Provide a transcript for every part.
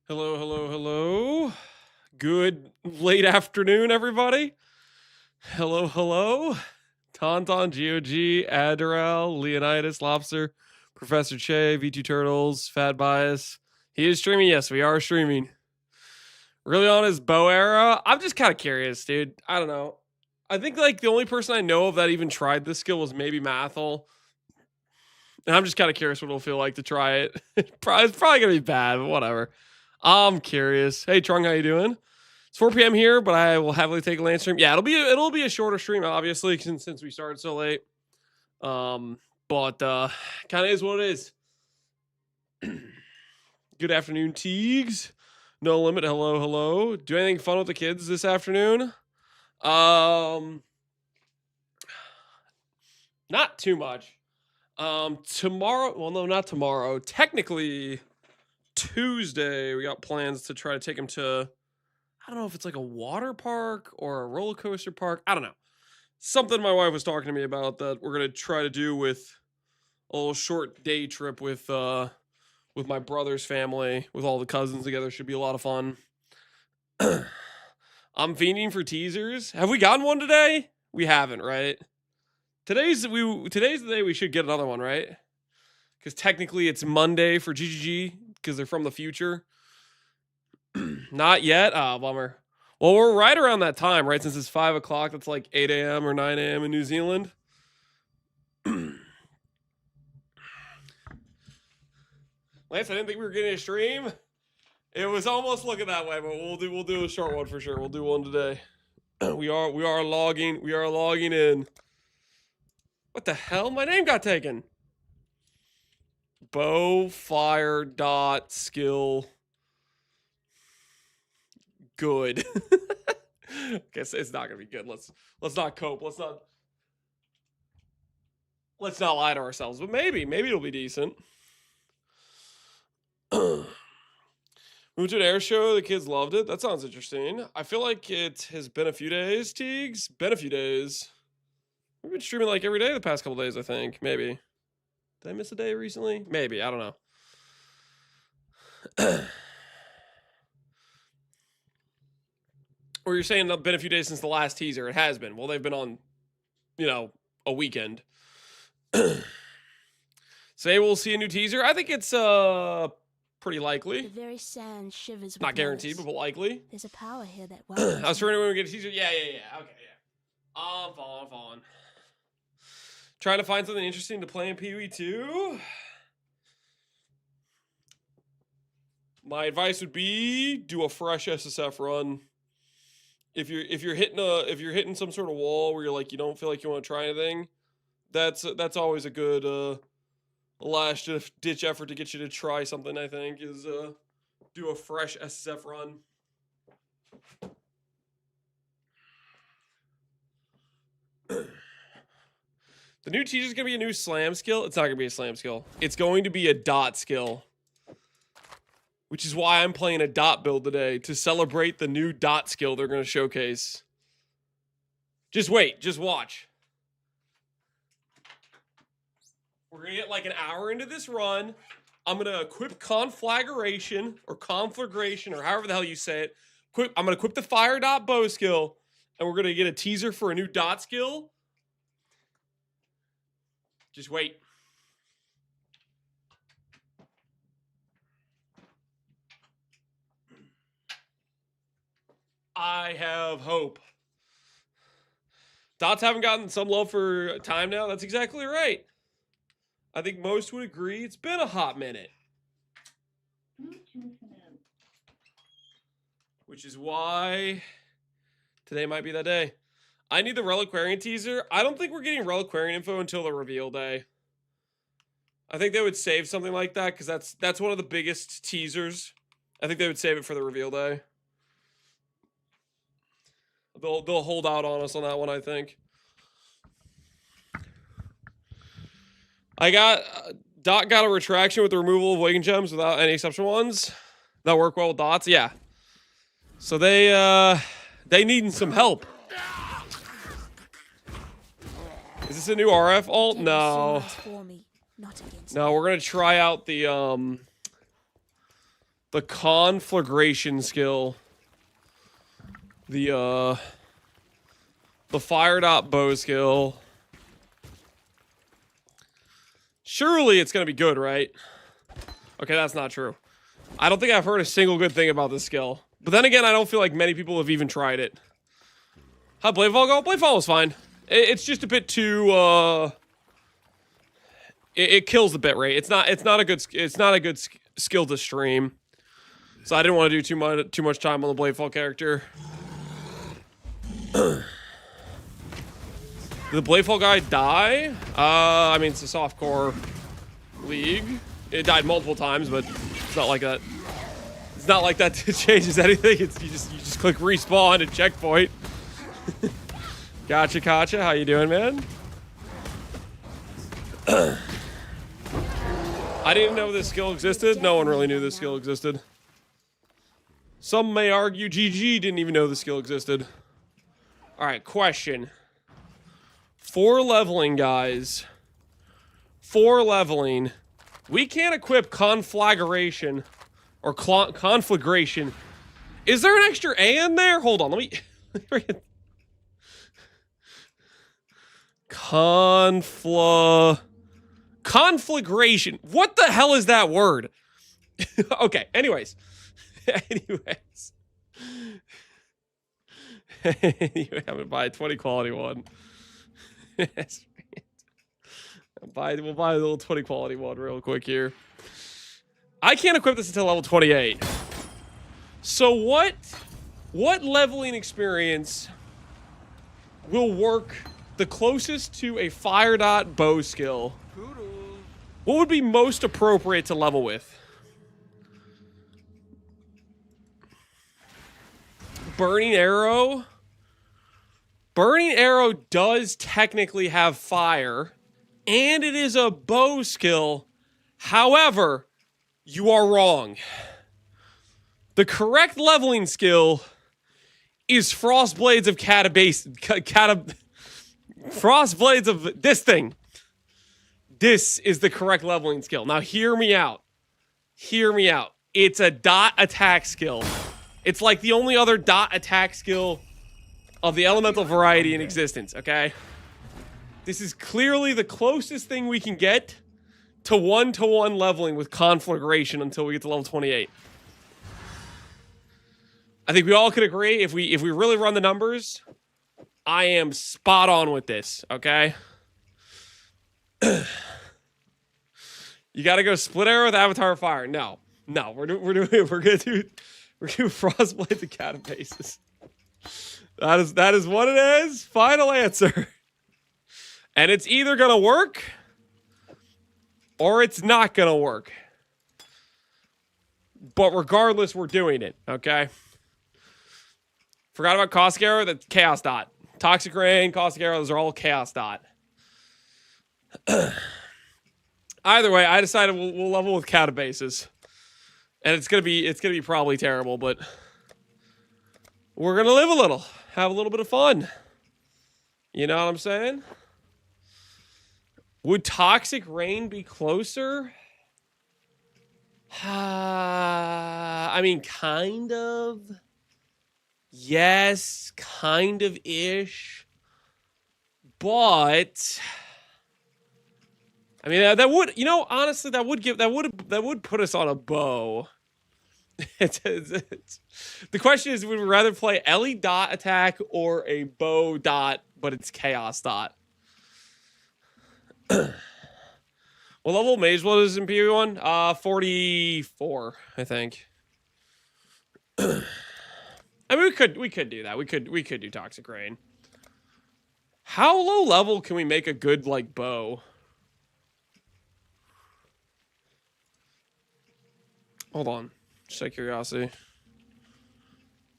Hello, hello, hello. Good late afternoon, everybody. Hello, hello. Tauntaun, GOG, Adderall, Leonidas, Lobster, Professor Che, V2 Turtles, Fat Bias. He is streaming. Yes, we are streaming. Really on his bow era. I'm just kind of curious, dude. I don't know. I think like the only person I know of that even tried this skill was maybe Mathel. And I'm just kind of curious what it'll feel like to try it. It's probably gonna be bad, but whatever. I'm curious. Hey Trung, how you doing? It's 4 p.m. here, but I will heavily take a land stream. Yeah, it'll be a shorter stream, obviously, since we started so late. But kind of is what it is. Good afternoon, Teagues. No limit. Hello, hello. Do anything fun with the kids this afternoon? Not too much. Tomorrow. Well, no, not tomorrow. Technically, Tuesday we got plans to try to take him to. I don't know if it's like a water park or a roller coaster park. I don't know. Something my wife was talking to me about that we're gonna try to do with a little short day trip with my brother's family, with all the cousins together. Should be a lot of fun. I'm fiending for teasers. Have we gotten one today? We haven't, right? Today's the day we should get another one, right? Because technically it's Monday for GGG because they're from the future. Not yet. Ah, bummer. Well, we're right around that time, right? Since it's 5 o'clock, that's like 8 a.m. or 9 a.m. in New Zealand. Lance, I didn't think we were getting a stream. It was almost looking that way, but we'll do a short one for sure. We'll do one today. We are logging in. What the hell? My name got taken. Bow fire dot skill. Good. Guess it's not gonna be good. Let's not cope. Let's not lie to ourselves. But maybe it'll be decent. Moved to an air show. The kids loved it. That sounds interesting. I feel like it has been a few days, Teagues. Been a few days. We've been streaming like every day the past couple days, I think. Maybe. Did I miss a day recently? Maybe. I don't know. Or you're saying it's been a few days since the last teaser. It has been. Well, they've been on, a weekend. Say we'll see a new teaser. I think it's pretty likely. The very sand shivers with Not guaranteed, noise. but likely. There's a power here that I was trying to get a teaser. Yeah. Okay, yeah. I'm following. Trying to find something interesting to play in PoE 2. My advice would be do a fresh SSF run. If you're hitting some sort of wall where you're like you don't feel like you want to try anything, that's always a good last ditch effort to get you to try something. I think is do a fresh SSF run. The new teaser is gonna be a new slam skill. It's not gonna be a slam skill. It's going to be a dot skill. Which is why I'm playing a dot build today, to celebrate the new dot skill they're going to showcase. Just wait. Just watch. We're going to get like an hour into this run. I'm going to equip Conflagration, or however the hell you say it. I'm going to equip the fire dot bow skill, and we're going to get a teaser for a new dot skill. Just wait. I have hope. Dots haven't gotten some love for time now. That's exactly right. I think most would agree. It's been a hot minute. Which is why today might be that day. I need the Reliquarian teaser. I don't think we're getting Reliquarian info until the reveal day. I think they would save something like that because that's one of the biggest teasers. I think they would save it for the reveal day. They'll hold out on us on that one, I think. Dot got a retraction with the removal of Awakened Gems without any exceptional ones. That work well with dots, yeah. So they needing some help. Is this a new RF ult? No. No, we're gonna try out the the Conflagration skill. The fire dot bow skill. Surely it's gonna be good, right? Okay, that's not true. I don't think I've heard a single good thing about this skill. But then again, I don't feel like many people have even tried it. How'd Bladefall go? Bladefall was fine. It's just a bit too, it kills the bit rate. It's not a good skill to stream. So I didn't want to do too much time on the Bladefall character. Did the Bladefall guy die? I mean, it's a softcore league. It died multiple times, but it's not like that. It's not like that changes anything. It's you just click respawn and checkpoint. Gotcha, Kacha. How you doing, man? I didn't know this skill existed. No one really knew this skill existed. Some may argue GG didn't even know the skill existed. Alright, question. 4 leveling, guys. 4 leveling. We can't equip Conflagration. Or Conflagration. Is there an extra A in there? Hold on, let me... Conflagration. What the hell is that word? Okay, anyways. Anyway, I'm gonna buy a 20 quality one. We'll buy a little 20 quality one real quick here. I can't equip this until level 28. So what leveling experience will work the closest to a fire dot bow skill? What would be most appropriate to level with? Burning Arrow. Burning Arrow does technically have fire, and it is a bow skill. However, you are wrong. The correct leveling skill is Frost Blades of Frost Blades of this thing. This is the correct leveling skill. Now hear me out. Hear me out. It's a dot attack skill. It's like the only other dot attack skill of the elemental variety in existence, okay? This is clearly the closest thing we can get to one-to-one leveling with Conflagration until we get to level 28. I think we all could agree, if we really run the numbers, I am spot on with this, okay? You gotta go split arrow with Avatar Fire. No, we're gonna do Frostblade the Catabases. That is what it is. Final answer. And it's either gonna work or it's not gonna work. But regardless, we're doing it, okay? Forgot about Caustic Arrow, that's Chaos Dot. Toxic Rain, Caustic Arrow, those are all Chaos Dot. Either way, I decided we'll level with Catabases. And it's gonna be probably terrible, but we're gonna live a little, have a little bit of fun. You know what I'm saying? Would Toxic Rain be closer? I mean, kind of. Yes, kind of ish. But I mean, that would, you know, honestly, that would put us on a bow. The question is, would we rather play Ellie dot attack or a bow dot, but it's chaos dot? What level Mage Blood is in PV1? 44, I think. I mean, we could do that. We could do Toxic Rain. How low level can we make a good like bow? Hold on, just out of curiosity.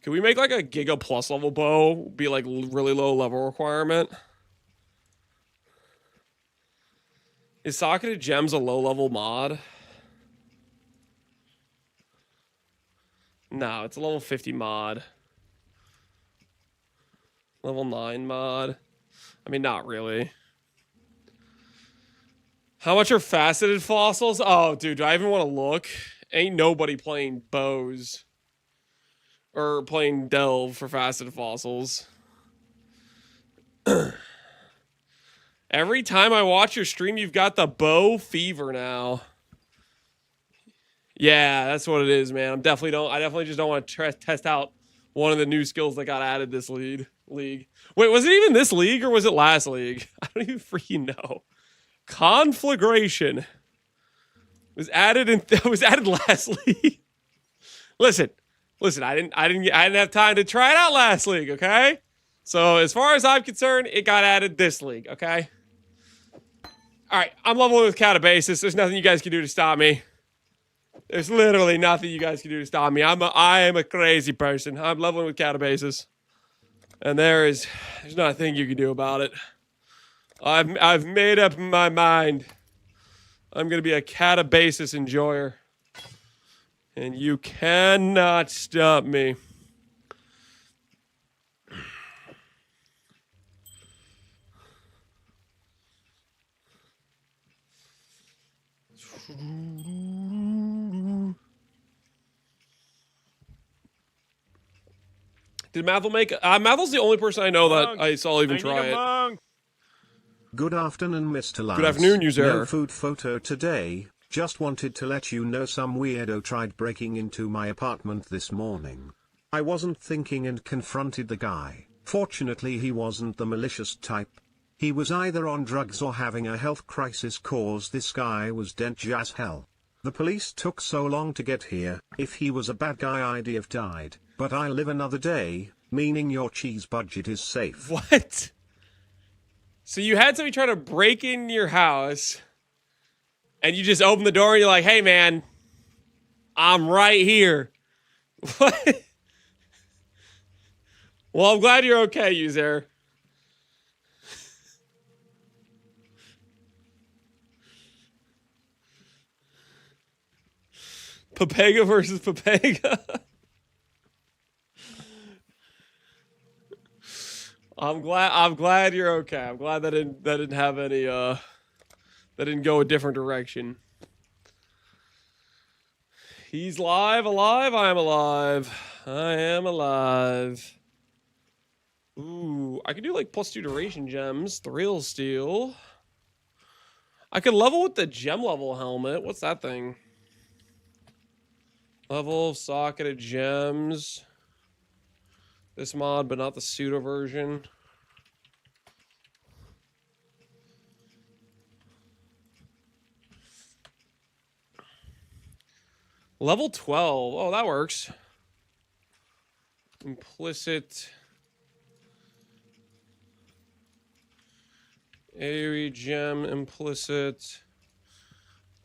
Can we make like a Giga Plus level bow be like really low level requirement? Is Socketed Gems a low level mod? No, it's a level 50 mod. Level 9 mod. I mean, not really. How much are faceted fossils? Oh, dude, do I even want to look Ain't nobody playing bows or playing delve for faceted fossils. Every time I watch your stream, you've got the bow fever now. Yeah, that's what it is, man. I definitely just don't want to test out one of the new skills that got added this league. Wait, was it even this league or was it last league? I don't even freaking know. Conflagration was added last league. Listen. I didn't have time to try it out last league, okay? So as far as I'm concerned, it got added this league, okay? All right, I'm leveling with Catabasis. There's nothing you guys can do to stop me. There's literally nothing you guys can do to stop me. I am a crazy person. I'm leveling with Catabasis. And there's not a thing you can do about it. I've made up my mind. I'm gonna be a Catabasis enjoyer. And you cannot stop me. Did Mathel make... Mathel's the only person I know that I saw even try it. Good afternoon, Mr. Lance. Good afternoon, user. No food photo today. Just wanted to let you know some weirdo tried breaking into my apartment this morning. I wasn't thinking and confronted the guy. Fortunately, he wasn't the malicious type. He was either on drugs or having a health crisis, cause this guy was dense as hell. The police took so long to get here. If he was a bad guy, I'd have died. But I live another day, meaning your cheese budget is safe. What? So you had somebody try to break in your house, and you just open the door and you're like, hey man, I'm right here. What? Well, I'm glad you're okay, user. Papega versus Papega. I'm glad you're okay. I'm glad that didn't have any that didn't go a different direction. He's alive, I am alive. I am alive. Ooh, I could do like +2 duration gems, thrill steel. I could level with the gem level helmet. What's that thing? Level of socketed gems. This mod, but not the pseudo version. Level 12. Oh, that works. Implicit. Airy gem implicit.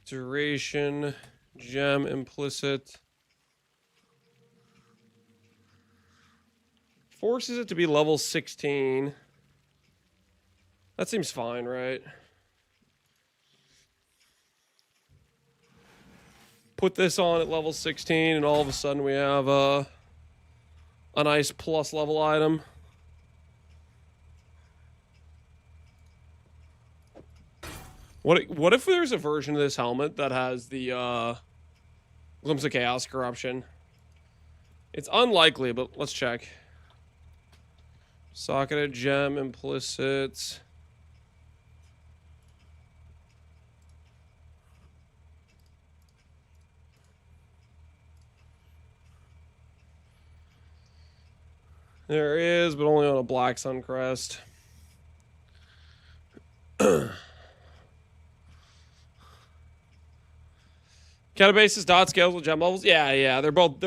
Duration gem implicit. Forces it to be level 16. That seems fine, right? Put this on at level 16 and all of a sudden we have a nice plus level item. What if there's a version of this helmet that has the Glimpse of Chaos Corruption? It's unlikely, but let's check. Socketed gem implicit. There is, but only on a Black Sun crest. Catabasis dot scales with gem levels. Yeah, they're both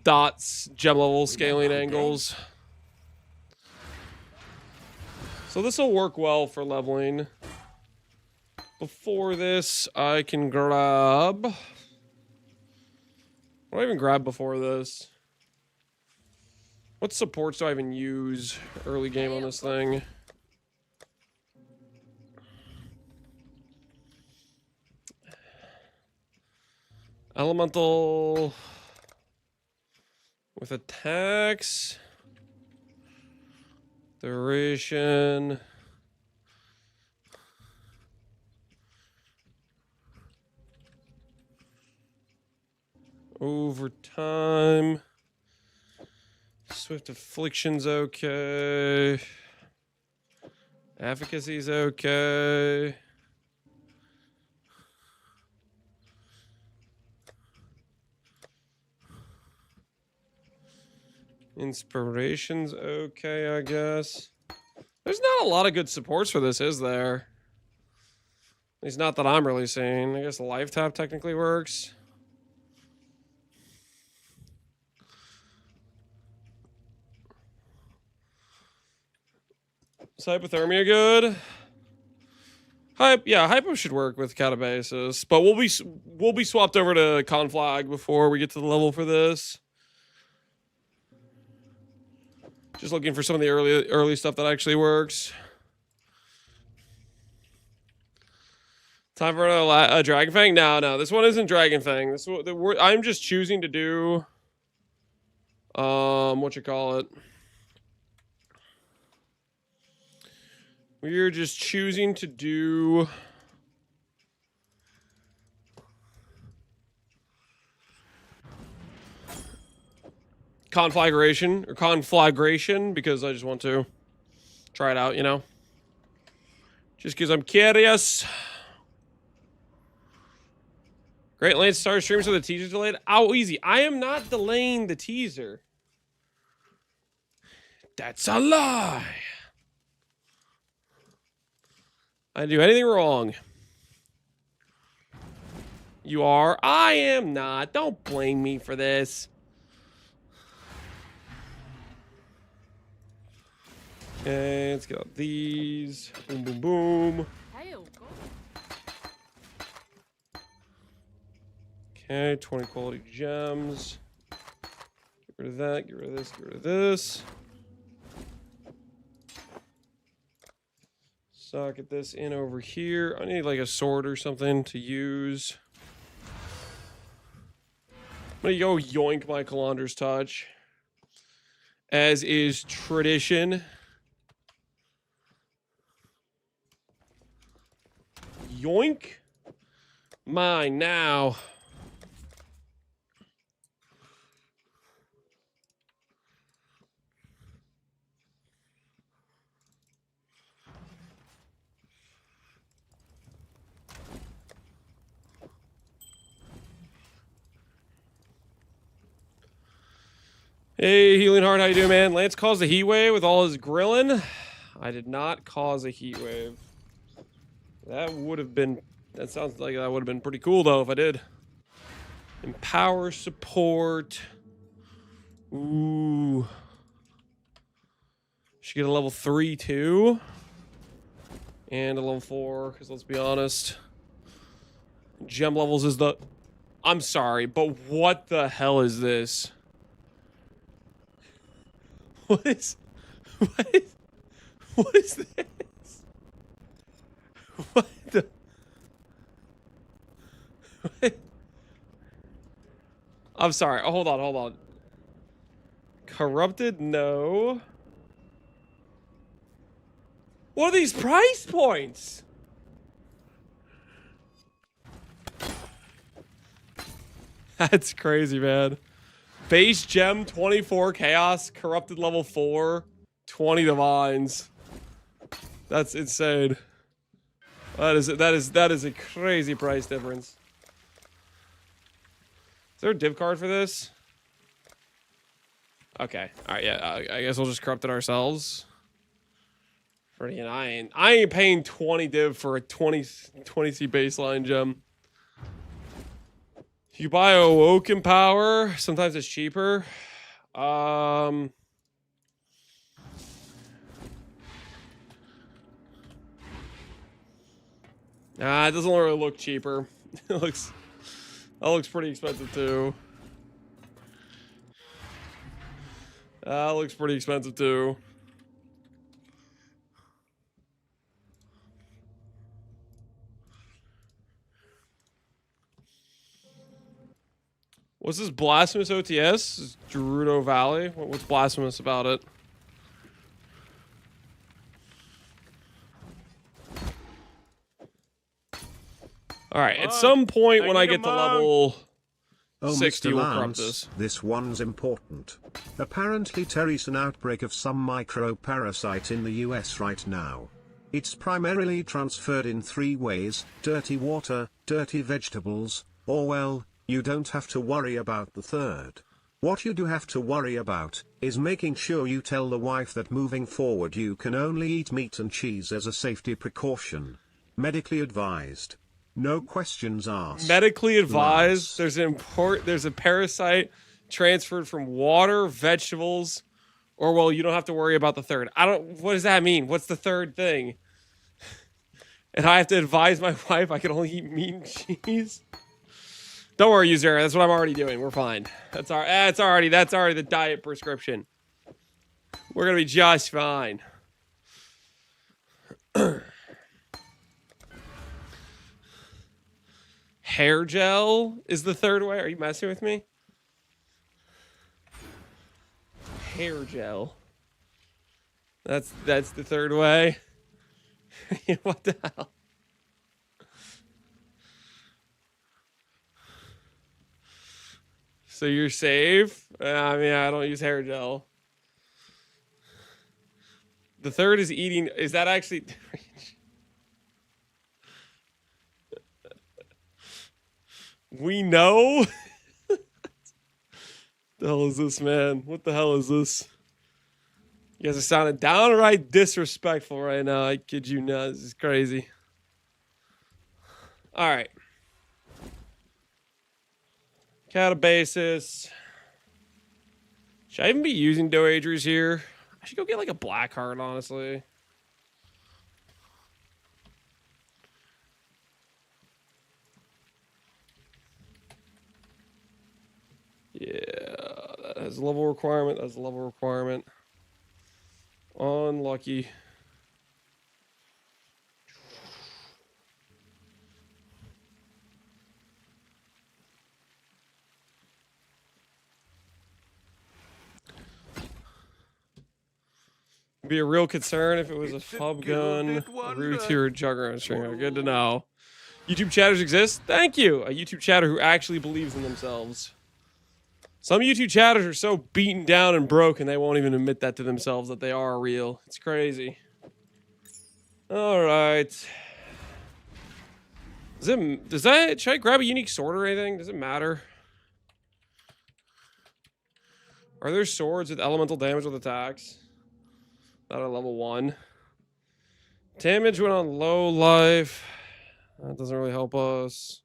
dots gem level scaling angles. So this will work well for leveling. Before this, I can grab. What do I even grab before this? What supports do I even use early game on this thing? Elemental with attacks. Duration. Overtime. Swift Affliction's okay. Efficacy's okay. Inspiration's okay, I guess. There's not a lot of good supports for this, is there? At least not that I'm really seeing. I guess Life Tap technically works. Is hypothermia good? Hypo should work with Catabasis, but we'll be swapped over to Conflag before we get to the level for this. Just looking for some of the early stuff that actually works. Time for a Dragon Fang? No, this one isn't Dragon Fang. This one, I'm just choosing to do what you call it. We're just choosing to do Conflagration because I just want to try it out, you know? Just because I'm curious. Great Lane Star streams with the teaser delayed. Oh, easy. I am not delaying the teaser. That's a lie. I didn't do anything wrong. You are. I am not. Don't blame me for this. Okay, let's get out these. Boom, boom, boom. Okay, 20 quality gems. Get rid of that, get rid of this, get rid of this. Socket this in over here. I need like a sword or something to use. I'm gonna go yoink my Calandra's Touch. As is tradition. Yoink. Mine now. Hey, Healing Heart, how you doing, man? Lance caused a heat wave with all his grilling. I did not cause a heat wave. That would have been... That sounds like that would have been pretty cool, though, if I did. Empower support. Ooh. Should get a level 3, too. And a level 4, because let's be honest. Gem levels is the... I'm sorry, but what the hell is this? What is this? What the? What? I'm sorry. Oh, hold on. Corrupted? No. What are these price points? That's crazy, man. Base gem 24 chaos, corrupted level 4, 20 divines. That's insane. That is a crazy price difference. Is there a div card for this? Okay. All right, yeah. I guess we'll just corrupt it ourselves. Freaking I ain't paying 20 div for a 20C baseline gem. You buy Awoken Power. Sometimes it's cheaper. Nah, it doesn't really look cheaper. That looks pretty expensive too. That looks pretty expensive too. What's this blasphemous OTS? This is Gerudo Valley. What's blasphemous about it? All right. At some point when I get to level Oh, 60 Mr. will corrupt Lance, this. this one's important. Apparently there's an outbreak of some microparasite in the US right now. It's primarily transferred in 3 ways: dirty water, dirty vegetables, or well, you don't have to worry about the third. What you do have to worry about is making sure you tell the wife that moving forward you can only eat meat and cheese as a safety precaution. Medically advised. No questions asked. Medically advised. Lance. There's a parasite transferred from water, vegetables, or well, you don't have to worry about the third. What does that mean? What's the third thing? And I have to advise my wife I can only eat meat and cheese? Don't worry, user. That's what I'm already doing. We're fine. That's already the diet prescription. We're gonna be just fine. Hair gel is the third way. Are you messing with me? Hair gel. That's the third way. What the hell? So you're safe? I mean, I don't use hair gel. The third is eating. Is that actually? We know? The hell is this, man? What the hell is this? You guys are sounding downright disrespectful right now. I kid you not. This is crazy. All right. Catabasis. Should I even be using Doagers here? I should go get like a black heart, honestly. Yeah, that has a level requirement. That's a level requirement. Unlucky. Be a real concern if it was a fub gun, root or juggernaut stringer. Good to know. YouTube chatters exist. Thank you. A YouTube chatter who actually believes in themselves. Some YouTube chatters are so beaten down and broken they won't even admit that to themselves that they are real. It's crazy. All right. Should I grab a unique sword or anything? Does it matter? Are there swords with elemental damage with attacks? Not at level 1. Damage went on low life. That doesn't really help us.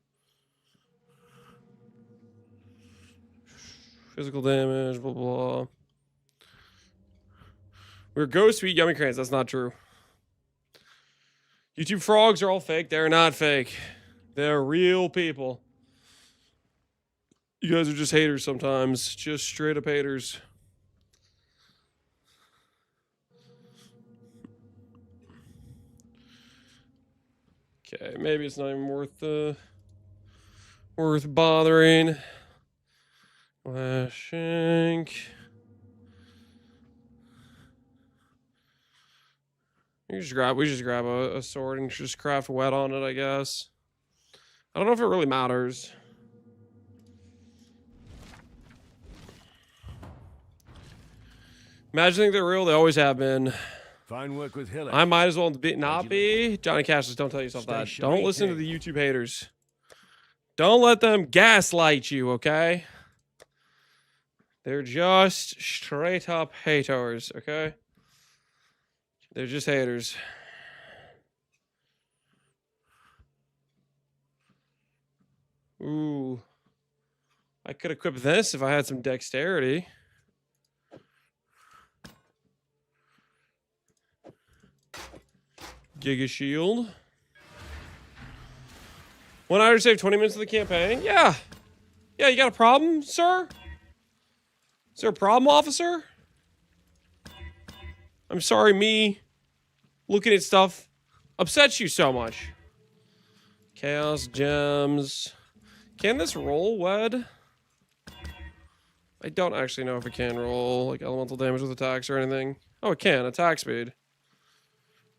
Physical damage, blah, blah. We're ghost, we eat yummy crayons. That's not true. YouTube frogs are all fake. They're not fake. They're real people. You guys are just haters sometimes. Just straight up haters. Okay, maybe it's not even worth bothering. Flashing. We just grab a sword and just craft wet on it, I guess. I don't know if it really matters. Imagining they're real, they always have been. Fine work with Hilly. I might as well not be. Johnny Cash, just don't tell yourself that. Don't listen to the YouTube haters. Don't let them gaslight you, okay? They're just straight up haters, okay? They're just haters. Ooh. I could equip this if I had some dexterity. Giga Shield. 1 hour to save 20 minutes of the campaign? Yeah. Yeah, you got a problem, sir? Is there a problem, officer? I'm sorry me looking at stuff upsets you so much. Chaos gems. Can this roll wed? I don't actually know if it can roll like elemental damage with attacks or anything. Oh, it can. Attack speed.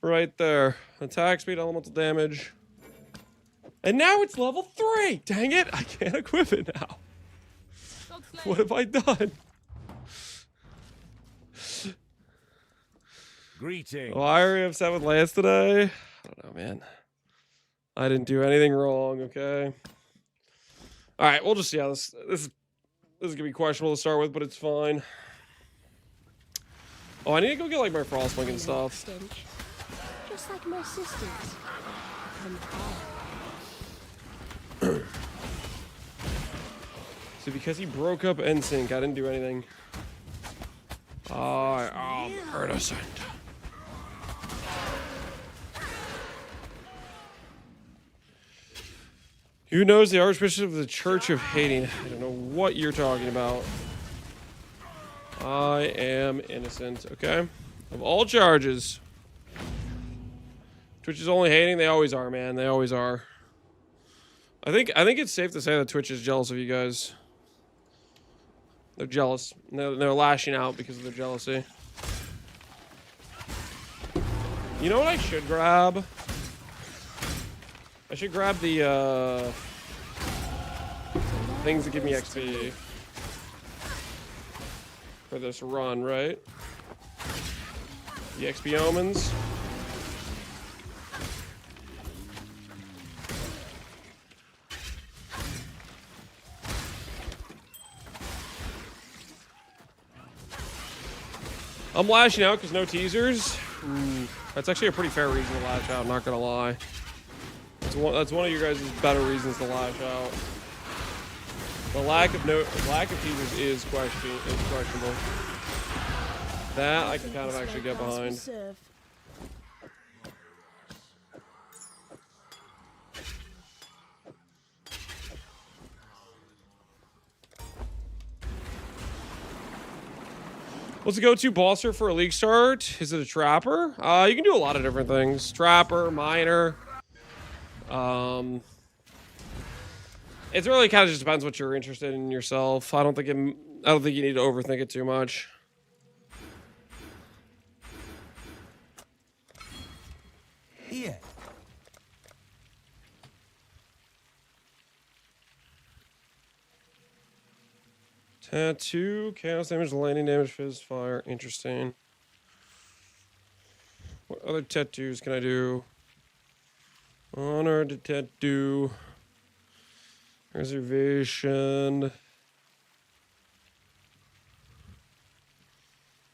Right there. Attack speed, elemental damage. And now it's level 3! Dang it, I can't equip it now. What have I done? Greetings. Why are we upset with Lance today? I don't know, man. I didn't do anything wrong, okay? All right, we'll just see how this is gonna be questionable to start with, but it's fine. Oh, I need to go get like my frostwing and stuff. Stench. Just like my sisters. From hell. So because he broke up NSYNC, I didn't do anything. I am innocent. Who knows the Archbishop of the Church of Hating? I don't know what you're talking about. I am innocent, okay? Of all charges. Twitch is only hating. They always are, man. They always are. I think it's safe to say that Twitch is jealous of you guys. They're jealous. They're lashing out because of their jealousy. You know what I should grab? I should grab the things that give me XP for this run, right? The XP omens. I'm lashing out because no teasers. Ooh, that's actually a pretty fair reason to lash out, I'm not gonna lie. That's one of your guys' better reasons to lash out. The lack of teasers is questionable. That I can kind of actually get behind. What's the go-to bosser for a league start? Is it a trapper? You can do a lot of different things. Trapper, miner. It really kind of just depends what you're interested in yourself. I don't think you need to overthink it too much. Yeah. Tattoo, chaos damage, lightning damage, fizz, fire. Interesting. What other tattoos can I do? Honor to tattoo. Reservation.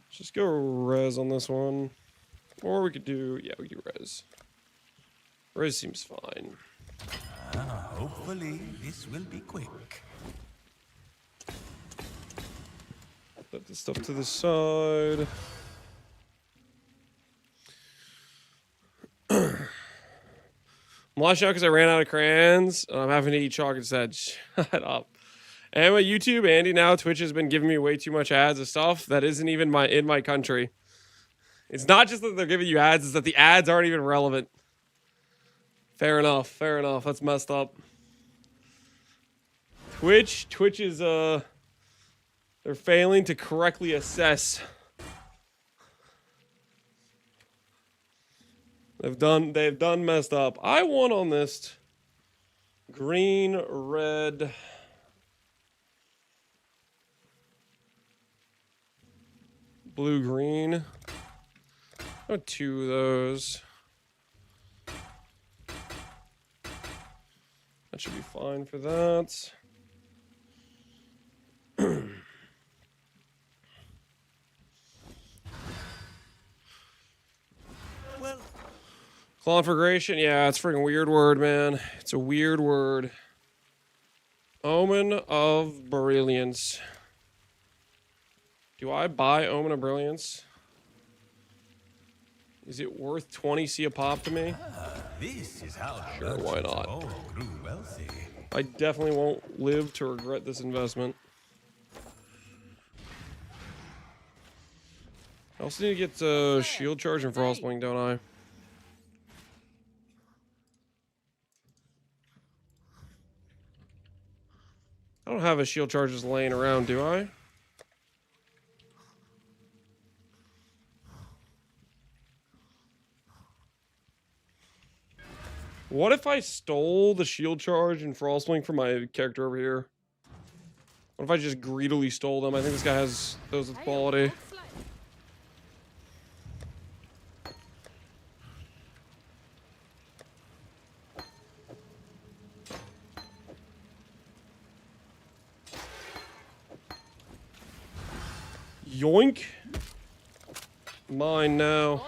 Just go res on this one. Or we could do, yeah, we could do res. Res seems fine. Hopefully this will be quick. Put this stuff to the side. I'm lashing out because I ran out of crayons. And I'm having to eat chalk instead. Shut up. And my YouTube, Andy, now Twitch has been giving me way too much ads of stuff that isn't even in my country. It's not just that they're giving you ads, it's that the ads aren't even relevant. Fair enough. Fair enough. That's messed up. Twitch is they're failing to correctly assess. They've done messed up. I won on this green, red, blue, green. Oh, two of those. That should be fine for that. Well, Conflagration, yeah, it's a freaking weird word, man. It's a weird word. Omen of Brilliance. Do I buy Omen of Brilliance? Is it worth 20 C a pop to me? this is how Sure, why not? all grew wealthy. I definitely won't live to regret this investment. I also need to get shield charge and frostwing, don't I? I don't have a shield charge just laying around, do I? What if I stole the shield charge and frostwing from my character over here? What if I just greedily stole them? I think this guy has those with quality. Yoink. Mine now.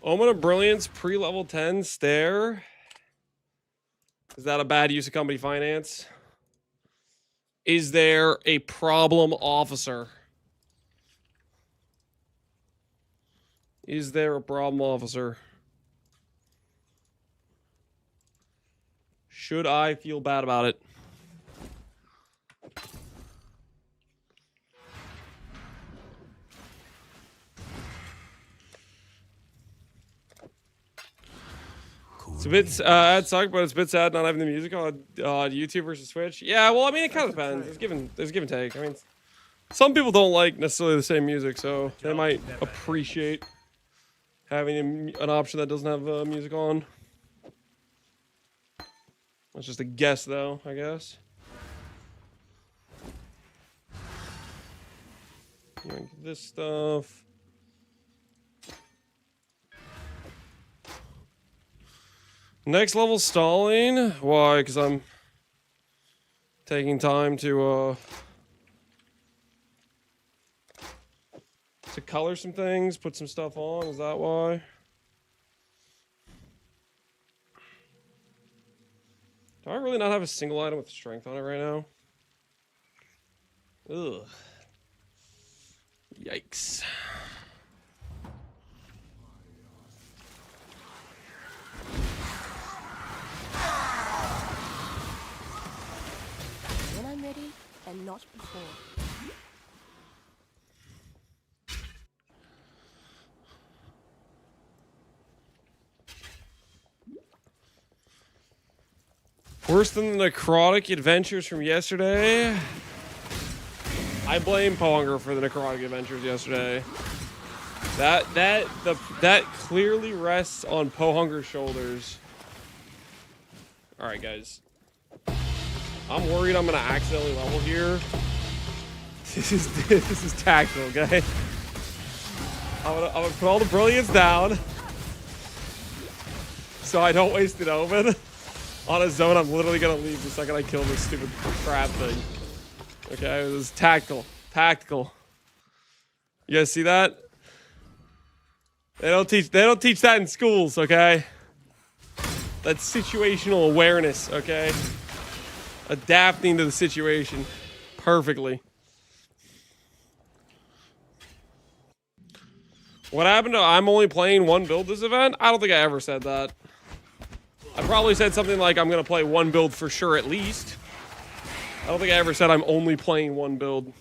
Omen of Brilliance, pre-level 10, stare. Is that a bad use of company finance? Is there a problem officer? Is there a problem officer? Should I feel bad about it? It's a bit that sucked, but it's a bit sad not having the music on YouTube versus Twitch. Yeah, well, I mean, it kind of depends. There's give and take. I mean, some people don't like necessarily the same music, so they might appreciate having an option that doesn't have music on. That's just a guess, though, I guess. This stuff. Next level stalling. Why? Because I'm taking time to color some things, put some stuff on. Is that why? Do I really not have a single item with strength on it right now? Ugh. Yikes. When I'm ready, and not before. Worse than the necrotic adventures from yesterday? I blame Pohunger for the necrotic adventures yesterday. That clearly rests on Pohunger's shoulders. Alright, guys. I'm worried I'm gonna accidentally level here. This is tactical, okay? I'm gonna put all the brilliance down so I don't waste it open. On a zone I'm literally gonna leave the second I kill this stupid crab thing. Okay, this is tactical. Tactical. You guys see that? They don't teach that in schools, okay? That's situational awareness, okay? Adapting to the situation perfectly. What happened to I'm only playing one build this event? I don't think I ever said that. I probably said something like I'm gonna play one build for sure at least. I don't think I ever said I'm only playing one build.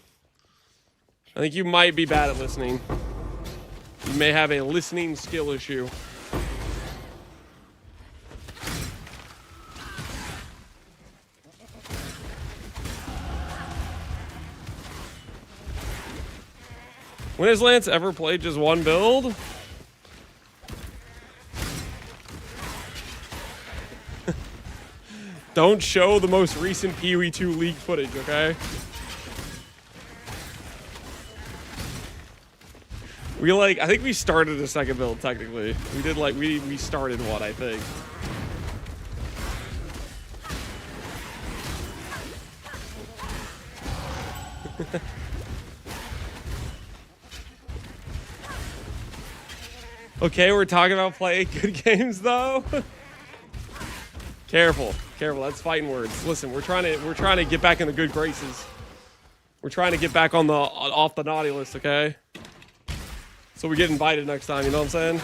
I think you might be bad at listening. You may have a listening skill issue. When has Lance ever played just one build? Don't show the most recent PoE 2 league footage, okay? I think we started a second build, technically. We did, we started one, I think. Okay, we're talking about playing good games, though. Careful, that's fighting words. Listen, we're trying to get back in the good graces. We're trying to get back on the off the naughty list, okay? So we get invited next time, you know what I'm saying?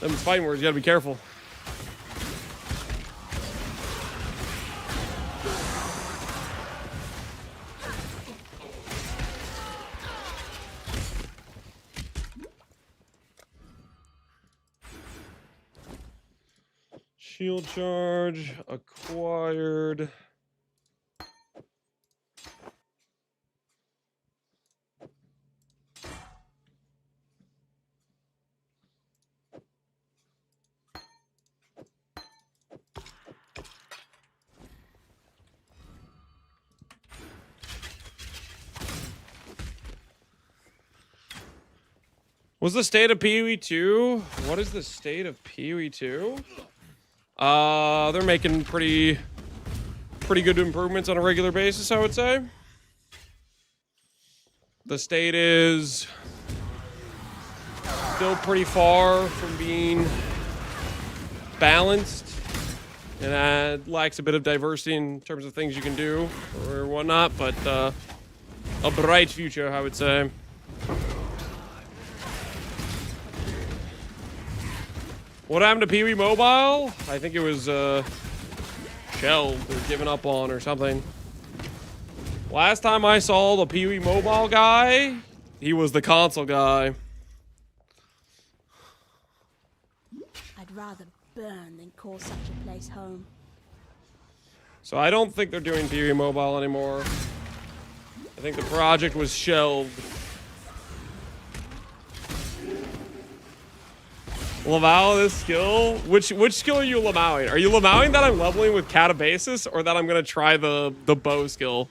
Them's fighting words, you gotta be careful. Shield charge acquired. Was the state of PoE 2? What is the state of PoE 2? They're making pretty good improvements on a regular basis, I would say. The state is still pretty far from being balanced, and lacks a bit of diversity in terms of things you can do or whatnot, but a bright future, I would say. What happened to PoE Mobile? I think it was shelved or given up on or something. Last time I saw the PoE Mobile guy, he was the console guy. I'd rather burn than call such a place home. So I don't think they're doing PoE Mobile anymore. I think the project was shelved. Lamau this skill? Which skill are you lamauing? Are you lamauing that I'm leveling with Catabasis, or that I'm gonna try the bow skill?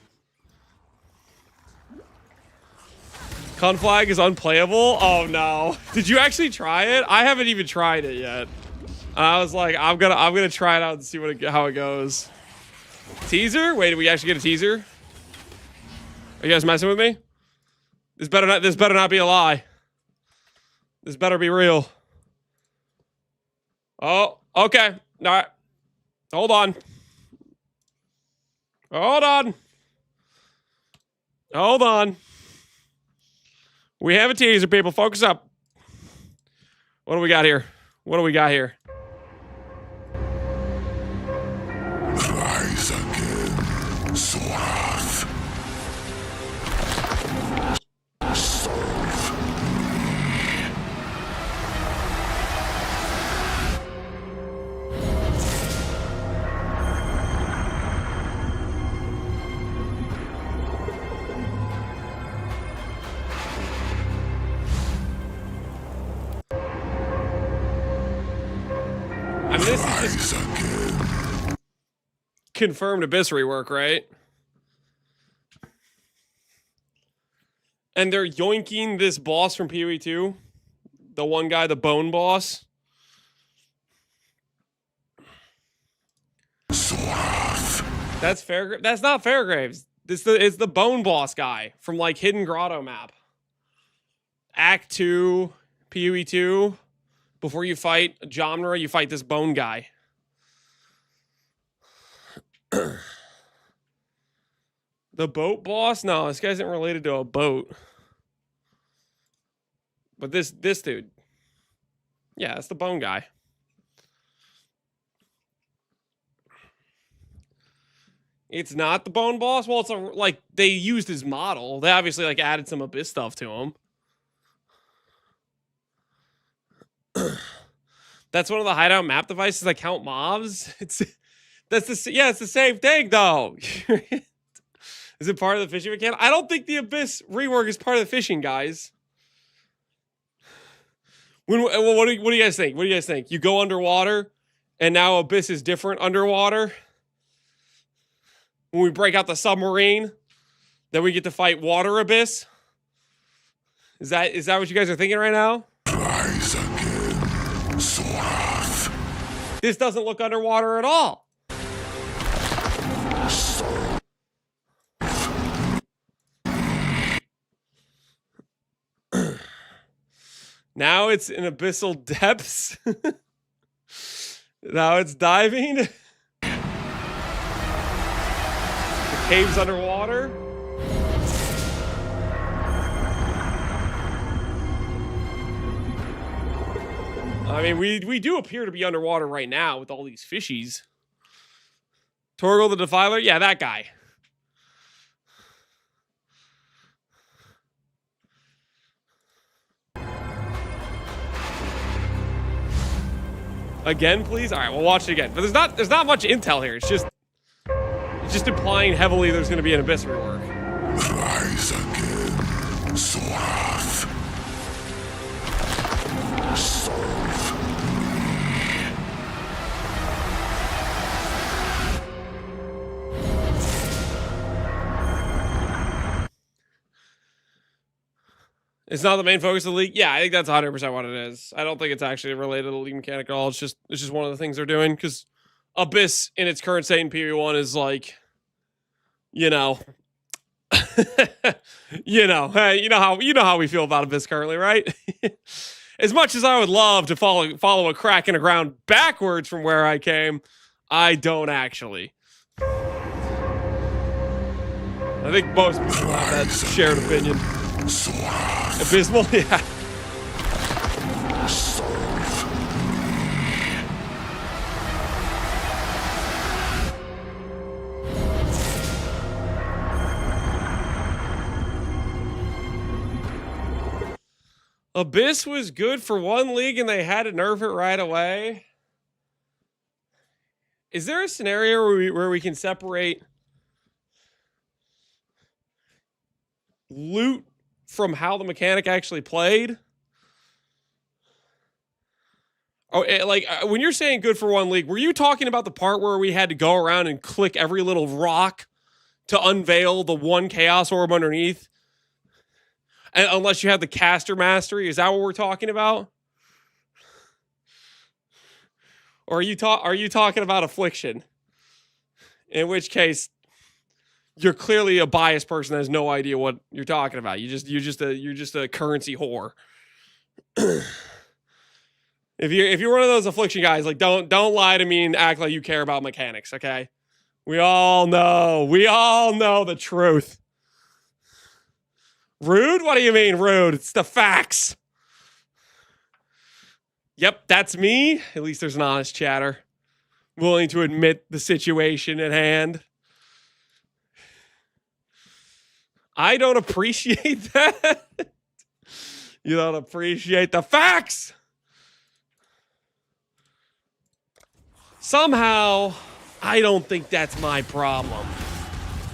Conflag is unplayable? Oh no. Did you actually try it? I haven't even tried it yet. And I was like, I'm gonna try it out and see how it goes. Teaser? Wait, did we actually get a teaser? Are you guys messing with me? This better not be a lie. This better be real. Oh, okay. All right. Hold on. Hold on. Hold on. We have a teaser, people. Focus up. What do we got here? What do we got here? Rise again, Sorath. I mean, this is just confirmed Abyss rework, right? And they're yoinking this boss from PoE 2. The one guy, the bone boss. That's Fairgraves. That's not Fairgraves. It's the bone boss guy from like Hidden Grotto map. Act 2, PoE 2. Before you fight genre, you fight this bone guy. The boat boss? No, this guy isn't related to a boat. But this dude. Yeah, it's the bone guy. It's not the bone boss? Well, it's like they used his model. They obviously like added some Abyss stuff to him. That's one of the hideout map devices that count mobs. It's the same thing though. Is it part of the fishing mechanic? I don't think the Abyss rework is part of the fishing, guys. What do you guys think? What do you guys think? You go underwater, and now Abyss is different underwater. When we break out the submarine, then we get to fight water Abyss. Is that what you guys are thinking right now? Rise again, Sorath. This doesn't look underwater at all. Now it's in abyssal depths. Now it's diving. The cave's underwater. I mean, we do appear to be underwater right now with all these fishies. Torgal the Defiler? Yeah, that guy. Again, please? All right, we'll watch it again. But there's not much intel here. It's just implying heavily there's going to be an Abyss rework. Rise again, Sorath. It's not the main focus of the league. Yeah, I think that's 100% what it is. I don't think it's actually related to the league mechanic at all. It's just one of the things they're doing because Abyss in its current state in PV1 is like, you know, you know how we feel about Abyss currently, right? As much as I would love to follow a crack in the ground backwards from where I came, I don't actually. I think most people have that shared opinion. Abysmal, yeah. Abyss was good for one league and they had to nerf it right away. Is there a scenario where we can separate loot from how the mechanic actually played? Oh, like when you're saying good for one league, were you talking about the part where we had to go around and click every little rock to unveil the one chaos orb underneath? And unless you have the caster mastery, is that what we're talking about? Or are you talking about affliction? In which case, you're clearly a biased person that has no idea what you're talking about. You're just a currency whore. If you're one of those affliction guys, like don't lie to me and act like you care about mechanics, okay? We all know the truth. Rude? What do you mean rude? It's the facts. Yep, that's me. At least there's an honest chatter. Willing to admit the situation at hand. I don't appreciate that. You don't appreciate the facts. Somehow, I don't think that's my problem.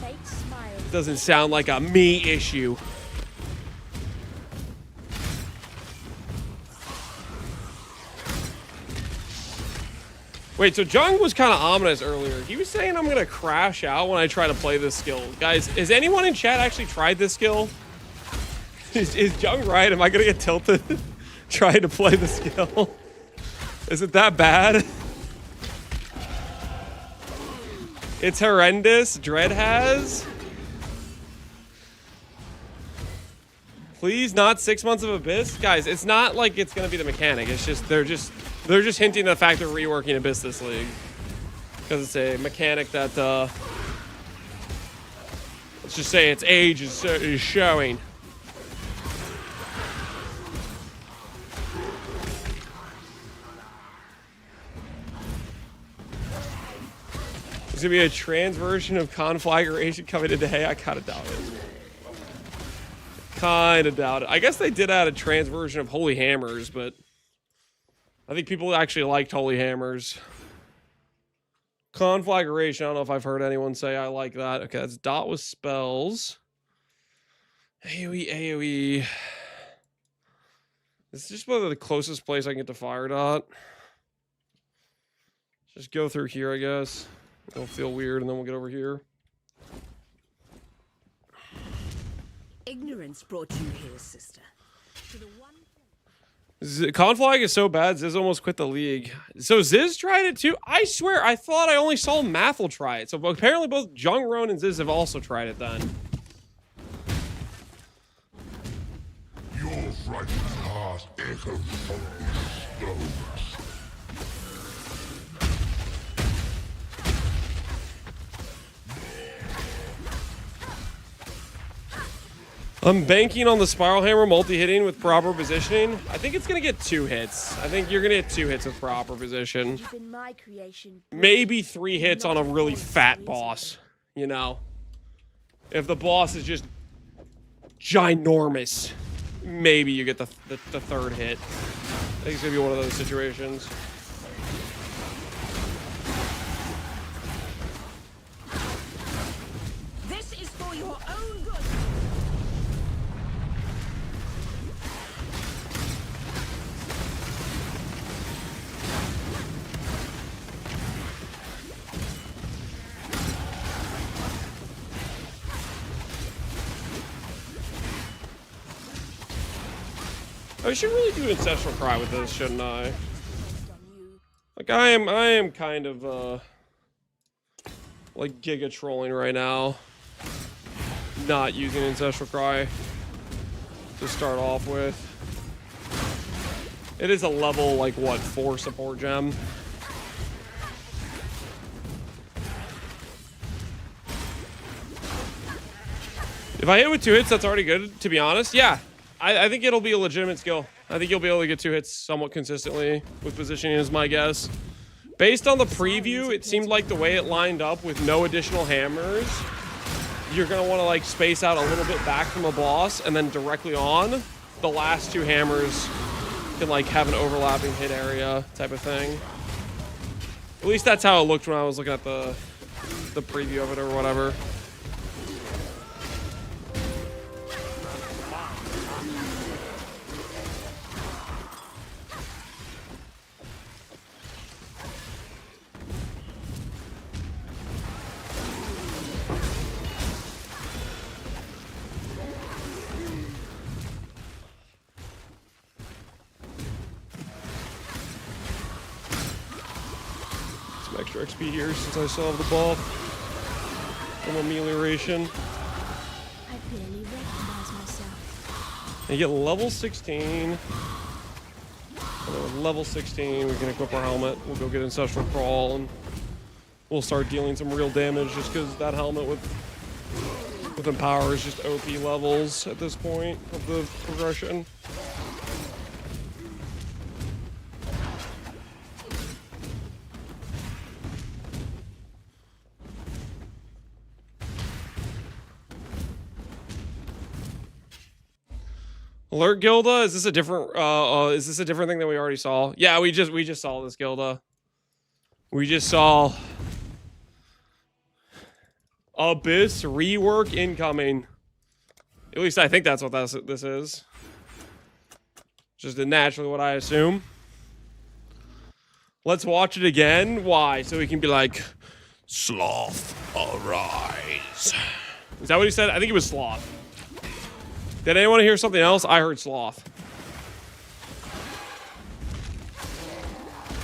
Fate smiles. Doesn't sound like a me issue. Wait, so Jung was kind of ominous earlier. He was saying I'm going to crash out when I try to play this skill. Guys, has anyone in chat actually tried this skill? Is Jung right? Am I going to get tilted trying to play the skill? Is it that bad? It's horrendous. Dread has. Please, not 6 months of Abyss. Guys, it's not like it's going to be the mechanic. It's just, they're just hinting at the fact they're reworking Abyss this league. Because it's a mechanic that, let's just say its age is showing. There's going to be a trans version of Conflagration coming today. I kind of doubt it. Kind of doubt it. I guess they did add a trans version of Holy Hammers, but I think people actually liked Holy Hammers. Conflagration, I don't know if I've heard anyone say I like that. Okay, that's dot with spells. AoE. It's just the closest place I can get to fire dot. Just go through here, I guess. It'll feel weird, and then we'll get over here. Ignorance brought you here, sister. To the one. Conflag is so bad, Ziz almost quit the league. So Ziz tried it too? I swear, I thought I only saw Mathel try it. So apparently both Jungron and Ziz have also tried it then. Your frightened heart echoes from the stones. I'm banking on the Spiral Hammer multi-hitting with proper positioning. I think it's going to get 2 hits. I think you're going to get 2 hits with proper position. You've been my creation. Maybe 3 hits on a really fat boss, you know? If the boss is just ginormous, maybe you get the third hit. I think it's going to be one of those situations. This is for your own good. I should really do Ancestral Cry with this, shouldn't I? On you. Like, I am kind of, like, giga trolling right now. Not using Ancestral Cry to start off with. It is a level, like, what, 4 support gem? If I hit with 2 hits, that's already good, to be honest. Yeah, I think it'll be a legitimate skill. I think you'll be able to get 2 hits somewhat consistently with positioning is my guess. Based on the preview, it seemed like the way it lined up with no additional hammers, you're going to want to like space out a little bit back from a boss and then directly on. The last 2 hammers can like have an overlapping hit area type of thing. At least that's how it looked when I was looking at the preview of it or whatever. Extra XP here since I still have the ball from Amelioration. I barely recognize myself. And you get level 16. And then with level 16, we can equip our helmet. We'll go get Ancestral Crawl and we'll start dealing some real damage just because that helmet with Empower is just OP levels at this point of the progression. Alert Gilda? Is this a different thing than we already saw? Yeah, we just saw this Gilda. We just saw Abyss rework incoming. At least I think that's what this is. Just naturally what I assume. Let's watch it again. Why? So we can be like, Sloth, arise. Is that what he said? I think it was Sloth. Did anyone hear something else? I heard Sloth.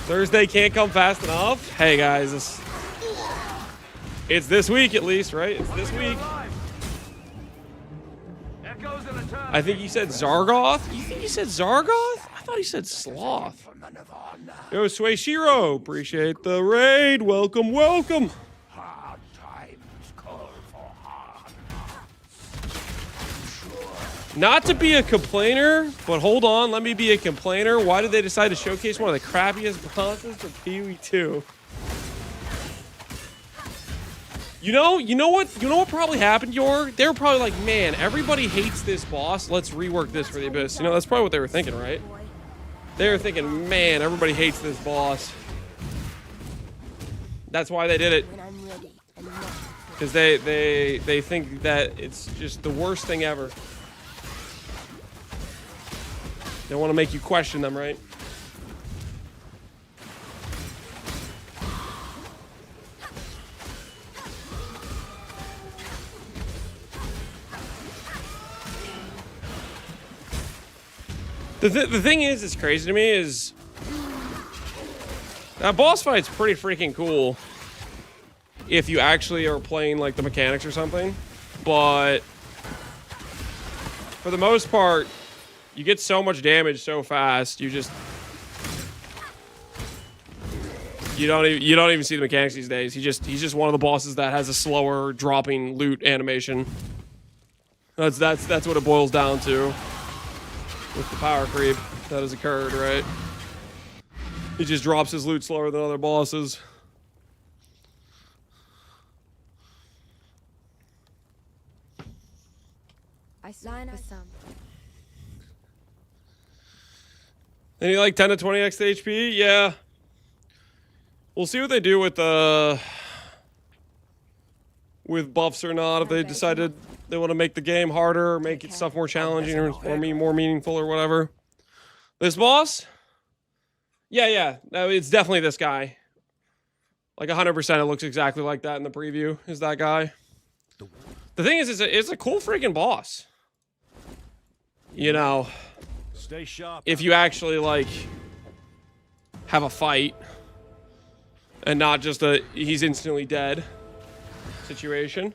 Thursday can't come fast enough. Hey guys, it's this week at least, right? It's this week. I think he said Zargoth. You think he said Zargoth? I thought he said Sloth. Yo, Sueshiro, appreciate the raid. Welcome, welcome. Not to be a complainer, but hold on, let me be a complainer. Why did they decide to showcase one of the crappiest bosses for PoE 2? You know what probably happened, Yor? They were probably like, man, everybody hates this boss. Let's rework this for the Abyss. You know, that's probably what they were thinking, right? They were thinking, man, everybody hates this boss. That's why they did it. When I'm ready and not Because they think that it's just the worst thing ever. They want to make you question them, right? The thing is, it's crazy to me, is that boss fight's pretty freaking cool if you actually are playing like the mechanics or something, but for the most part, you get so much damage so fast. You don't even see the mechanics these days. He's just one of the bosses that has a slower dropping loot animation. That's what it boils down to with the power creep that has occurred, right? He just drops his loot slower than other bosses. I sign for some. Any like 10 to 20 extra HP? Yeah. We'll see what they do with buffs or not. If they decided they want to make the game harder, or make it stuff more challenging or more meaningful or whatever. This boss? Yeah. No, it's definitely this guy. Like 100% it looks exactly like that in the preview. Is that guy? The thing is, it's a cool freaking boss. You know. Stay sharp. if you actually like have a fight and not just a he's instantly dead situation.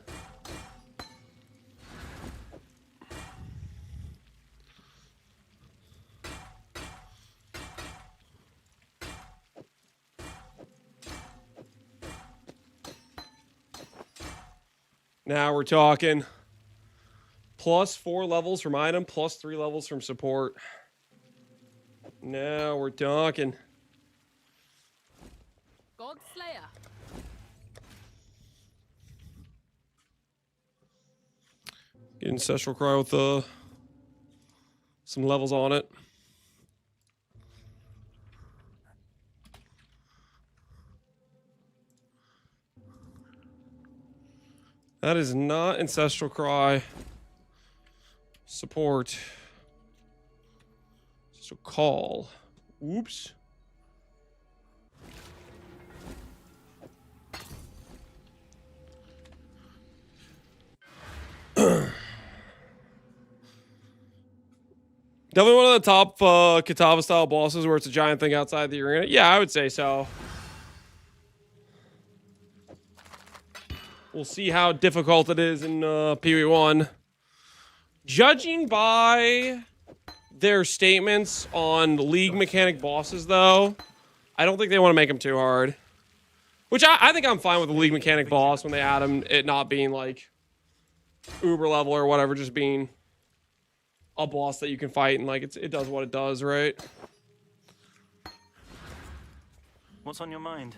Now we're talking plus 4 levels from item, plus 3 levels from support. Now we're talking. God Slayer. Get Ancestral Cry with some levels on it. That is not Ancestral Cry support. So call. Oops. Definitely one of the top Katava style bosses where it's a giant thing outside the arena. Yeah, I would say so. We'll see how difficult it is in PV1. Judging by their statements on league mechanic bosses, though, I don't think they want to make them too hard. Which I think I'm fine with the league mechanic boss when they add him, it not being like uber level or whatever, just being a boss that you can fight and like it does what it does, right? What's on your mind?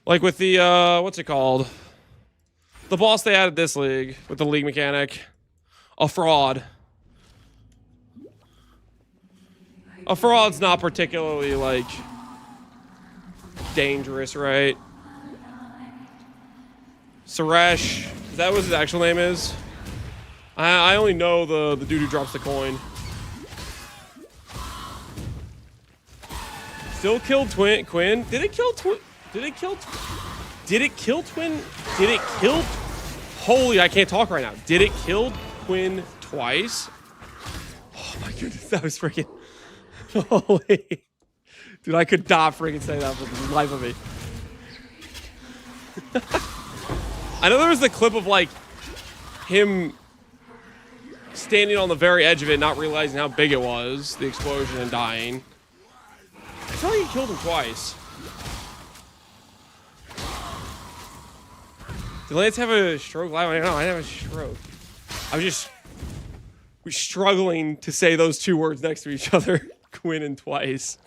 Like with the what's it called? The boss they added this league with the league mechanic. A fraud. A fraud's not particularly like dangerous, right? Suresh, is that what his actual name is? I only know the dude who drops the coin. Still killed Quinn. Did it kill Twin? Did it kill Twin? Did it kill? Holy, I can't talk right now. Did it kill Quinn twice? Oh my goodness, that was freaking. Holy. Dude, I could not freaking say that for the life of me. I know there was the clip of like him standing on the very edge of it, not realizing how big it was, the explosion, and dying. I feel like he killed him twice. Did Lance have a stroke live? No, I didn't have a stroke. I was just struggling to say those two words next to each other. Quinn and twice.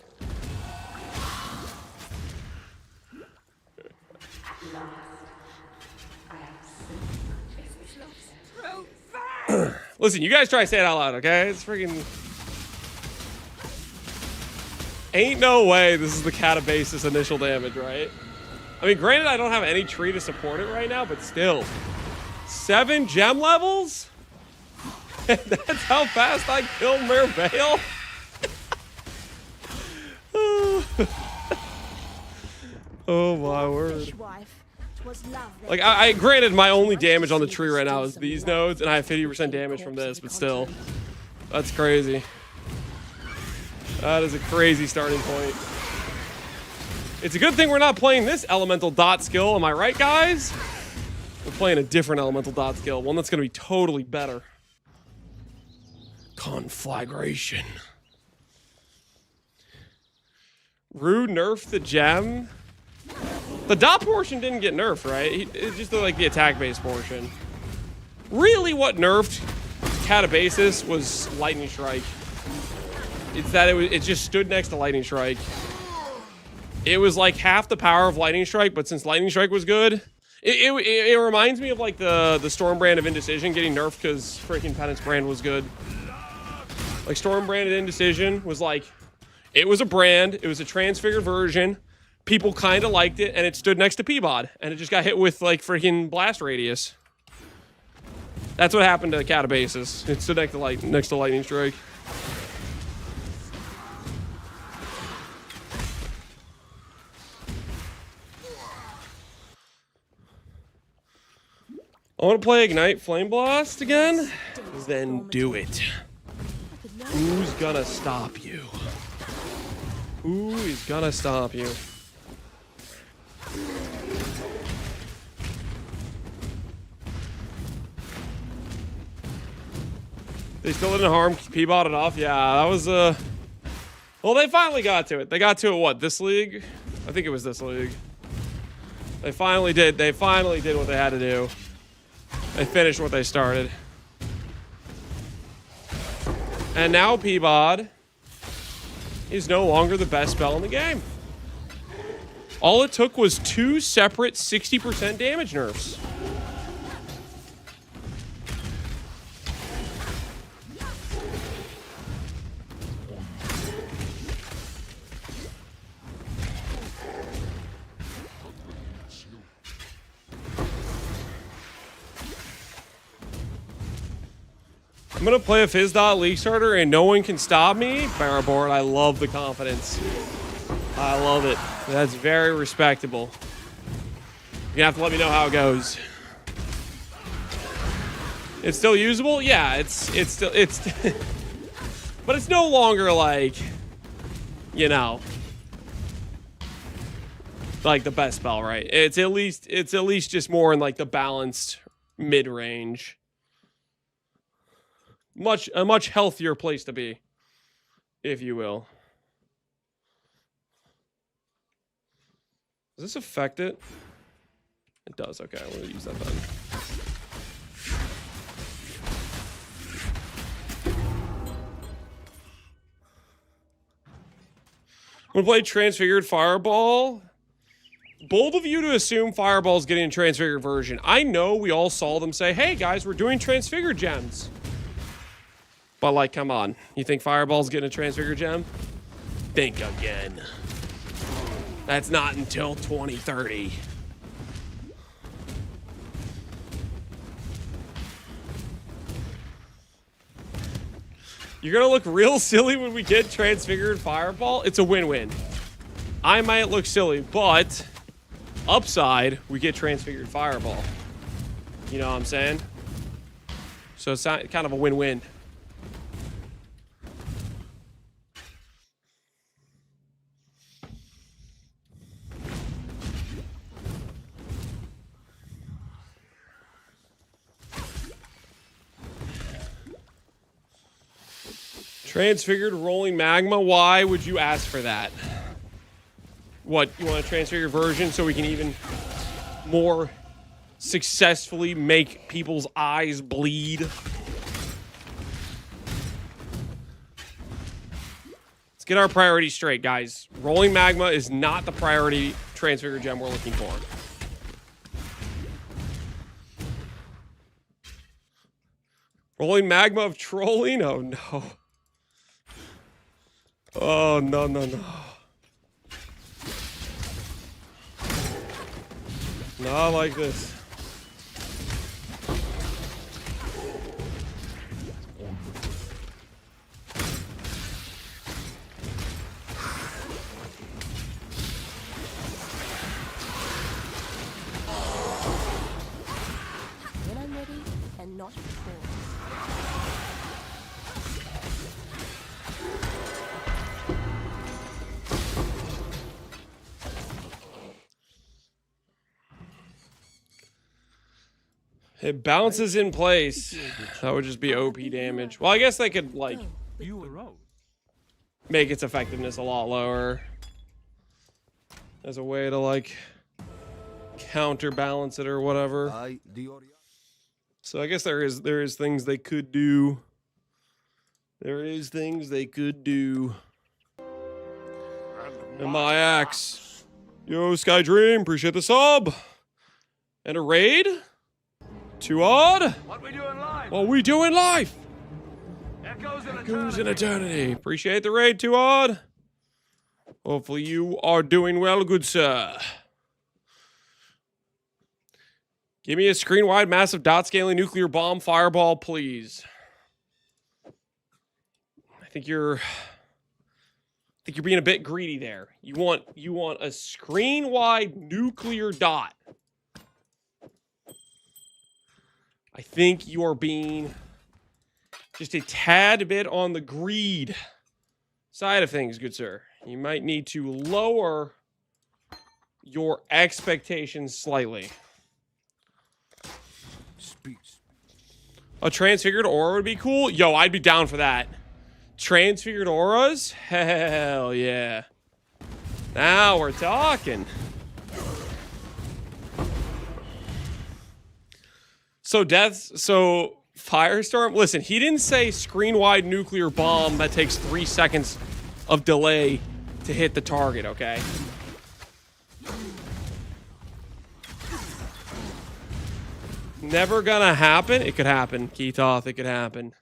Listen, you guys try to say it out loud, okay? It's freaking... Ain't no way this is the Catabasis initial damage, right? I mean, granted, I don't have any tree to support it right now, but still. 7 gem levels? That's how fast I killed Merveil? Oh my word. Like, I granted, my only damage on the tree right now is these nodes, and I have 50% damage from this, but still. That's crazy. That is a crazy starting point. It's a good thing we're not playing this elemental dot skill, am I right, guys? We're playing a different elemental dot skill, one that's going to be totally better. Conflagration. Rue nerfed the gem. The dot portion didn't get nerfed, right? It's just like the attack-based portion. Really, what nerfed Catabasis was Lightning Strike. It's that it just stood next to Lightning Strike. It was like half the power of Lightning Strike, but since Lightning Strike was good, it reminds me of like the Storm brand of Indecision getting nerfed because freaking Penance brand was good. Like Storm branded Indecision was like, it was a brand, it was a transfigured version. People kind of liked it, and it stood next to Peabod, and it just got hit with like freaking blast radius. That's what happened to Catabasis. It stood next to Lightning Strike. I want to play Ignite Flame Blast again. Then do it. I could learn Who's gonna stop you? Who is gonna stop you? They still didn't harm Peabody enough. Yeah, that was well, they finally got to it. They got to it, what, this league? I think it was this league. They finally did. They finally did what they had to do. They finished what they started. And now Peabody is no longer the best spell in the game. All it took was 2 separate 60% damage nerfs. I'm gonna play a Fizz.Dot League starter and no one can stop me. Barrowboard, I love the confidence. I love it. That's very respectable. You're gonna have to let me know how it goes. It's still usable? Yeah, it's still but it's no longer like, you know, like the best spell, right? It's at least just more in like the balanced mid-range. A much healthier place to be, if you will. Does this affect it? It does. Okay, I'm gonna use that then. I'm gonna play Transfigured Fireball. Bold of you to assume Fireball's getting a Transfigured version. I know we all saw them say, hey guys, we're doing Transfigured gems. But, like, come on. You think Fireball's getting a Transfigure gem? Think again. That's not until 2030. You're gonna look real silly when we get Transfigured Fireball? It's a win-win. I might look silly, but upside, we get Transfigured Fireball. You know what I'm saying? So it's kind of a win-win. Transfigured rolling magma. Why would you ask for that? What, you want a transfigured version so we can even more successfully make people's eyes bleed? Let's get our priorities straight, guys. Rolling magma is not the priority transfigured gem we're looking for. Rolling magma of trolling? Oh no. Oh, no, no, no. Not like this. When I'm ready, and not before. It bounces in place. That would just be OP damage. Well, I guess they could, like, make its effectiveness a lot lower. As a way to, like, counterbalance it or whatever. So I guess there is things they could do. There is things they could do. And my axe. Yo, Sky Dream, appreciate the sub. And a raid? Too odd? What we doing live? What we doing live? Echoes in eternity. Appreciate the raid, Too odd. Hopefully you are doing well, good sir. Give me a screen-wide massive dot scaling nuclear bomb fireball, please. I think you're being a bit greedy there. You want a screen-wide nuclear dot. I think you are being Just a tad bit on the greed side of things, good sir. You might need to lower your expectations slightly. A transfigured aura would be cool. Yo, I'd be down for that. Transfigured auras? Hell yeah. Now we're talking. So Firestorm, listen, he didn't say screen-wide nuclear bomb that takes 3 seconds of delay to hit the target, okay? Never gonna happen. It could happen, Keetoth, it could happen.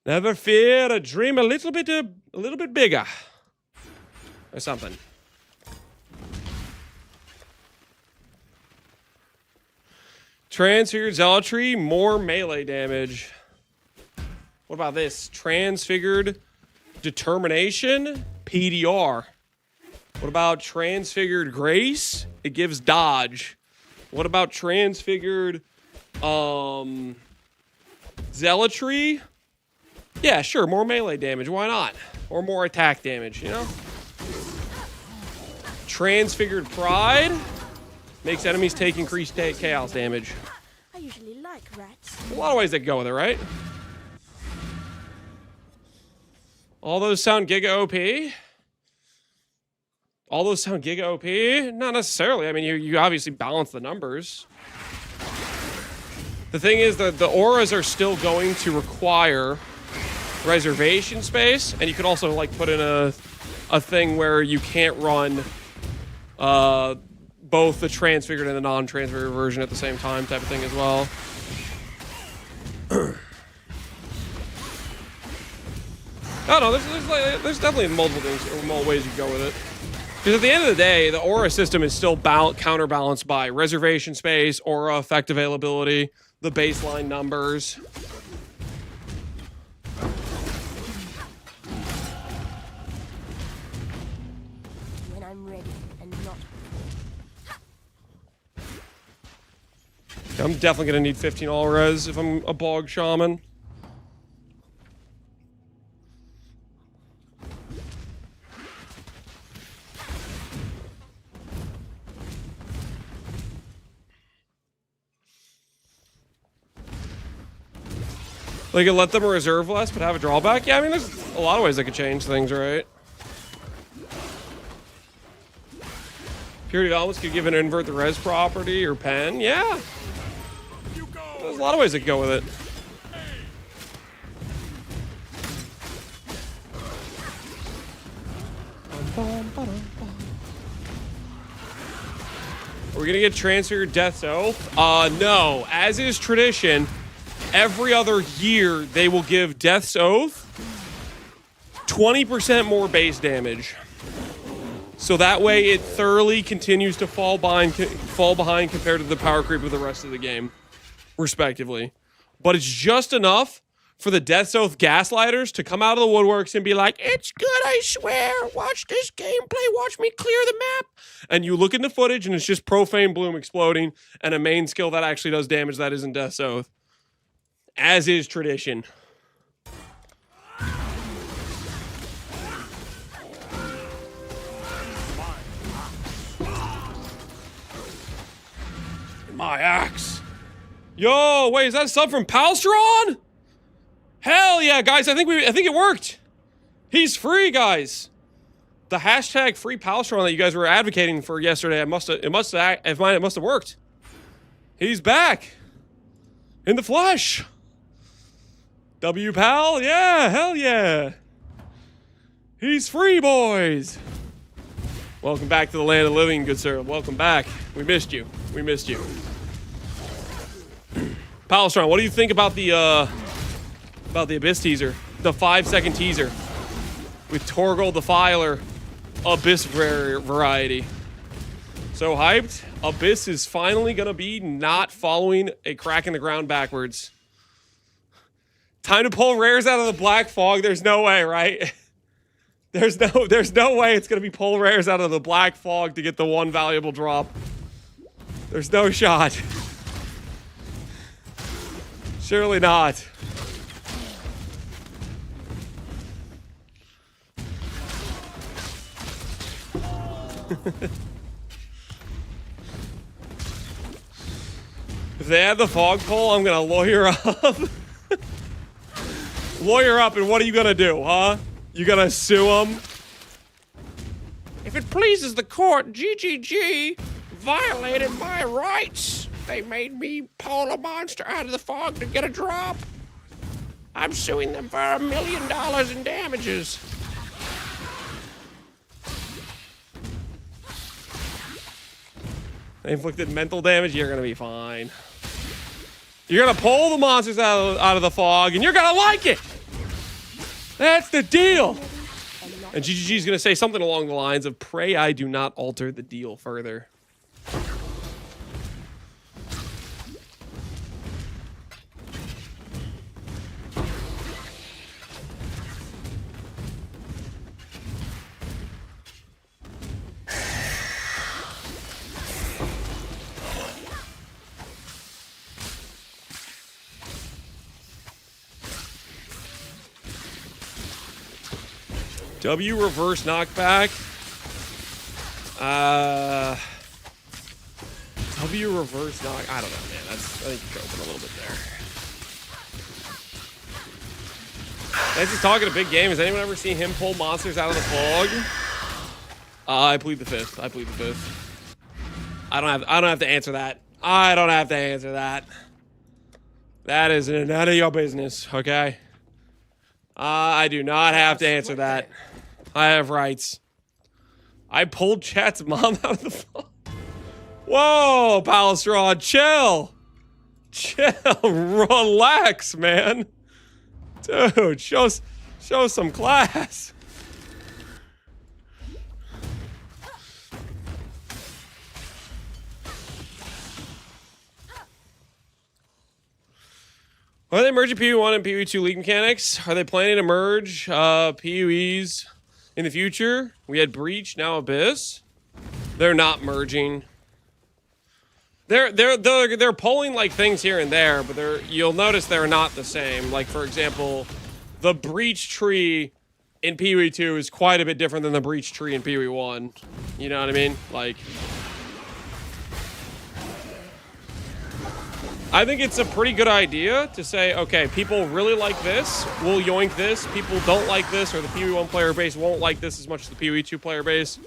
Never fear, dream a little bit bigger. Or something. Transfigured Zealotry, more melee damage. What about this? Transfigured Determination, PDR. What about Transfigured Grace? It gives dodge. What about Transfigured Zealotry? Yeah, sure, more melee damage. Why not? Or more attack damage, you know? Transfigured Pride makes enemies take increased chaos damage. I usually like rats. A lot of ways that go with it, right? All those sound Giga OP? All those sound Giga OP? Not necessarily. I mean, you obviously balance the numbers. The thing is that the auras are still going to require reservation space, and you could also like put in a thing where you can't run both the transfigured and the non-transfigured version at the same time type of thing as well. I don't know, there's definitely multiple things, or multiple ways you go with it. Because at the end of the day, the aura system is still counterbalanced by reservation space, aura effect availability, the baseline numbers. When I'm ready and not. I'm definitely going to need 15 all res if I'm a bog shaman. Like, let them reserve less, but have a drawback? Yeah, I mean, there's a lot of ways that could change things, right? Purity of Elements could give an invert the res property or pen. Yeah. There's a lot of ways that could go with it. Are we gonna get transferred Death's Oath? No. As is tradition, every other year they will give Death's Oath 20% more base damage. So that way it thoroughly continues to fall behind compared to the power creep of the rest of the game, respectively. But it's just enough for the Death's Oath gaslighters to come out of the woodworks and be like, it's good, I swear, watch this gameplay, watch me clear the map. And you look in the footage and it's just Profane Bloom exploding and a main skill that actually does damage that isn't Death's Oath. As is tradition. My axe. Yo, wait, is that a sub from Palstron? Hell yeah, guys, I think it worked. He's free, guys. The hashtag free Palstron that you guys were advocating for yesterday, it must have worked. He's back. In the flesh. W pal, yeah, hell yeah. He's free, boys. Welcome back to the land of living, good sir. Welcome back. We missed you. We missed you. Palestron, what do you think about the Abyss teaser? The 5-second teaser with Torgal the Filer, Abyss variety. So hyped. Abyss is finally gonna be not following a crack in the ground backwards. Time to pull rares out of the black fog. There's no way, right? There's no way it's gonna be pull rares out of the black fog to get the one valuable drop. There's no shot. Surely not. If they add the fog pole, I'm gonna lawyer up. Lawyer up, and what are you gonna do, huh? You gonna sue them? If it pleases the court, GGG violated my rights. They made me pull a monster out of the fog to get a drop. I'm suing them for $1 million in damages. They inflicted mental damage, you're gonna be fine. You're gonna pull the monsters out of the fog, and you're gonna like it! That's the deal! And GGG's gonna say something along the lines of, pray I do not alter the deal further. W reverse knockback. W reverse knock. I don't know, man. I think you're open a little bit there. That's just talking a big game. Has anyone ever seen him pull monsters out of the fog? I plead the fifth. I plead the fifth. I don't have to answer that. I don't have to answer that. That is none of your business, okay? I do not have to answer that. I have rights. I pulled chat's mom out of the phone. Whoa, Palace Rod, chill. Chill, relax, man. Dude, show some class. Are they merging PoE1 and PoE2 league mechanics? Are they planning to merge PoEs in the future? We had Breach, now Abyss. They're not merging. They're pulling like things here and there, but you'll notice they're not the same. Like for example, the Breach tree in PoE2 is quite a bit different than the Breach tree in PoE1. You know what I mean? Like, I think it's a pretty good idea to say, okay, people really like this, we'll yoink this. People don't like this, or the PoE1 player base won't like this as much as the PoE2 player base.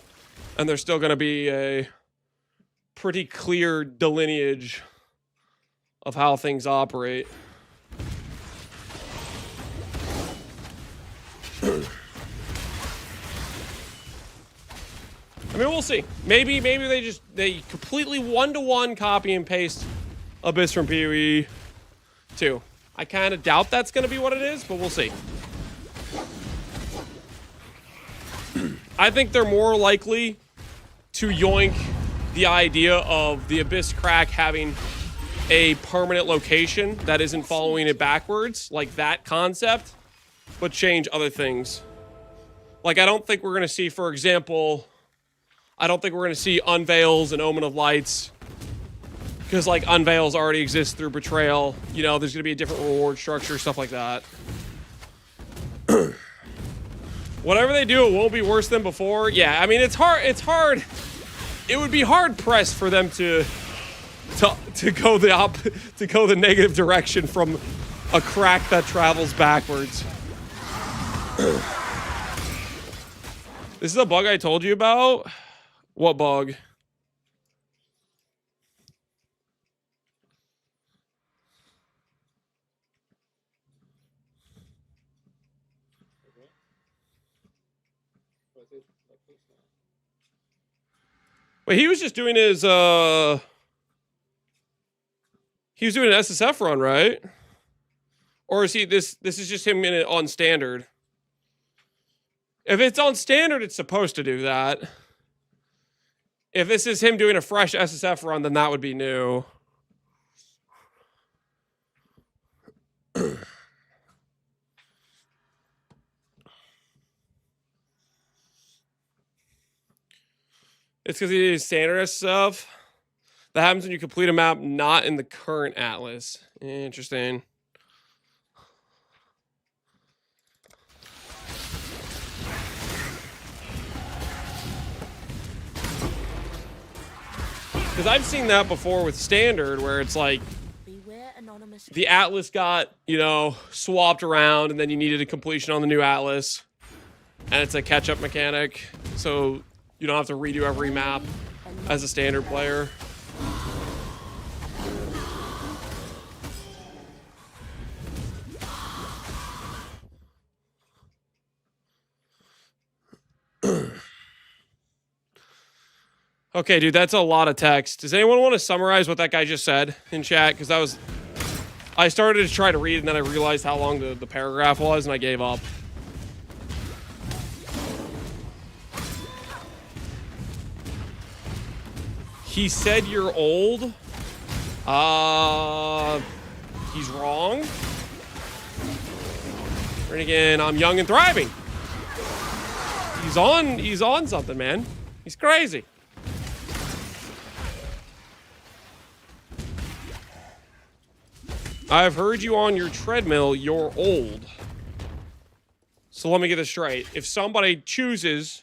And there's still going to be a pretty clear delineage of how things operate. I mean, we'll see. Maybe they completely one-to-one copy and paste Abyss from PoE 2. I kind of doubt that's going to be what it is, but we'll see. I think they're more likely to yoink the idea of the Abyss crack having a permanent location that isn't following it backwards, like that concept, but change other things. Like, I don't think we're going to see, for example, I don't think we're going to see Unveils and Omen of Lights, because, like, Unveils already exist through Betrayal. You know, there's going to be a different reward structure, stuff like that. Whatever they do, it won't be worse than before. Yeah, I mean, it's hard. It would be hard pressed for them to go the negative direction from a crack that travels backwards. This is a bug I told you about. What bug? Wait, he was just doing his, he was doing an SSF run, right? Or is he, this is just him in it on standard? If it's on standard, it's supposed to do that. If this is him doing a fresh SSF run, then that would be new. It's because he did standard stuff. That happens when you complete a map not in the current atlas. Interesting. Because I've seen that before with Standard, where it's like Beware anonymous. the Atlas got, you know, swapped around, and then you needed a completion on the new Atlas. And it's a catch-up mechanic, so you don't have to redo every map as a Standard player. Okay, dude, that's a lot of text. Does anyone want to summarize what that guy just said in chat? Because that was... I started to try to read, and then I realized how long the paragraph was, and I gave up. He said you're old. He's wrong. And again, I'm young and thriving. He's on something, man. He's crazy. I've heard you on your treadmill, you're old. So let me get this straight. If somebody chooses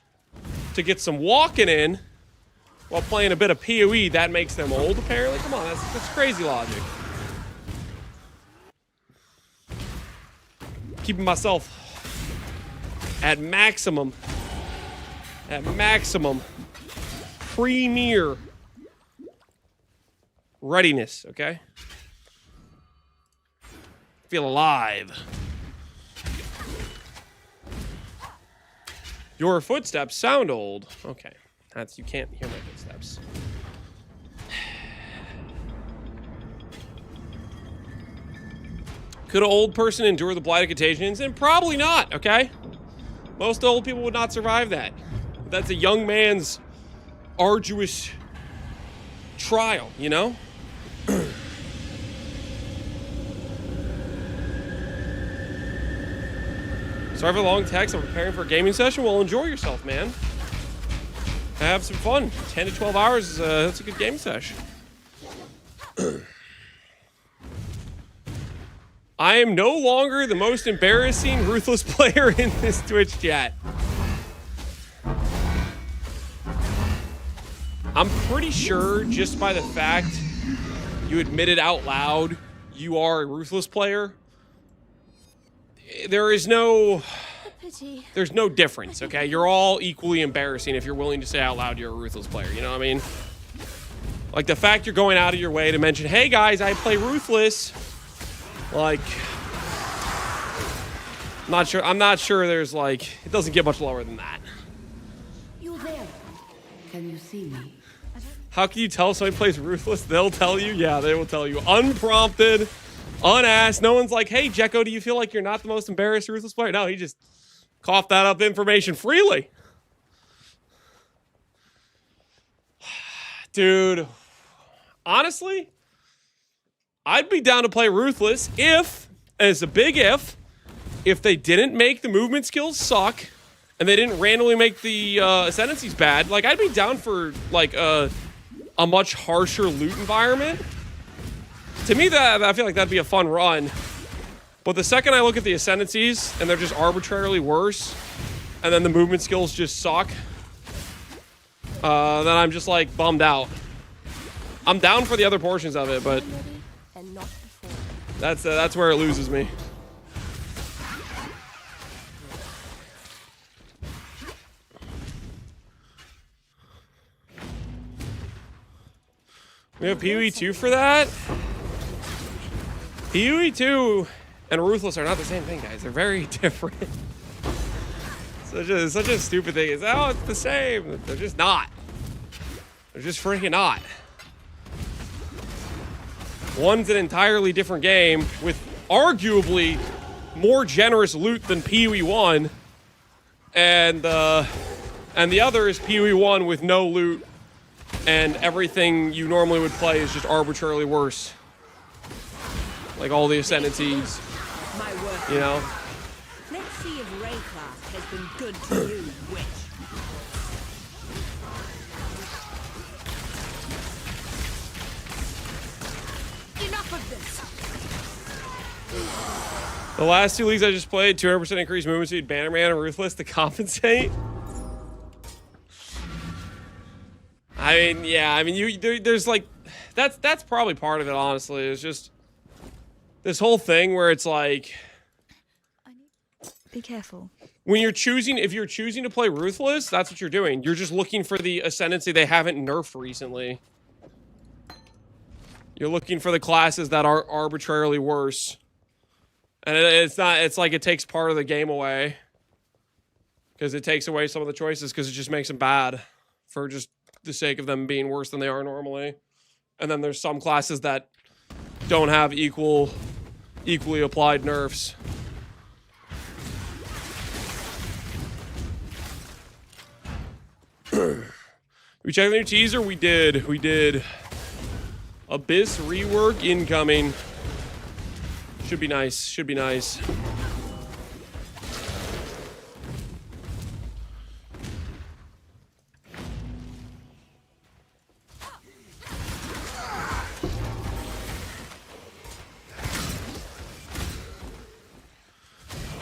to get some walking in while playing a bit of PoE, that makes them old, apparently? Come on, that's crazy logic. Keeping myself at maximum premier readiness, okay? Feel alive. Your footsteps sound old. Okay. You can't hear my footsteps. Could an old person endure the blighted contagions? And probably not, okay? Most old people would not survive that. That's a young man's arduous trial, you know? Sorry for the long text. I'm preparing for a gaming session. Well, enjoy yourself, man. Have some fun. 10 to 12 hours, that's a good game session. I am no longer the most embarrassing, ruthless player in this Twitch chat. I'm pretty sure just by the fact you admitted out loud you are a ruthless player, there's no difference, okay? You're all equally embarrassing if you're willing to say out loud you're a ruthless player, you know what I mean? Like, the fact you're going out of your way to mention, hey guys, I play ruthless, like, I'm not sure there's, like, it doesn't get much lower than that. You're there. Can you see me? How can you tell somebody plays ruthless? They'll tell you. Yeah, they will tell you. Unprompted, unasked. No one's like, hey, Jekko, do you feel like you're not the most embarrassed ruthless player? No, he just coughed that up information freely. Dude, honestly, I'd be down to play ruthless if, and it's a big if they didn't make the movement skills suck and they didn't randomly make the ascendancies bad. Like, I'd be down for, like, a much harsher loot environment. To me, I feel like that'd be a fun run. But the second I look at the ascendancies and they're just arbitrarily worse, and then the movement skills just suck, then I'm just, like, bummed out. I'm down for the other portions of it, but that's where it loses me. We have PoE 2 for that? PoE 2 and Ruthless are not the same thing, guys. They're very different. Such a stupid thing. It's the same. They're just not. They're just freaking not. One's an entirely different game with arguably more generous loot than PoE 1. And the other is PoE 1 with no loot. And everything you normally would play is just arbitrarily worse. Like all the ascendancies, you know? Let's see if Raycraft has been good to you, witch. Enough of this! The last two leagues I just played, 200% increased movement speed, Bannerman and Ruthless to compensate. I mean, yeah, I mean, there's like, that's probably part of it, honestly. It's just this whole thing where it's like, Be careful. when you're choosing, if you're choosing to play Ruthless, that's what you're doing. You're just looking for the ascendancy they haven't nerfed recently. You're looking for the classes that are arbitrarily worse. And it's not, it's like it takes part of the game away. Because it takes away some of the choices because it just makes them bad. For just the sake of them being worse than they are normally. And then there's some classes that don't have equally applied nerfs. We checked the new teaser? We did. We did. Abyss rework incoming. Should be nice. Should be nice.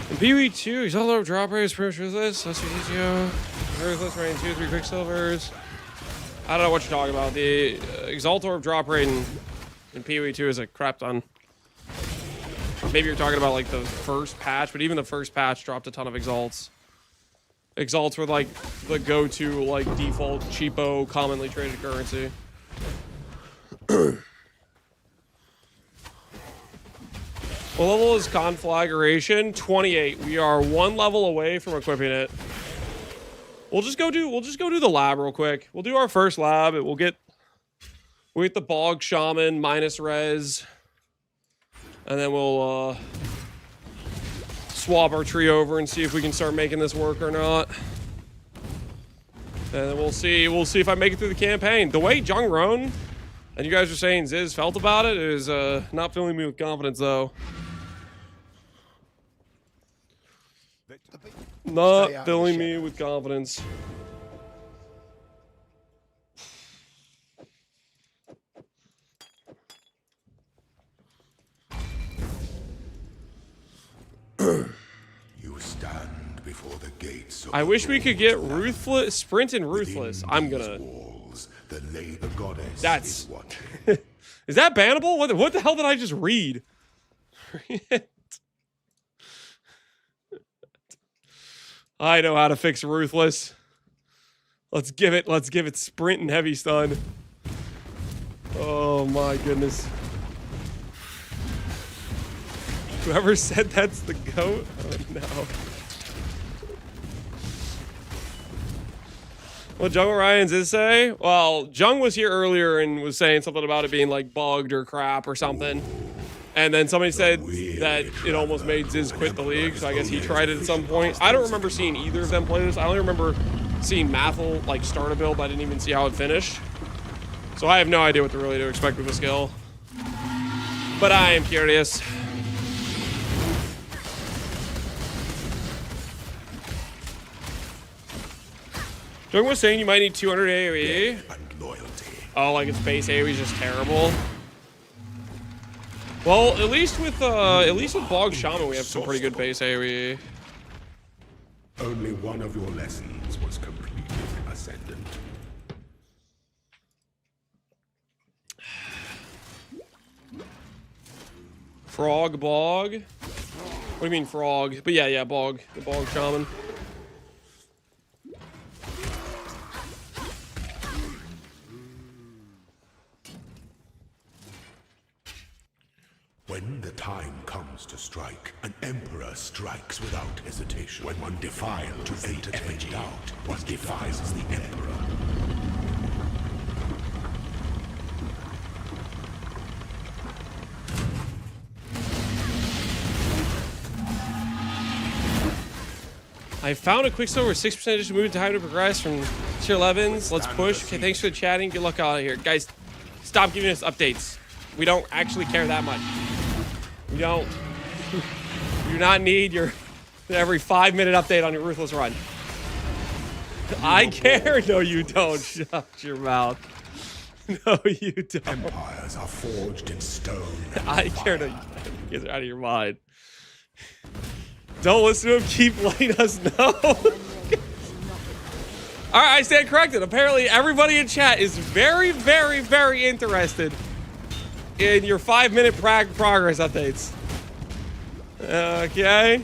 In PvE2, Exalted drop rate is pretty much ruthless. Let's use Ezio. Ruthless rain 2, 3 quicksilvers. I don't know what you're talking about. The Exalted drop rate in PvE2 is a crap ton. Maybe you're talking about like the first patch, but even the first patch dropped a ton of Exalts. Exalts were like the go-to, like default, cheapo, commonly traded currency. What level is Conflagration? 28. We are 1 level away from equipping it. We'll just go do the lab real quick. We'll do our first lab. We'll get the Bog Shaman minus res. And then we'll swap our tree over and see if we can start making this work or not. And then we'll see if I make it through the campaign. The way Jung Roan and you guys are saying Ziz felt about it is not filling me with confidence though. Not filling me with confidence. You stand before the gates of I wish we could get Ruthless, Sprint and Ruthless. I'm gonna. walls, the labor goddess That's. is watching. Is that bannable? What the hell did I just read? I know how to fix Ruthless. Let's give it Sprint and heavy stun. Oh my goodness. Whoever said that's the GOAT? Oh no. What Jung Ryan's is say? Well, Jung was here earlier and was saying something about it being like bugged or crap or something. And then somebody said that it almost made Ziz quit the league, so I guess he tried it at some point. I don't remember seeing either of them play this. I only remember seeing Mathel like start a build, but I didn't even see how it finished. So I have no idea what to really expect with the skill. But I am curious. Jung was saying you might need 200 AoE. And loyalty. Oh, like its base AoE is just terrible. Well, at least with Bog Shaman, we have some pretty good base AoE. Only one of your lessons was completed, Ascendant. Frog Bog. What do you mean frog? But yeah, Bog. The Bog Shaman. When the time comes to strike, an emperor strikes without hesitation. When one defiled to entertain doubt, one defiles the emperor. I found a Quicksilver 6% just moved to how to progress from tier 11s. Let's push. Okay, thanks for the chatting. Good luck out of here. Guys, stop giving us updates. We don't actually care that much. We don't. We do not need your every 5-minute update on your Ruthless run. I care. No, you don't. Shut your mouth. No, you don't. Empires are forged in stone. I care. No, you guys are out of your mind. Don't listen to him. Keep letting us know. All right, I stand corrected. Apparently, everybody in chat is very, very, very interested in your 5-minute progress updates. Okay.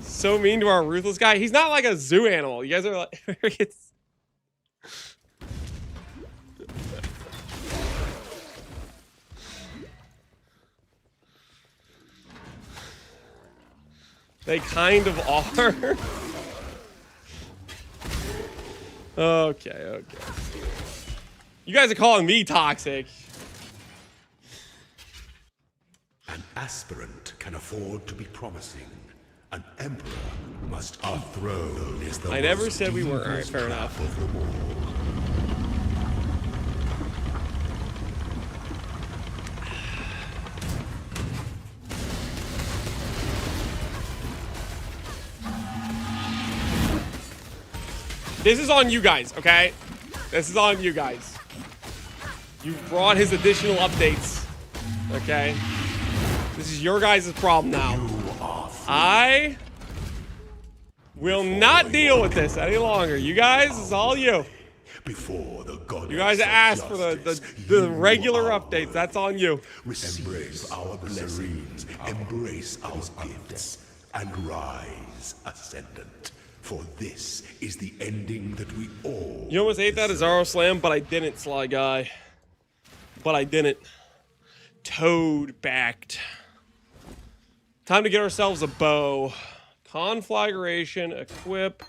So mean to our ruthless guy. He's not like a zoo animal. You guys are like... They kind of are. Okay. You guys are calling me toxic. An aspirant can afford to be promising. An emperor must a throne is the I never said we weren't. All right, fair enough. of them all. This is on you guys, okay? This is on you guys. You brought his additional updates, okay? This is your guys' problem now. I will not deal with this any longer. You guys, it's all you. Before the goddess You guys of asked for justice, the you regular are updates. That's on you. Embrace our blessings, embrace our gifts, and rise, Ascendant. For this is the ending that we all... You almost ate that as Zaro Slam, but I didn't, Sly Guy. But I didn't. Toad-backed. Time to get ourselves a bow. Conflagration, equip.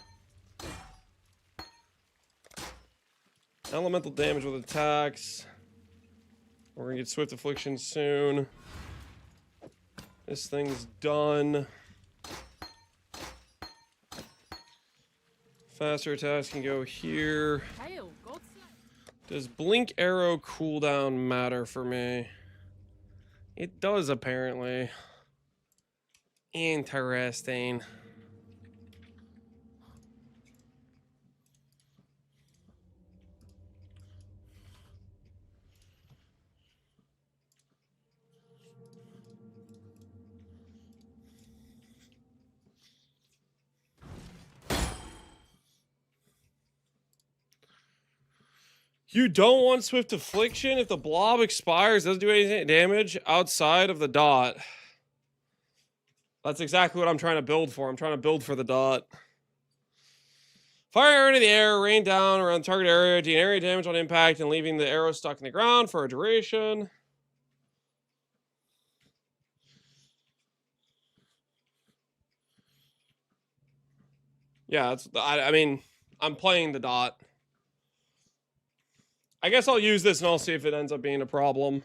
Elemental damage with attacks. We're gonna get Swift Affliction soon. This thing's done. Faster attacks can go here. Does Blink Arrow cooldown matter for me? It does, apparently. Interesting. You don't want Swift Affliction if the blob expires, doesn't do any damage outside of the dot. That's exactly what I'm trying to build for. I'm trying to build for the dot. Fire arrow into the air, rain down around the target area, deal area damage on impact, and leaving the arrow stuck in the ground for a duration. Yeah, that's, I mean, I'm playing the dot. I guess I'll use this and I'll see if it ends up being a problem.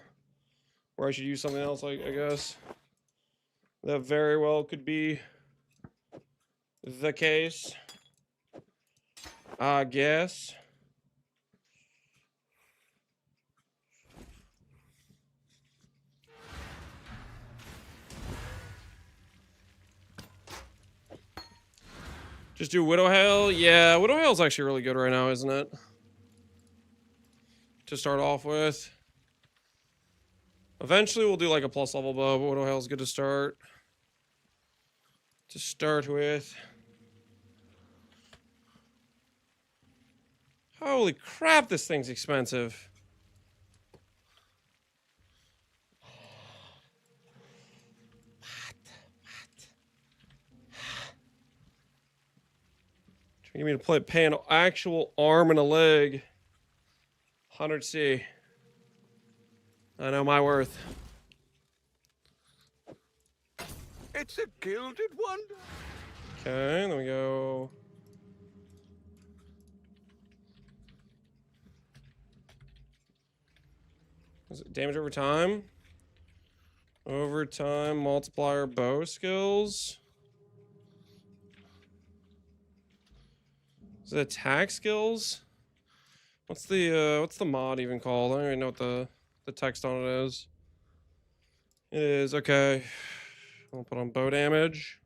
Or I should use something else, I guess. That very well could be the case. I guess. Just do Widow Hail? Yeah, Widow Hail's actually really good right now, isn't it? To start off with. Eventually we'll do like a plus level bow, but Widow Hail's good to start. To start with. Holy crap, this thing's expensive. Trying to get me to pay an actual arm and a leg. 100C. I know my worth. It's a gilded wonder. Okay, then we go. Is it damage over time? Overtime, multiplier, bow skills. Is it attack skills? What's the mod even called? I don't even know what the text on it is. It is, okay. I'll put on bow damage.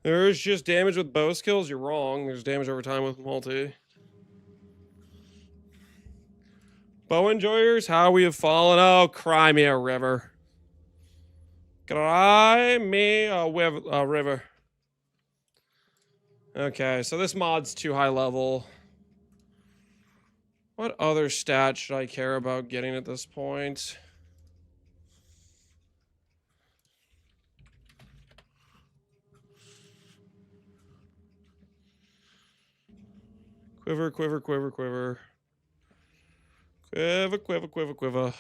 There's just damage with bow skills. You're wrong. There's damage over time with multi. Bow enjoyers, how we have fallen. Oh, cry me a river. Cry me a river. Okay, so this mod's too high level. What other stat should I care about getting at this point? Quiver, quiver, quiver, quiver. Quiver, quiver, quiver, quiver.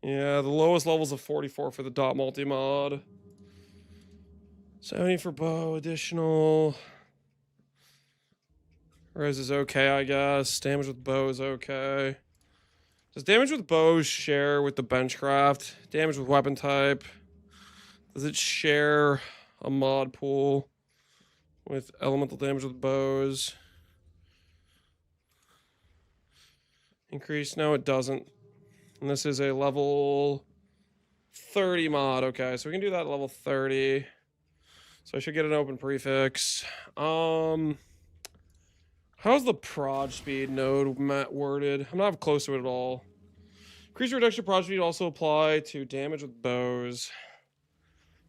Yeah, the lowest level's a 44 for the dot multi-mod. 70 for bow, additional. Res is okay, I guess. Damage with bow is okay. Does damage with bows share with the benchcraft? Damage with weapon type. Does it share a mod pool with elemental damage with bows? Increase? No, it doesn't. And this is a level 30 mod. Okay, so we can do that at level 30. So I should get an open prefix. How's the proj speed node worded? I'm not close to it at all. Increase reduction proj speed also apply to damage with bows.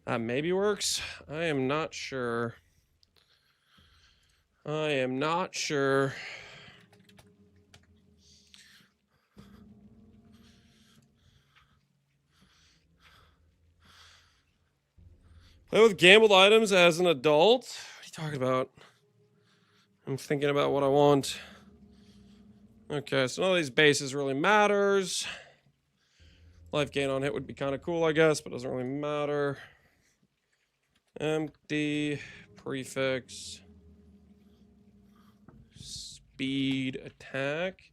That maybe works. I am not sure. I am not sure. Play with gambled items as an adult? What are you talking about? I'm thinking about what I want. Okay, so none of these bases really matters. Life gain on hit would be kind of cool, I guess, but doesn't really matter. Empty prefix. Speed attack.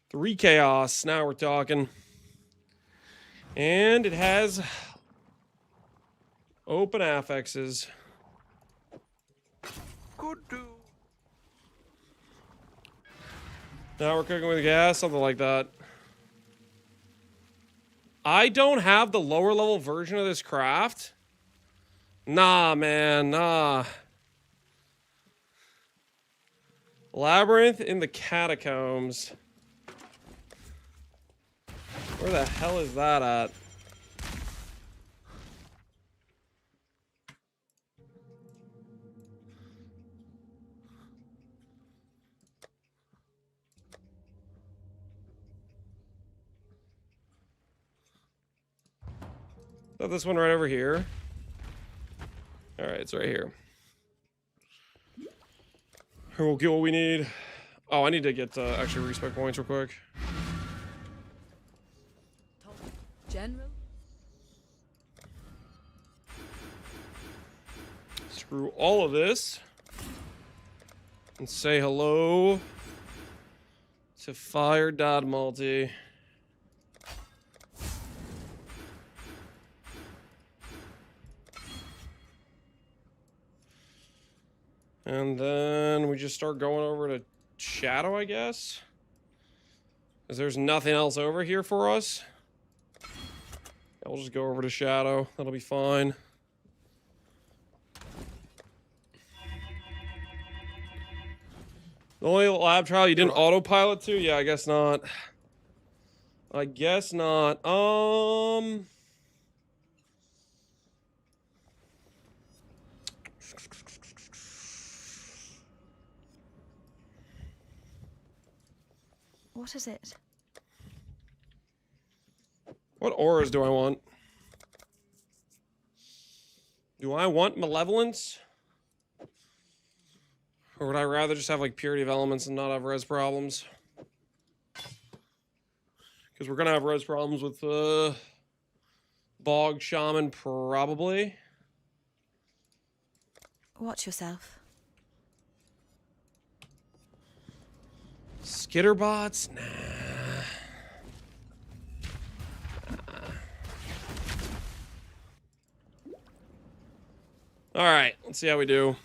Three chaos. Now we're talking. And it has open affixes. Could do. Now we're cooking with gas, something like that. I don't have the lower level version of this craft. Nah, man, nah. Labyrinth in the catacombs. Where the hell is that at? Is that this one right over here? Alright, it's right here. We'll get what we need. Oh, I need to get extra respec points real quick. General? Screw all of this. And say hello to Fire Dot Multi. And then we just start going over to Shadow, I guess. Because there's nothing else over here for us. I'll just go over to Shadow. That'll be fine. The only lab trial you didn't autopilot to? Yeah, I guess not. I guess not. What is it? What auras do I want? Do I want malevolence? Or would I rather just have like purity of elements and not have res problems? Because we're gonna have res problems with Bog Shaman probably. Watch yourself. Skitter bots? Nah. All right, let's see how we do.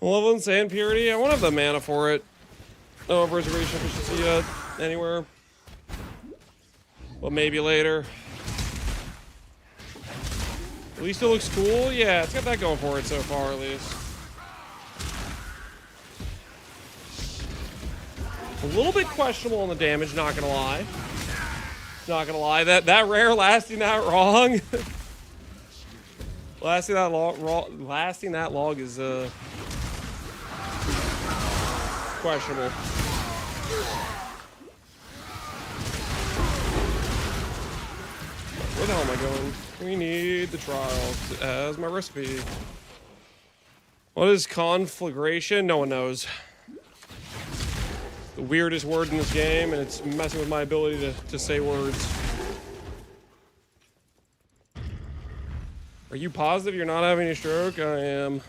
Level in Sand Purity. I won't have the mana for it. No reservation efficiency yet. Anywhere. But maybe later. At least it looks cool. Yeah, it's got that going for it so far, at least. A little bit questionable on the damage, not gonna lie. Not gonna lie. That rare lasting that wrong. lasting that long is questionable. Where the hell am I going? We need the trial as my recipe. What is conflagration? No one knows. The weirdest word in this game, and it's messing with my ability to say words. Are you positive you're not having a stroke? I am.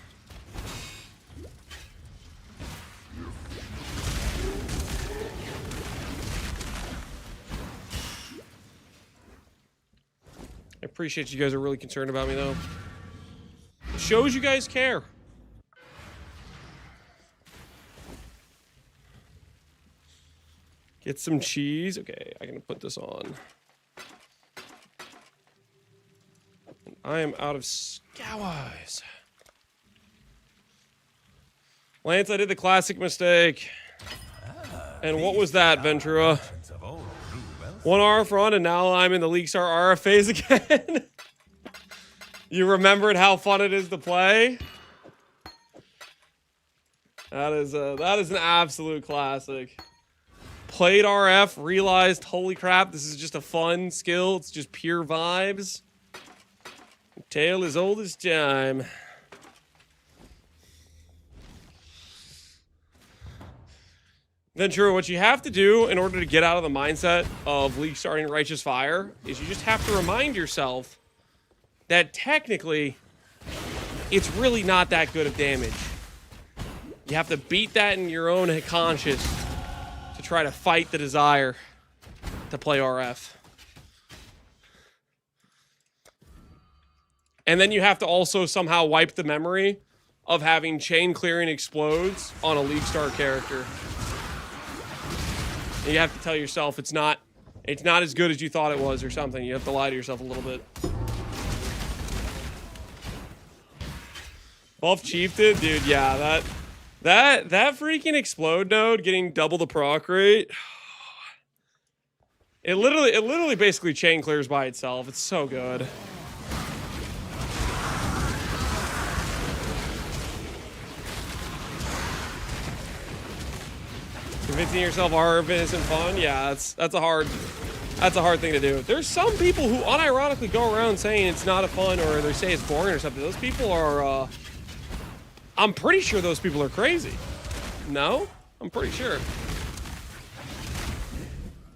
I appreciate you guys are really concerned about me, though. It shows you guys care. Get some cheese. Okay, I can put this on. I am out of scours. Lance, I did the classic mistake. And what was that, Ventura? One RF run, and now I'm in the League Star RF phase again. You remembered how fun it is to play? That is an absolute classic. Played RF, realized, holy crap, this is just a fun skill. It's just pure vibes. Tale as old as time. Ventura, what you have to do in order to get out of the mindset of League starting Righteous Fire is you just have to remind yourself that technically it's really not that good of damage. You have to beat that in your own conscience to try to fight the desire to play RF. And then you have to also somehow wipe the memory of having chain clearing explodes on a League Star character. And you have to tell yourself it's not as good as you thought it was or something. You have to lie to yourself a little bit. Buff Chieftain, dude, yeah, that freaking explode node getting double the proc rate. It literally basically chain clears by itself. It's so good. Convincing yourself RF isn't fun? Yeah, that's a hard thing to do. There's some people who unironically go around saying it's not a fun, or they say it's boring or something. Those people are I'm pretty sure those people are crazy. No? I'm pretty sure.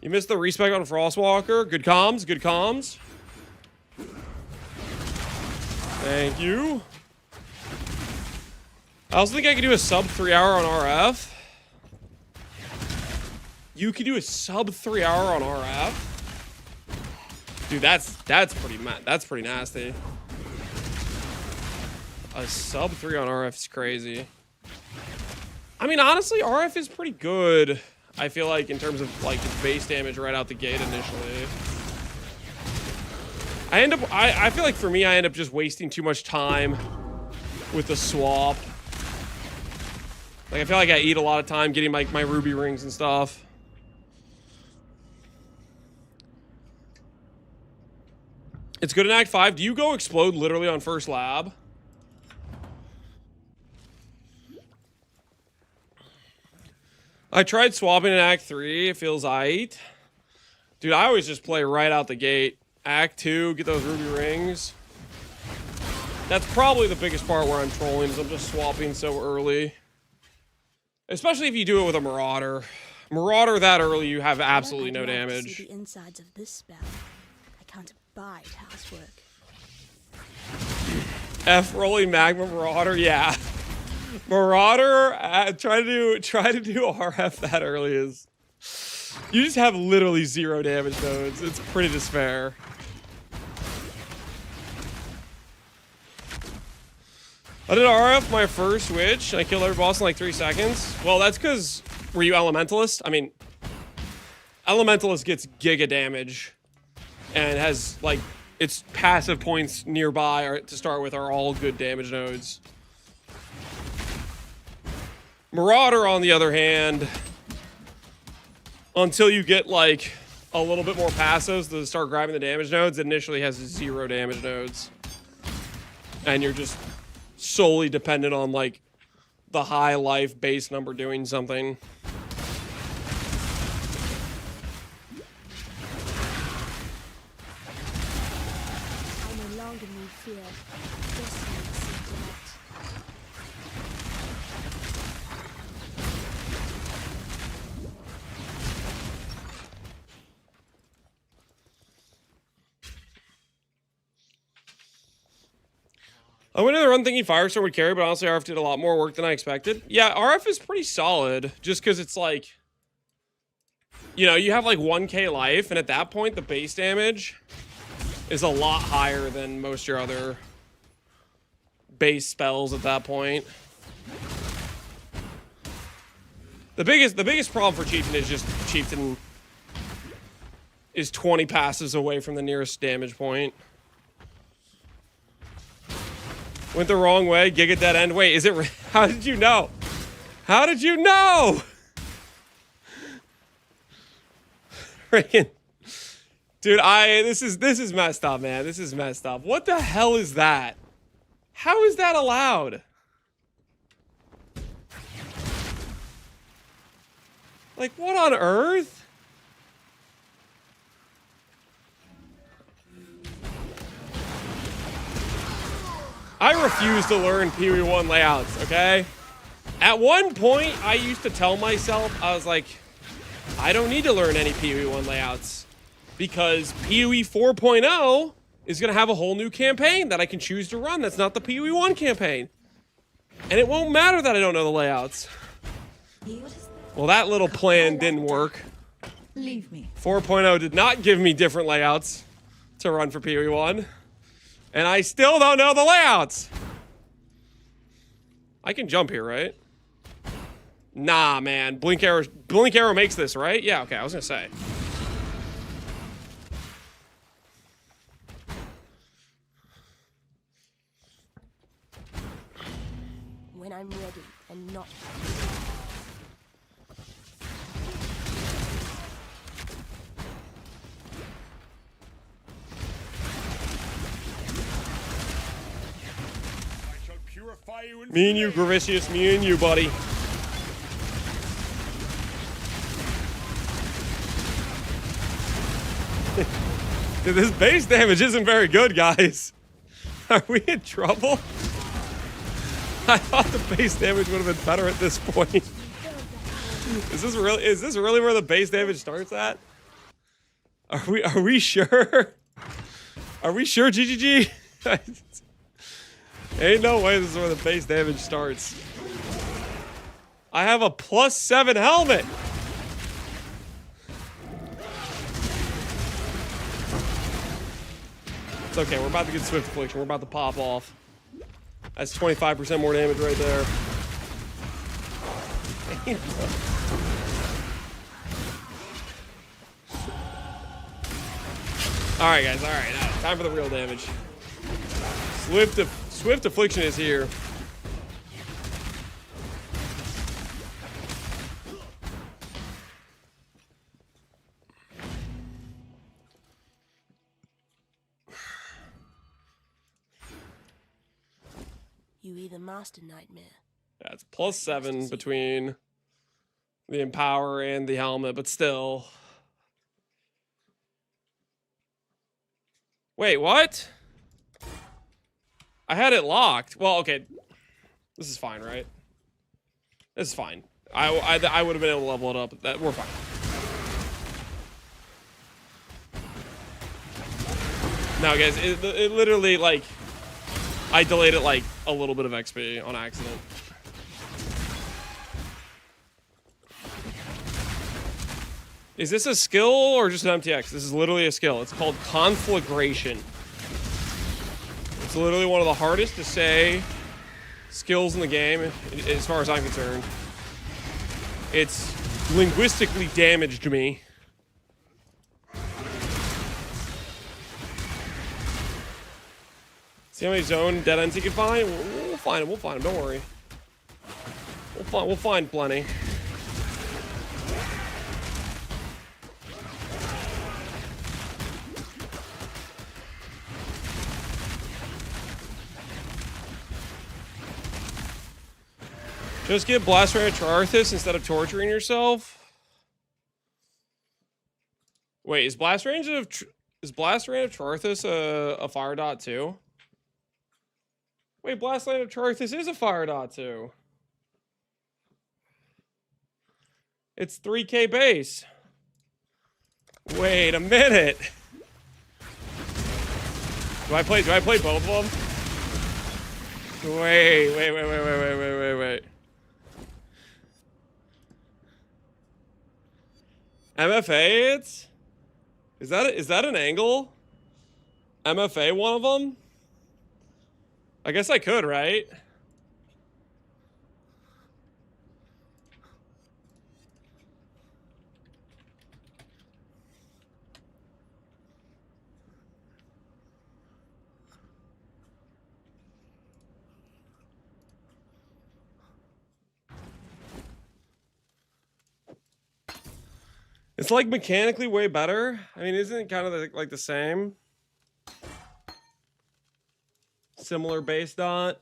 You missed the respec on Frostwalker. Good comms, good comms. Thank you. I also think I could do a sub 3 hour on RF. You could do a sub 3 hour on RF? Dude, that's pretty nasty. A sub 3 on RF is crazy. I mean, honestly, RF is pretty good. I feel like in terms of like its base damage right out the gate initially. I feel like for me, I end up just wasting too much time with the swap. Like I feel like I eat a lot of time getting like my ruby rings and stuff. It's good in Act 5. Do you go explode literally on first lab? I tried swapping in Act 3. It feels aight. Dude, I always just play right out the gate. Act 2, get those ruby rings. That's probably the biggest part where I'm trolling, is I'm just swapping so early. Especially if you do it with a Marauder. Marauder that early, you have absolutely no I'd like to damage. see the insides of this spell. I can't abide housework. F rolling Magma Marauder, yeah. Marauder, try to do RF that early is... You just have literally 0 damage nodes. It's pretty despair. I did RF my first witch, and I killed every boss in like 3 seconds. Well, that's because... Were you Elementalist? I mean... Elementalist gets giga damage. And has, like... Its passive points nearby or to start with are all good damage nodes. Marauder, on the other hand... Until you get, like, a little bit more passives to start grabbing the damage nodes, it initially has 0 damage nodes. And you're just solely dependent on, like, the high life base number doing something. I no longer need fear. Destiny seems to act. I went to the run thinking Firestorm would carry, but honestly RF did a lot more work than I expected. Yeah, RF is pretty solid, just because it's like... You know, you have like 1k life, and at that point, the base damage is a lot higher than most of your other base spells at that point. The biggest problem for Chieftain is just Chieftain is 20 passes away from the nearest damage point. Went the wrong way, Giga dead end. Wait, is it? How did you know? How did you know? Freaking, dude, this is messed up, man. This is messed up. What the hell is that? How is that allowed? Like, what on earth? I refuse to learn Pee-wee 1 layouts, okay? At one point, I used to tell myself, I was like, I don't need to learn any Pee-wee 1 layouts because Pee-wee 4.0 is going to have a whole new campaign that I can choose to run. That's not the Pee-wee 1 campaign. And it won't matter that I don't know the layouts. Well, that little plan didn't work. Leave me. 4.0 did not give me different layouts to run for Pee-wee 1. And I still don't know the layouts. I can jump here, right? Nah, man. Blink arrow makes this, right? Yeah, okay, I was gonna say. When I'm ready and not. Me and you, Gravicious. Me and you, buddy. Dude, this base damage isn't very good, guys. Are we in trouble? I thought the base damage would have been better at this point. Is this really where the base damage starts at? Are we sure? Are we sure, GGG? Ain't no way this is where the base damage starts. I have a +7 helmet. It's okay, we're about to get Swift Affliction. We're about to pop off. That's 25% more damage right there. Alright, guys, alright. Time for the real damage. Swift Affliction is here. You either master nightmare. Yeah, it's +7 between the Empower and the helmet, but still. Wait, what? I had it locked. Well, okay. This is fine, right? This is fine. I would have been able to level it up. We're fine. No, guys, it literally, like, I delayed it, like, a little bit of XP on accident. Is this a skill or just an MTX? This is literally a skill. It's called Conflagration. It's literally one of the hardest to say skills in the game, as far as I'm concerned. It's linguistically damaged me. See how many zone dead ends you can find? We'll find them. We'll find them. Don't worry. We'll find plenty. Just get Blast Ray of Charthus instead of torturing yourself. Wait, is Blast Ray of Charthus a fire dot too? Wait, Blast Ray of Charthus is a fire dot too. It's 3K base. Wait a minute. Do I play both of them? Wait. MFA is that an angle? MFA one of them? I guess I could, right? It's like mechanically way better. I mean, isn't it kind of like the same? Similar base dot.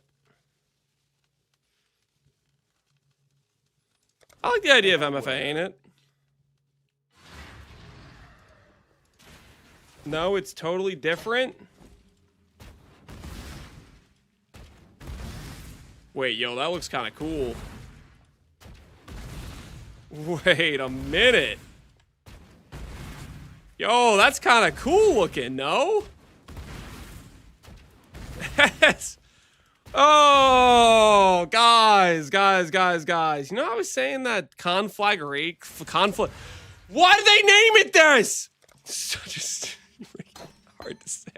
I like the idea of MFA, ain't it? No, it's totally different. Wait, yo, that looks kind of cool. Wait a minute. Yo, that's kind of cool looking, no? Yes. Oh, guys. You know, I was saying that conflagration. Why did they name it this? Just hard to say.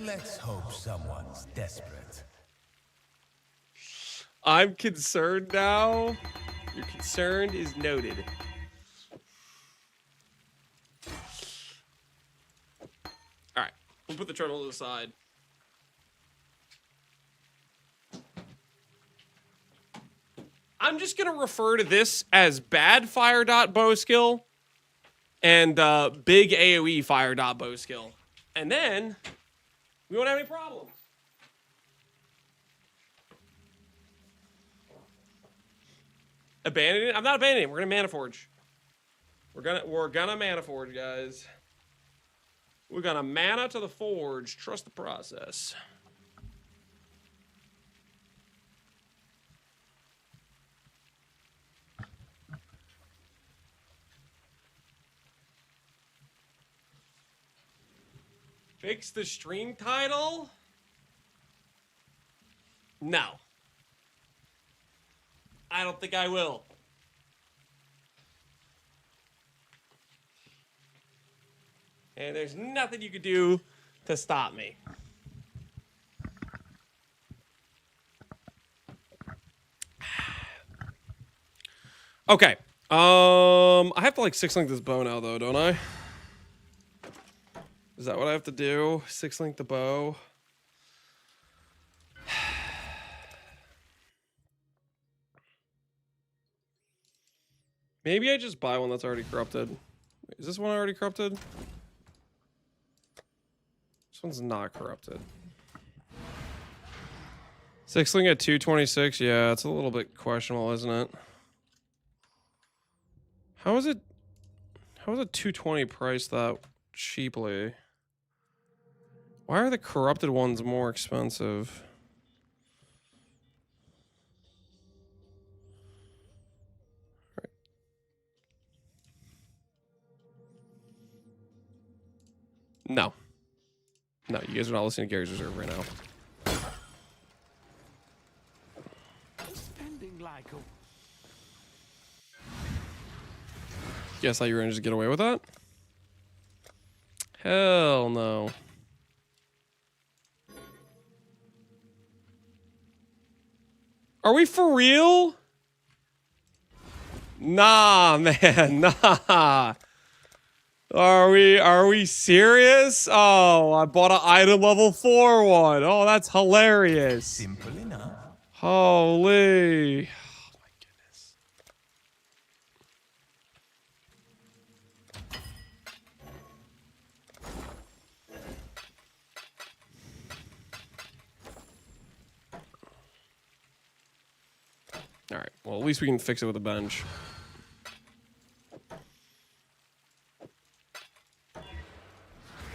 Let's hope someone's desperate. I'm concerned now. Your concern is noted. Alright, we'll put the terminal to the side. I'm just gonna refer to this as bad fire dot bow skill and big AoE fire dot bow skill. And then we won't have any problems. Abandoning it? I'm not abandoning it. We're gonna mana forge. We're gonna mana forge, guys. We're gonna mana to the forge. Trust the process. Fix the stream title? No. I don't think I will. And there's nothing you could do to stop me. Okay. I have to like 6-link this bow now though, don't I? Is that what I have to do? 6-link the bow. Maybe I just buy one that's already corrupted. Is this one already corrupted? This one's not corrupted. Sixling at 226. Yeah, it's a little bit questionable, isn't it? How is it 220 priced that cheaply? Why are the corrupted ones more expensive? Right. No. No, you guys are not listening to Gary's Reserve right now. Spending like a... Guess how you were gonna just get away with that? Hell no. Are we for real? Nah, man, nah. Are we serious? Oh, I bought an item level 4 one. Oh, that's hilarious. Simple enough. Holy. Oh my goodness. All right. Well, at least we can fix it with a bench.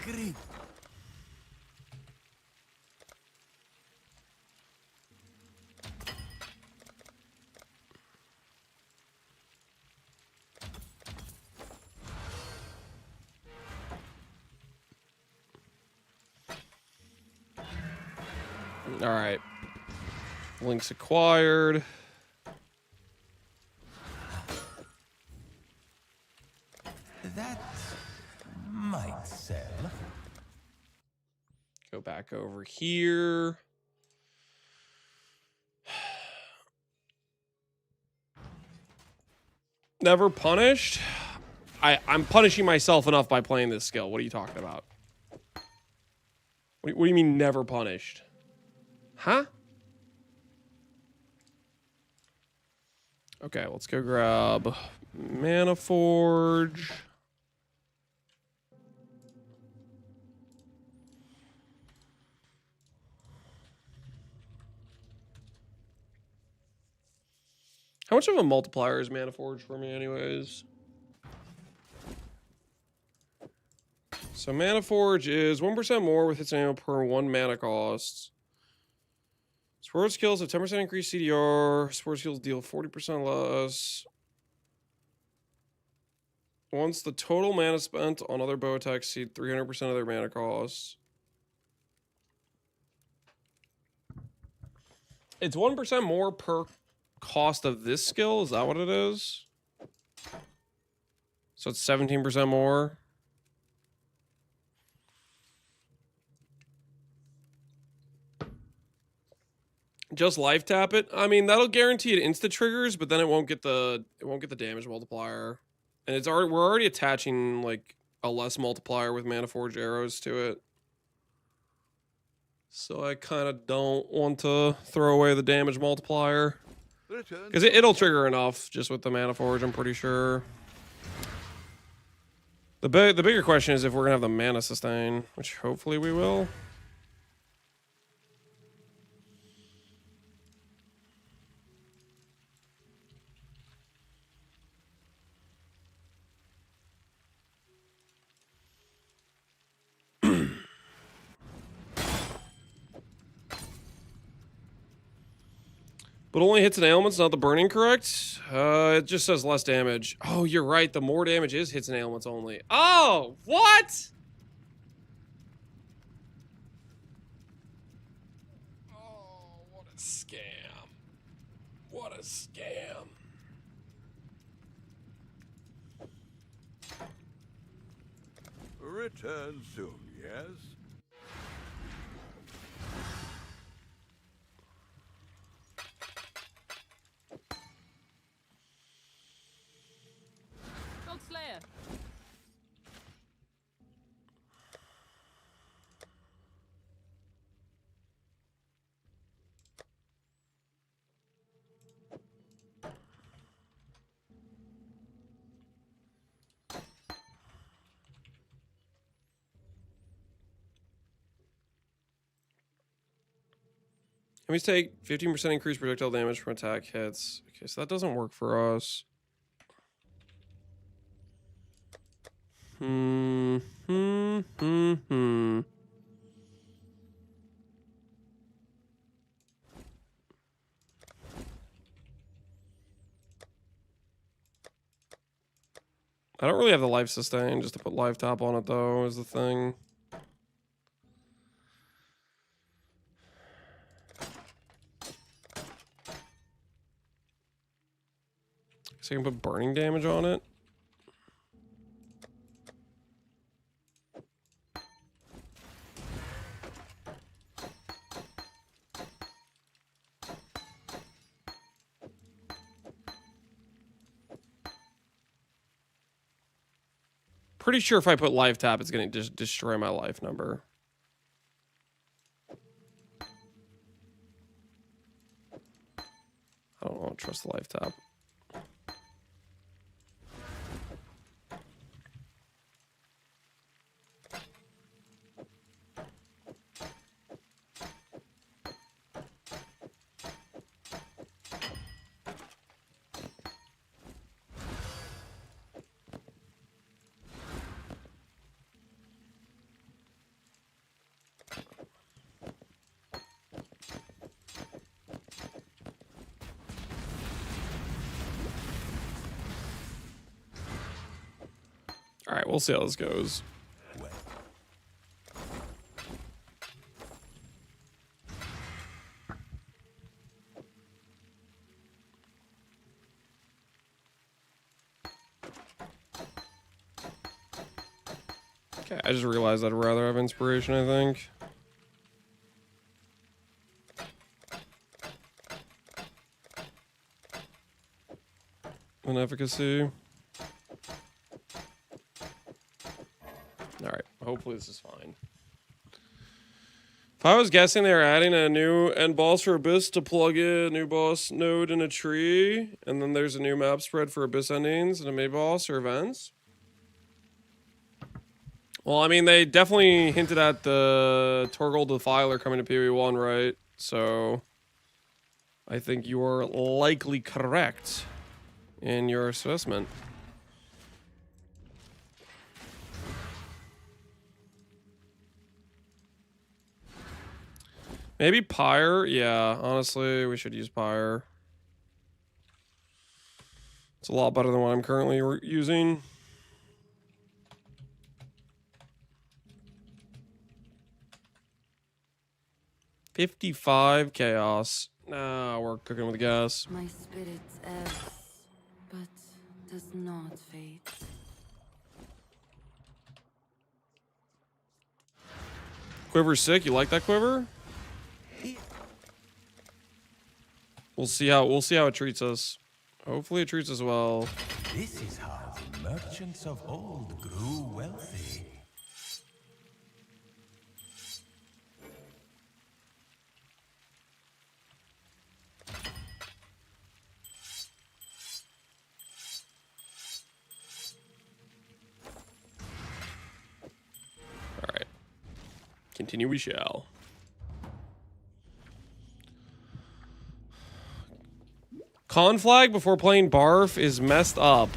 Great. All right. Links acquired. That might sell. Go back over here. Never punished? I'm punishing myself enough by playing this skill. What are you talking about? What do you mean never punished? Huh? Okay, let's go grab Mana Forge. How much of a multiplier is Mana Forge for me anyways? So Mana Forge is 1% more with its ammo per 1 mana cost. Sword skills have 10% increased CDR. Sword skills deal 40% less. Once the total mana spent on other bow attacks exceed 300% of their mana costs. It's 1% more per cost of this skill. Is that what it is? So it's 17% more. Just life tap it. I mean, that'll guarantee it insta triggers, but then it won't get the damage multiplier. And we're already attaching like a less multiplier with Mana Forge arrows to it. So I kind of don't want to throw away the damage multiplier. Because it'll trigger enough just with the Mana Forge, I'm pretty sure. The bigger question is if we're going to have the mana sustain, which hopefully we will. But only hits and ailments, not the burning, correct? It just says less damage. Oh, you're right. The more damage is hits and ailments only. Oh, what? Oh, what a scam. What a scam. Return soon, yes? Slayer. Enemies take 15% increased projectile damage from attack hits. Okay, so that doesn't work for us. Hmm. I don't really have the life sustain just to put life top on it though is the thing. So I can put burning damage on it. Pretty sure if I put life tap, it's gonna just destroy my life number. I don't trust the life tap. All right, we'll see how this goes. Okay, I just realized I'd rather have inspiration, I think. Than efficacy. Alright, hopefully this is fine. If I was guessing they were adding a new end boss for Abyss to plug in a new boss node in a tree, and then there's a new map spread for Abyss endings and a mid boss or events. Well, I mean, they definitely hinted at the Torgal Defiler coming to PoE1, right? So, I think you are likely correct in your assessment. Maybe Pyre? Yeah, honestly, we should use Pyre. It's a lot better than what I'm currently using. $55 chaos. Nah, we're cooking with gas. My spirit ebbs, but does not fade. Quiver's sick. You like that quiver? We'll see how it treats us. Hopefully it treats us well. This is how the merchants of old grew wealthy. All right. Continue we shall. Conflag before playing Barf is messed up.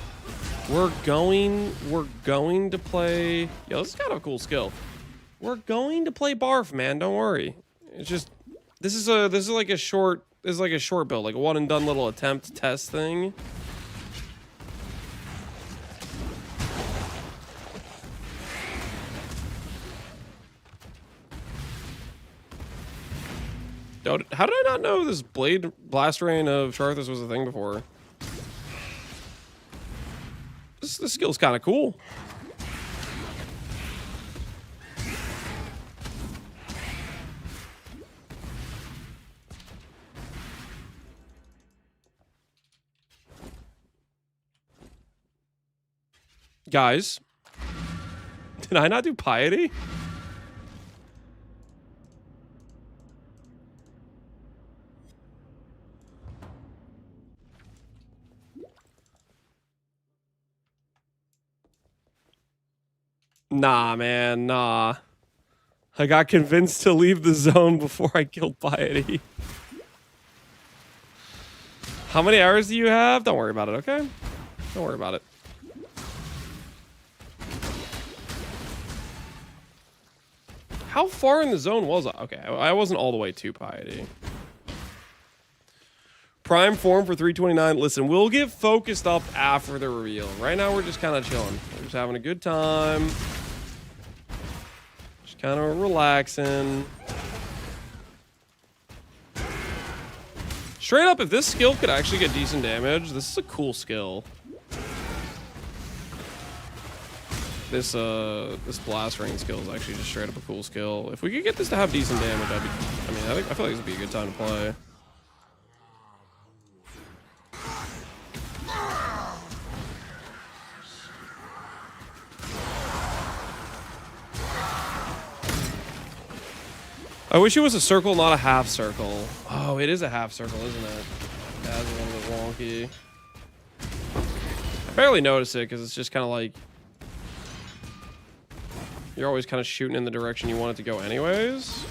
We're going to play. Yo, this is kind of a cool skill. We're going to play Barf, man. Don't worry. It's just this is like a short build, like a one and done little attempt test thing. How did I not know this blast rain of Charthus was a thing before? This skill's kind of cool. Guys, did I not do piety? Nah, man, nah. I got convinced to leave the zone before I killed Piety. How many hours do you have? Don't worry about it, okay? Don't worry about it. How far in the zone was I? Okay, I wasn't all the way to Piety. Prime form for 329. Listen, we'll get focused up after the reveal. Right now, we're just kind of chilling. We're just having a good time. Just kind of relaxing. Straight up, if this skill could actually get decent damage, this is a cool skill. This blast ring skill is actually just straight up a cool skill. If we could get this to have decent damage, I feel like this would be a good time to play. I wish it was a circle, not a half circle. Oh, it is a half circle, isn't it? That's a little bit wonky. I barely notice it because it's just kind of like you're always kind of shooting in the direction you want it to go anyways.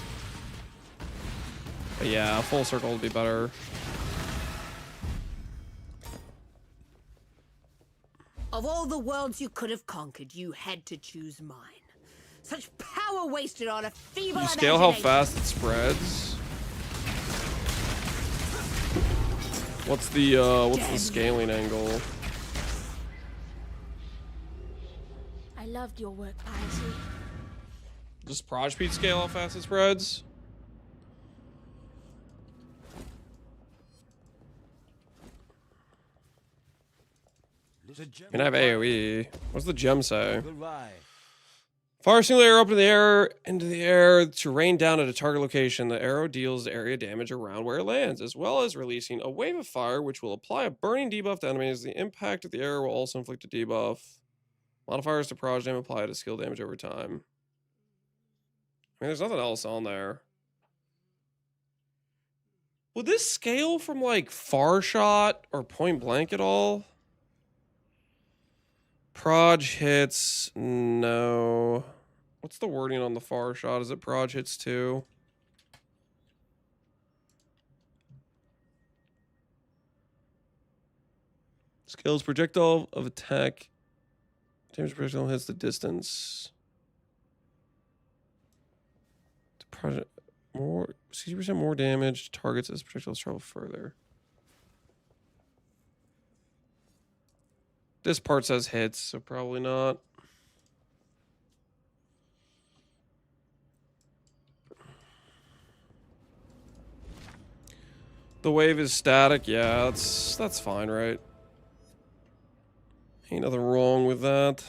But yeah, a full circle would be better. Of all the worlds you could have conquered, you had to choose mine. Such power wasted on a feeble You scale how imagination. fast it spreads. What's the scaling angle? I loved your work, Piety. Does Proj speed scale how fast it spreads? Can I have AoE? What's the gem say? Fire a single arrow up into the air to rain down at a target location. The arrow deals area damage around where it lands, as well as releasing a wave of fire, which will apply a burning debuff to enemies. The impact of the arrow will also inflict a debuff. Modifiers to Proj damage apply to skill damage over time. I mean, there's nothing else on there. Would this scale from like far shot or point blank at all? Proj hits, no. What's the wording on the far shot? Is it Proj hits too? Skills projectile of attack. Damage projectile hits the distance. Project more 60% more damage. Targets as projectiles travel further. This part says hits, so probably not. The wave is static. Yeah, that's fine, right? Ain't nothing wrong with that.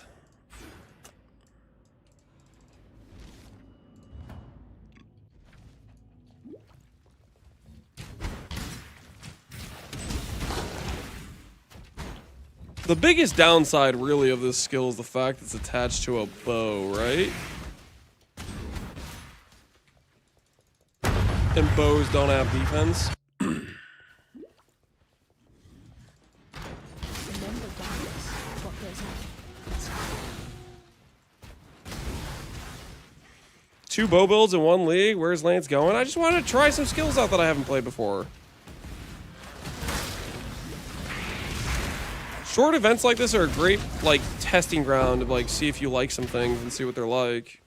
The biggest downside, really, of this skill is the fact it's attached to a bow, right? And bows don't have defense. Remember, guys, what goes on. 2 bow builds in 1 league. Where's Lance going? I just wanted to try some skills out that I haven't played before. Short events like this are a great, like, testing ground to, like, see if you like some things and see what they're like.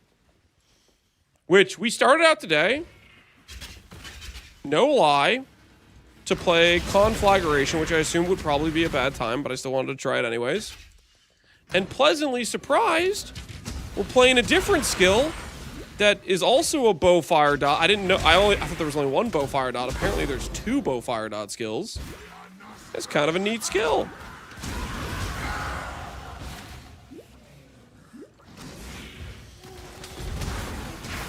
Which, we started out today, no lie, to play Conflagration, which I assumed would probably be a bad time, but I still wanted to try it anyways. And pleasantly surprised, we're playing a different skill that is also a bow fire dot. I didn't know, I thought there was only 1 bow fire dot. Apparently there's 2 bow fire dot skills. It's kind of a neat skill.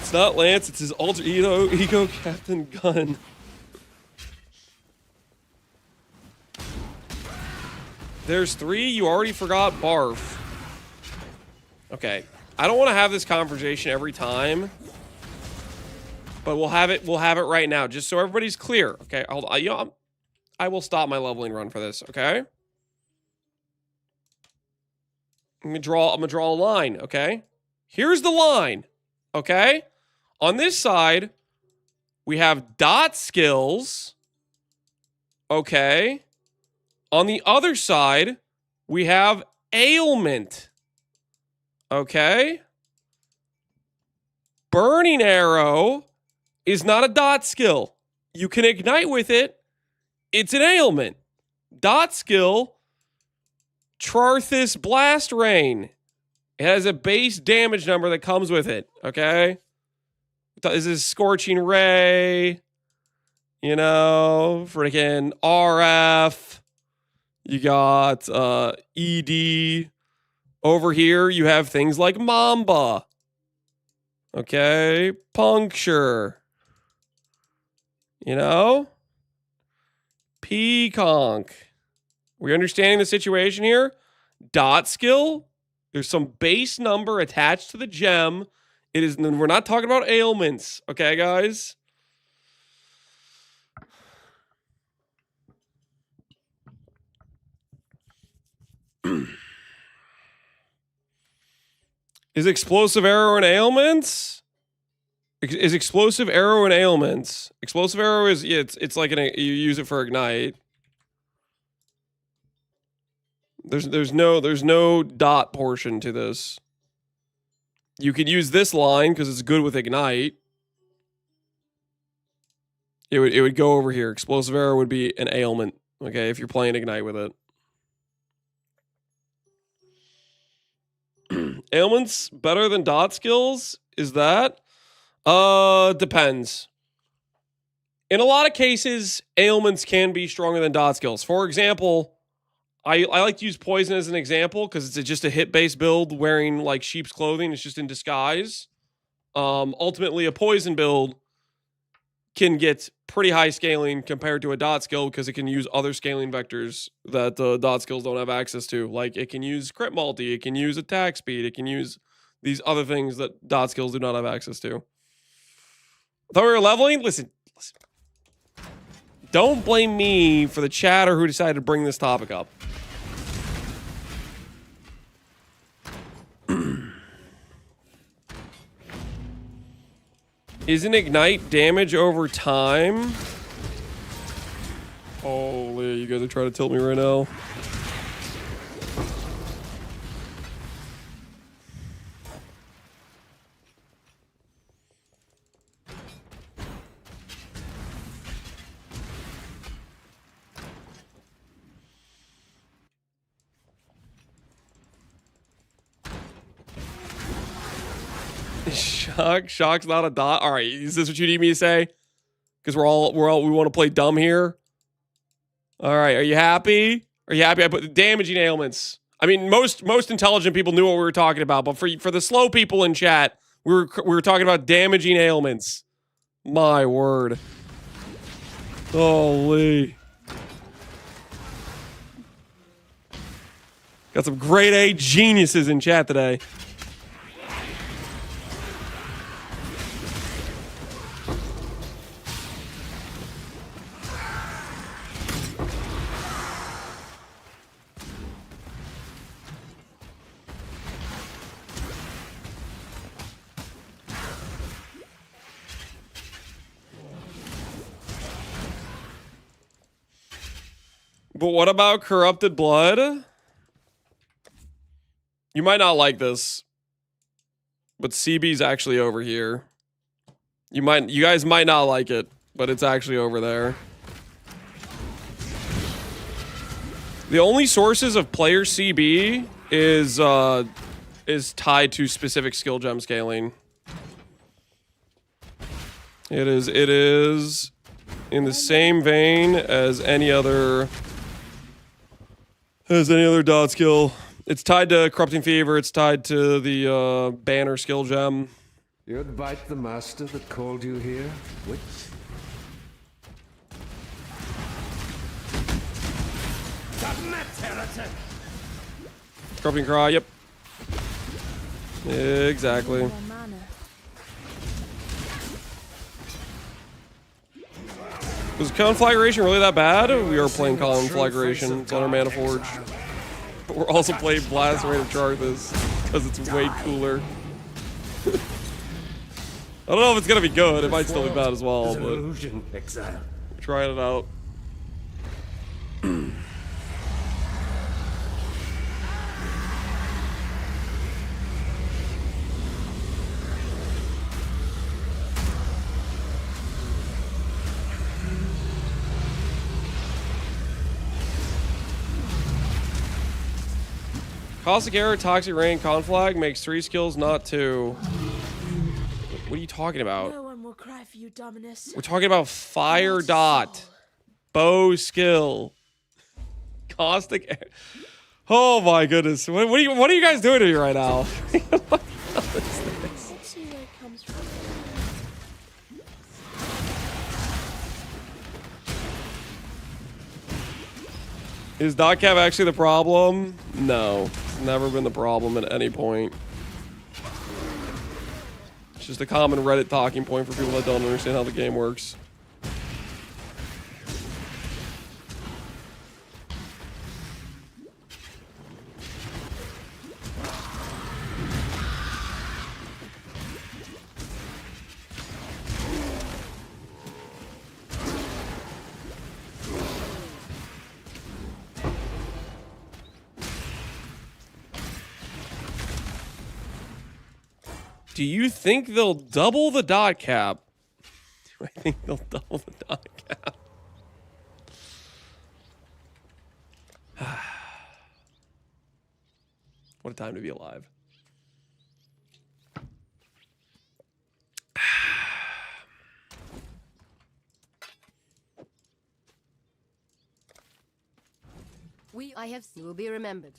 It's not Lance, it's his alter ego Captain Gun. There's 3, you already forgot Barf. Okay, I don't want to have this conversation every time, but we'll have it right now, just so everybody's clear. Okay, hold on. I will stop my leveling run for this, okay? I'm gonna draw a line, okay? Here's the line, okay? On this side, we have dot skills. Okay. On the other side, we have ailment. Okay. Burning arrow is not a dot skill. You can ignite with it. It's an ailment. Dot skill, Trarthus Blast Rain. It has a base damage number that comes with it. Okay. This is Scorching Ray. You know, freaking RF. You got ED. Over here, you have things like Mamba. Okay. Puncture. You know? Peaconk. We understanding the situation here? Dot skill. There's some base number attached to the gem. It is. We're not talking about ailments. Okay, guys? Is explosive arrow and ailments? Is explosive arrow and ailments? Explosive arrow is, yeah, it's like you use it for ignite. There's no dot portion to this. You could use this line because it's good with ignite. It would go over here. Explosive arrow would be an ailment. Okay, if you're playing ignite with it. Ailments better than dot skills? Is that? Depends. In a lot of cases, ailments can be stronger than dot skills. For example, I like to use poison as an example because it's just a hit-based build wearing like sheep's clothing. It's just in disguise. Ultimately, a poison build can get pretty high scaling compared to a dot skill because it can use other scaling vectors that dot skills don't have access to. Like it can use crit multi, it can use attack speed, it can use these other things that dot skills do not have access to. I thought we were leveling? Listen. Don't blame me for the chatter who decided to bring this topic up. Isn't ignite damage over time? Holy, you guys are trying to tilt me right now. Shock's not a dot. All right, is this what you need me to say? Because we want to play dumb here. All right, are you happy? Are you happy? I put the damaging ailments. I mean, most intelligent people knew what we were talking about, but for the slow people in chat, we were talking about damaging ailments. My word. Holy. Got some grade A geniuses in chat today. But what about corrupted blood? You might not like this, but CB's actually over here. You guys might not like it, but it's actually over there. The only sources of player CB is tied to specific skill gem scaling. It is in the same vein as any other dot skill. It's tied to Corrupting Fever. It's tied to the banner skill gem. You'd bite the master that called you here, witch? Corrupting Cry, yep. Exactly. More mana. Was Conflagration really that bad? We are playing Conflagration. It's on our Mana Forge. But we're also playing Blast Rain of Charthus because it's way cooler. I don't know if it's gonna be good. It might still be bad as well, Is an but illusion, exile. trying it out. Caustic Error, Toxic Rain, Conflag makes 3 skills, not 2. What are you talking about? No one will cry for you, Dominus. We're talking about Fire Not Dot. soul. Bow skill. Caustic Error. Oh my goodness. What are you guys doing here right now? Let's see where it comes from. Is dot cap actually the problem? No. It's never been the problem at any point. It's just a common Reddit talking point for people that don't understand how the game works. Do you think they'll double the dot cap? Do I think they'll double the dot cap? What a time to be alive. You will be remembered.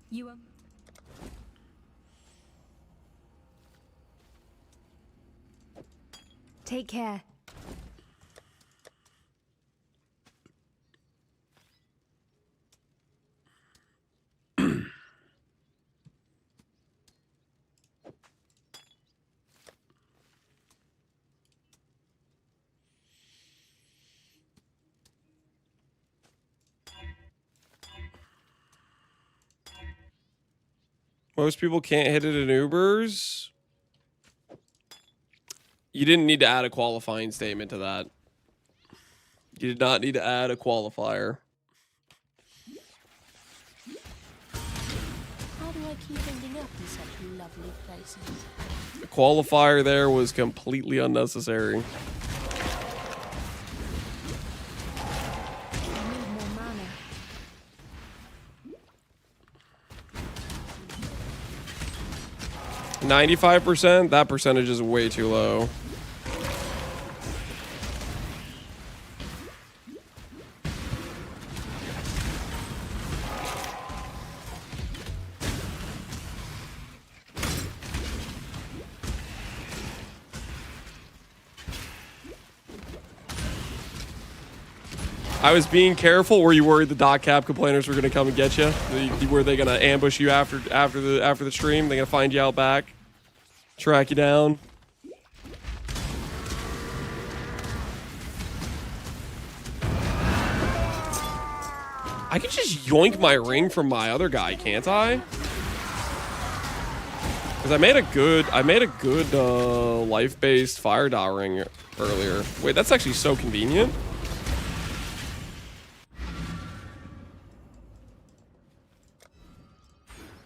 You are. Take care. Most people can't hit it in Ubers. You didn't need to add a qualifying statement to that. You did not need to add a qualifier. How do I keep ending up in such lovely places? The qualifier there was completely unnecessary. I need more mana. 95%? That percentage is way too low. I was being careful. Were you worried the dot cap complainers were going to come and get you? Were they going to ambush you after the stream? They going to find you out back, track you down? I can just yoink my ring from my other guy, can't I? Because I made a good life-based fire dot ring earlier. Wait, that's actually so convenient.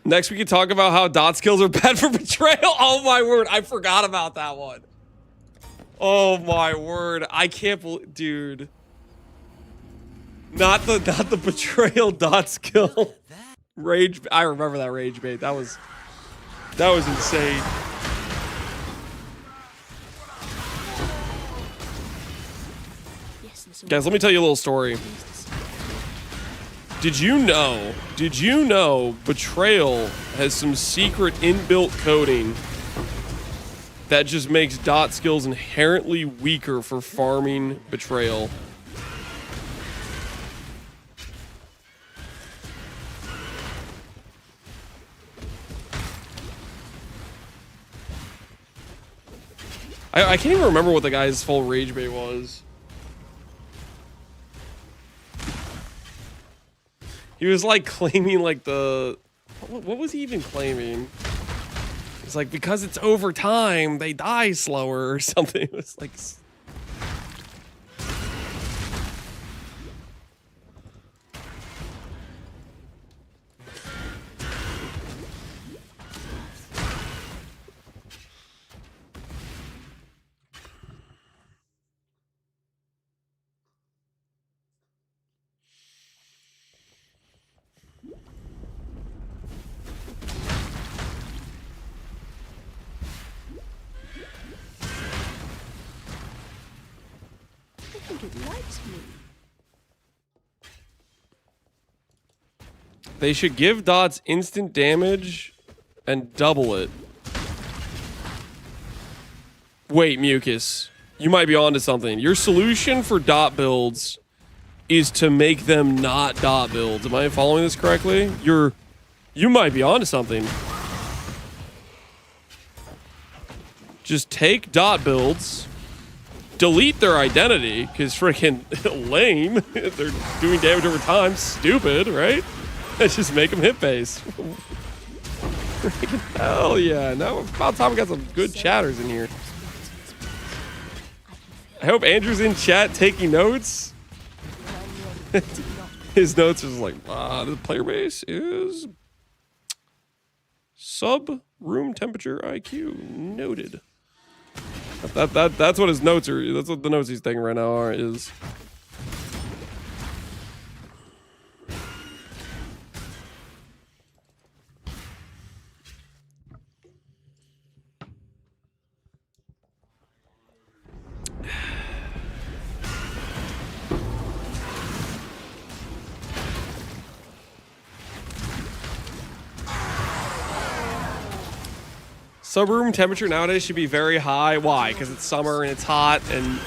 Next, we can talk about how dot skills are bad for betrayal. Oh my word, I forgot about that one. Oh my word, I can't believe, dude. Not the betrayal dot skill. Rage, I remember that rage bait. That was insane. Yes, listen. Guys, let me tell you a little story. Did you know Betrayal has some secret inbuilt coding that just makes dot skills inherently weaker for farming Betrayal? I can't even remember what the guy's full rage bait was. He was like claiming like the... What was he even claiming? It's it's like because it's over time, they die slower or something. It was like. I think it likes me. They should give dots instant damage and double it. Wait, Mucus. You might be onto something. Your solution for dot builds is to make them not dot builds. Am I following this correctly? You might be onto something. Just take dot builds, delete their identity, because freaking lame. They're doing damage over time. Stupid, right? Let's just make them hit base. Freaking hell yeah. Now about time we got some good chatters in here. I hope Andrew's in chat taking notes. His notes is like, the player base is sub room temperature IQ. Noted. That's what his notes are. That's what the notes he's taking right now are, is. Subroom temperature nowadays should be very high. Why? Because it's summer and it's hot, and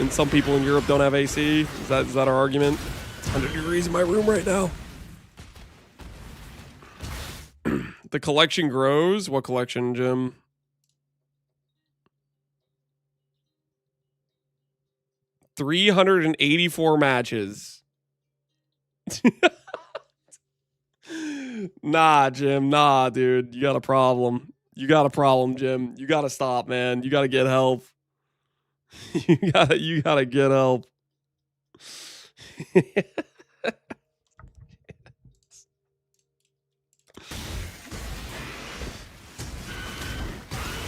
some people in Europe don't have AC. Is that our argument? It's 100 degrees in my room right now. The collection grows. What collection, Jim? $384 matches. Nah, Jim. Nah, dude. You got a problem. You got a problem, Jim. You gotta stop, man. You gotta get help. you gotta get help.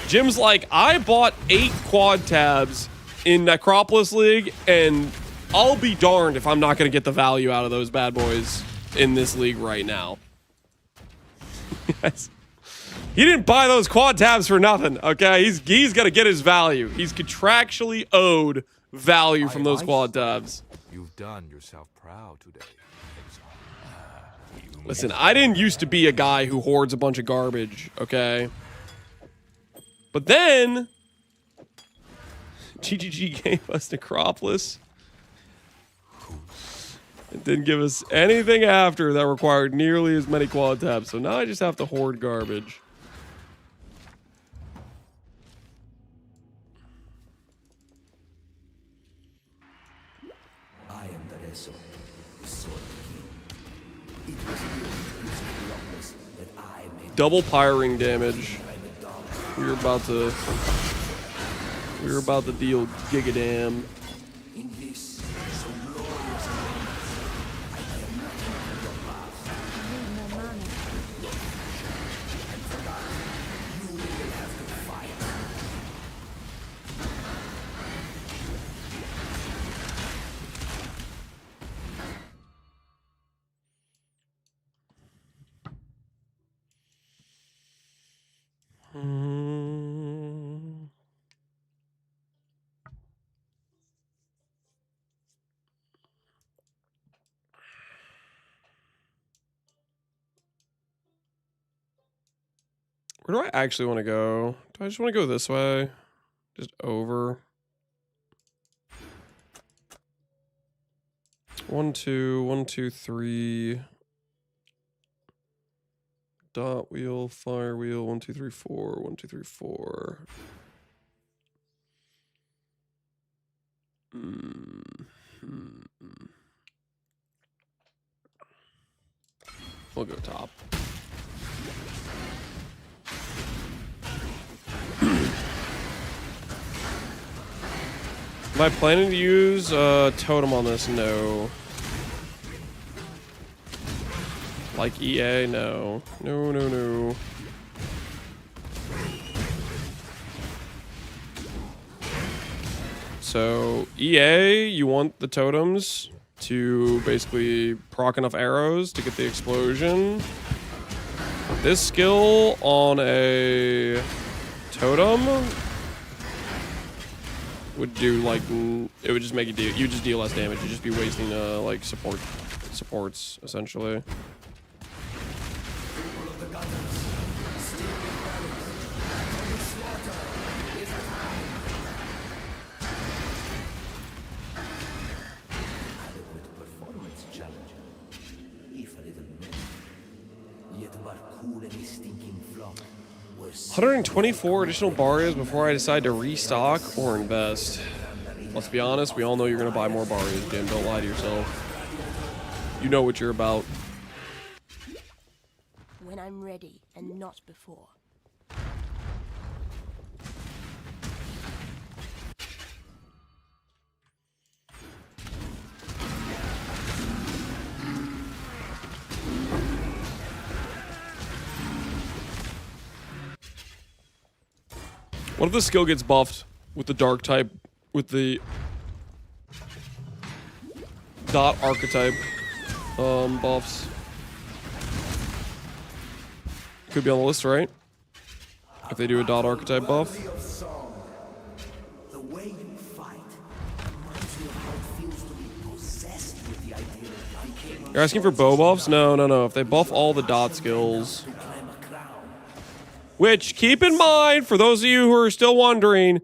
Jim's like, I bought 8 quad tabs in Necropolis League, and I'll be darned if I'm not gonna get the value out of those bad boys in this league right now. Yes. He didn't buy those quad tabs for nothing, okay? He's got to get his value. He's contractually owed value from those quad tabs. You've done yourself proud today. Listen, I didn't used to be a guy who hoards a bunch of garbage, okay? But then GGG gave us Necropolis. It didn't give us anything after that required nearly as many quad tabs. So now I just have to hoard garbage. Double pyring damage. We're about to deal gigadam. Where do I actually want to go? Do I just want to go this way? Just over. 1, 2, 1, 2, 3. Dot wheel, fire wheel, 1, 2, 3, 4, 1, 2, 3, 4. We'll go top. I planning to use totem on this? No. Like EA? No. No, no, no. So EA, you want the totems to basically proc enough arrows to get the explosion. This skill on a totem would do like, it would just make you deal, you just deal less damage. You'd just be wasting like supports essentially. Performance challenge. If a little myth, yet but cool any stinking flop. 124 additional barriers before I decide to restock or invest. Let's be honest, we all know you're going to buy more barriers, Jim. Don't lie to yourself. You know what you're about. When I'm ready and not before. What if the skill gets buffed with the dark type, with the dot archetype buffs? Could be on the list, right? If they do a dot archetype buff. The way you fight reminds me of how it feels to be possessed with the idea of becoming You're asking for bow buffs? No, no, no. If they buff all the dot skills. Which, keep in mind, for those of you who are still wondering,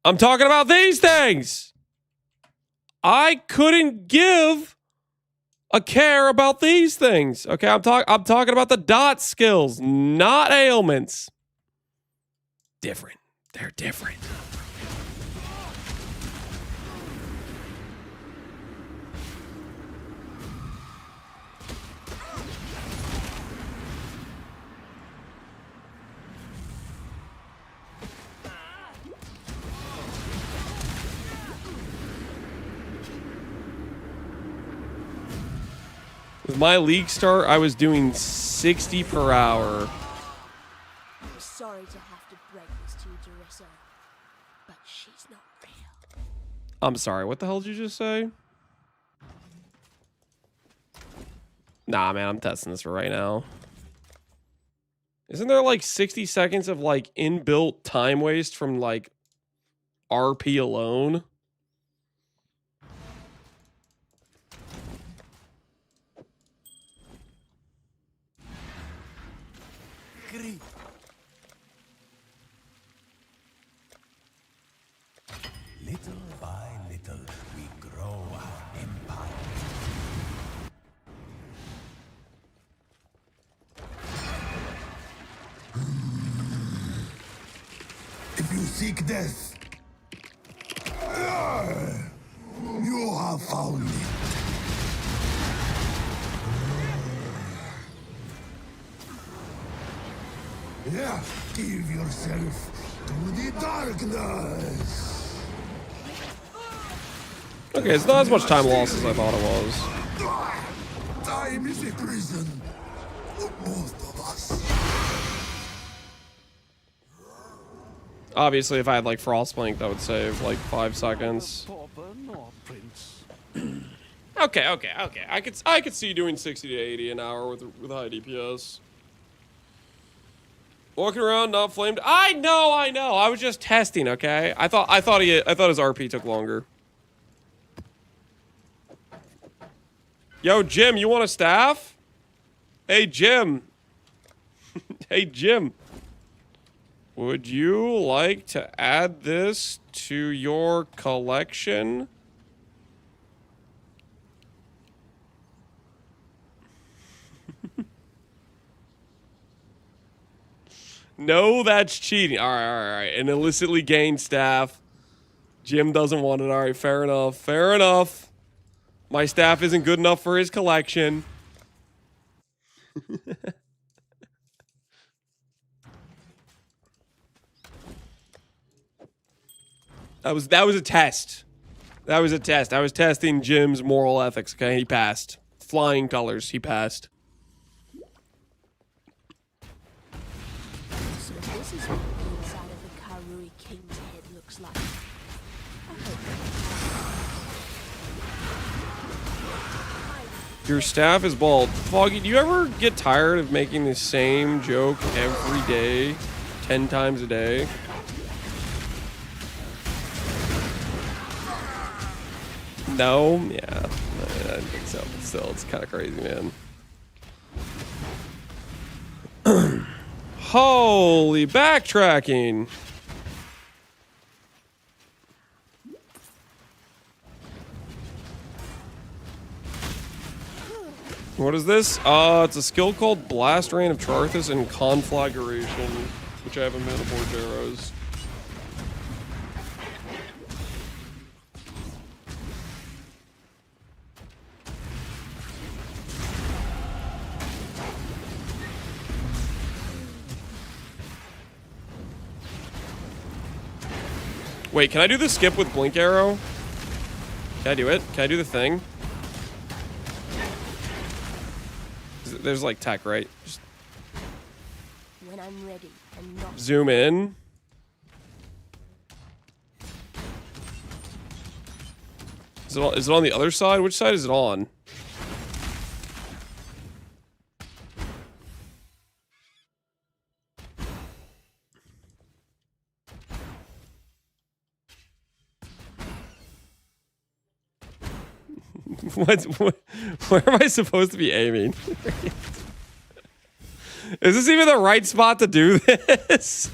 I'm talking about these things. I couldn't give a care about these things. Okay, I'm talking about the dot skills, not ailments. Different. They're different. With my league start, I was doing 60 per hour. I'm sorry to have to break this to you, Jerissa, but she's not real. I'm sorry, what the hell did you just say? Nah, man, I'm testing this for right now. Isn't there like 60 seconds of like inbuilt time waste from like RP alone? Little by little, we grow our empire. If you seek death, you have found it. Yeah, give yourself to the darkness. Okay, it's not as much time lost as I thought it was. Time is a prison for both of us. Obviously, if I had like Frostblink, that would save like 5 seconds. Okay. I could see you doing 60 to 80 an hour with high DPS. Walking around, not flamed. I know. I was just testing. Okay. I thought his RP took longer. Yo, Jim, you want a staff? Hey, Jim. Hey, Jim. Would you like to add this to your collection? No, that's cheating. All right. An illicitly gained staff. Jim doesn't want it. All right, fair enough. My staff isn't good enough for his collection. That was a test. That was a test. I was testing Jim's moral ethics. Okay, he passed. Flying colors. He passed. So this is what the inside of the Karui King's head looks like. Your staff is bald. Foggy, do you ever get tired of making the same joke every day, 10 times a day? No? Yeah. I don't think so. But still, it's kind of crazy, man. Holy backtracking. What is this? It's a skill called Blast Rain of Charthus and Conflagration, which I have in Manifold Arrows. Wait, can I do the skip with Blink Arrow? Can I do it? Can I do the thing? There's like tech, right? Just When I'm ready and not zoom in. Is it on the other side? Which side is it on? Where am I supposed to be aiming? Is this even the right spot to do this?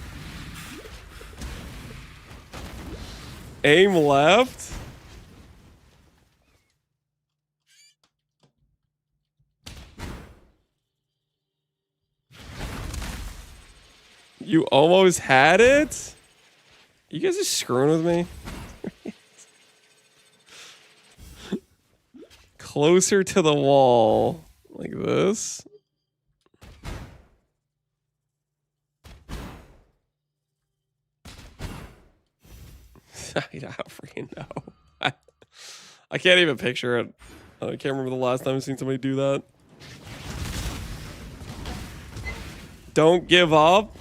Aim left? You almost had it? You guys are screwing with me? Closer to the wall. Like this. I don't freaking know. I can't even picture it. I can't remember the last time I've seen somebody do that. Don't give up.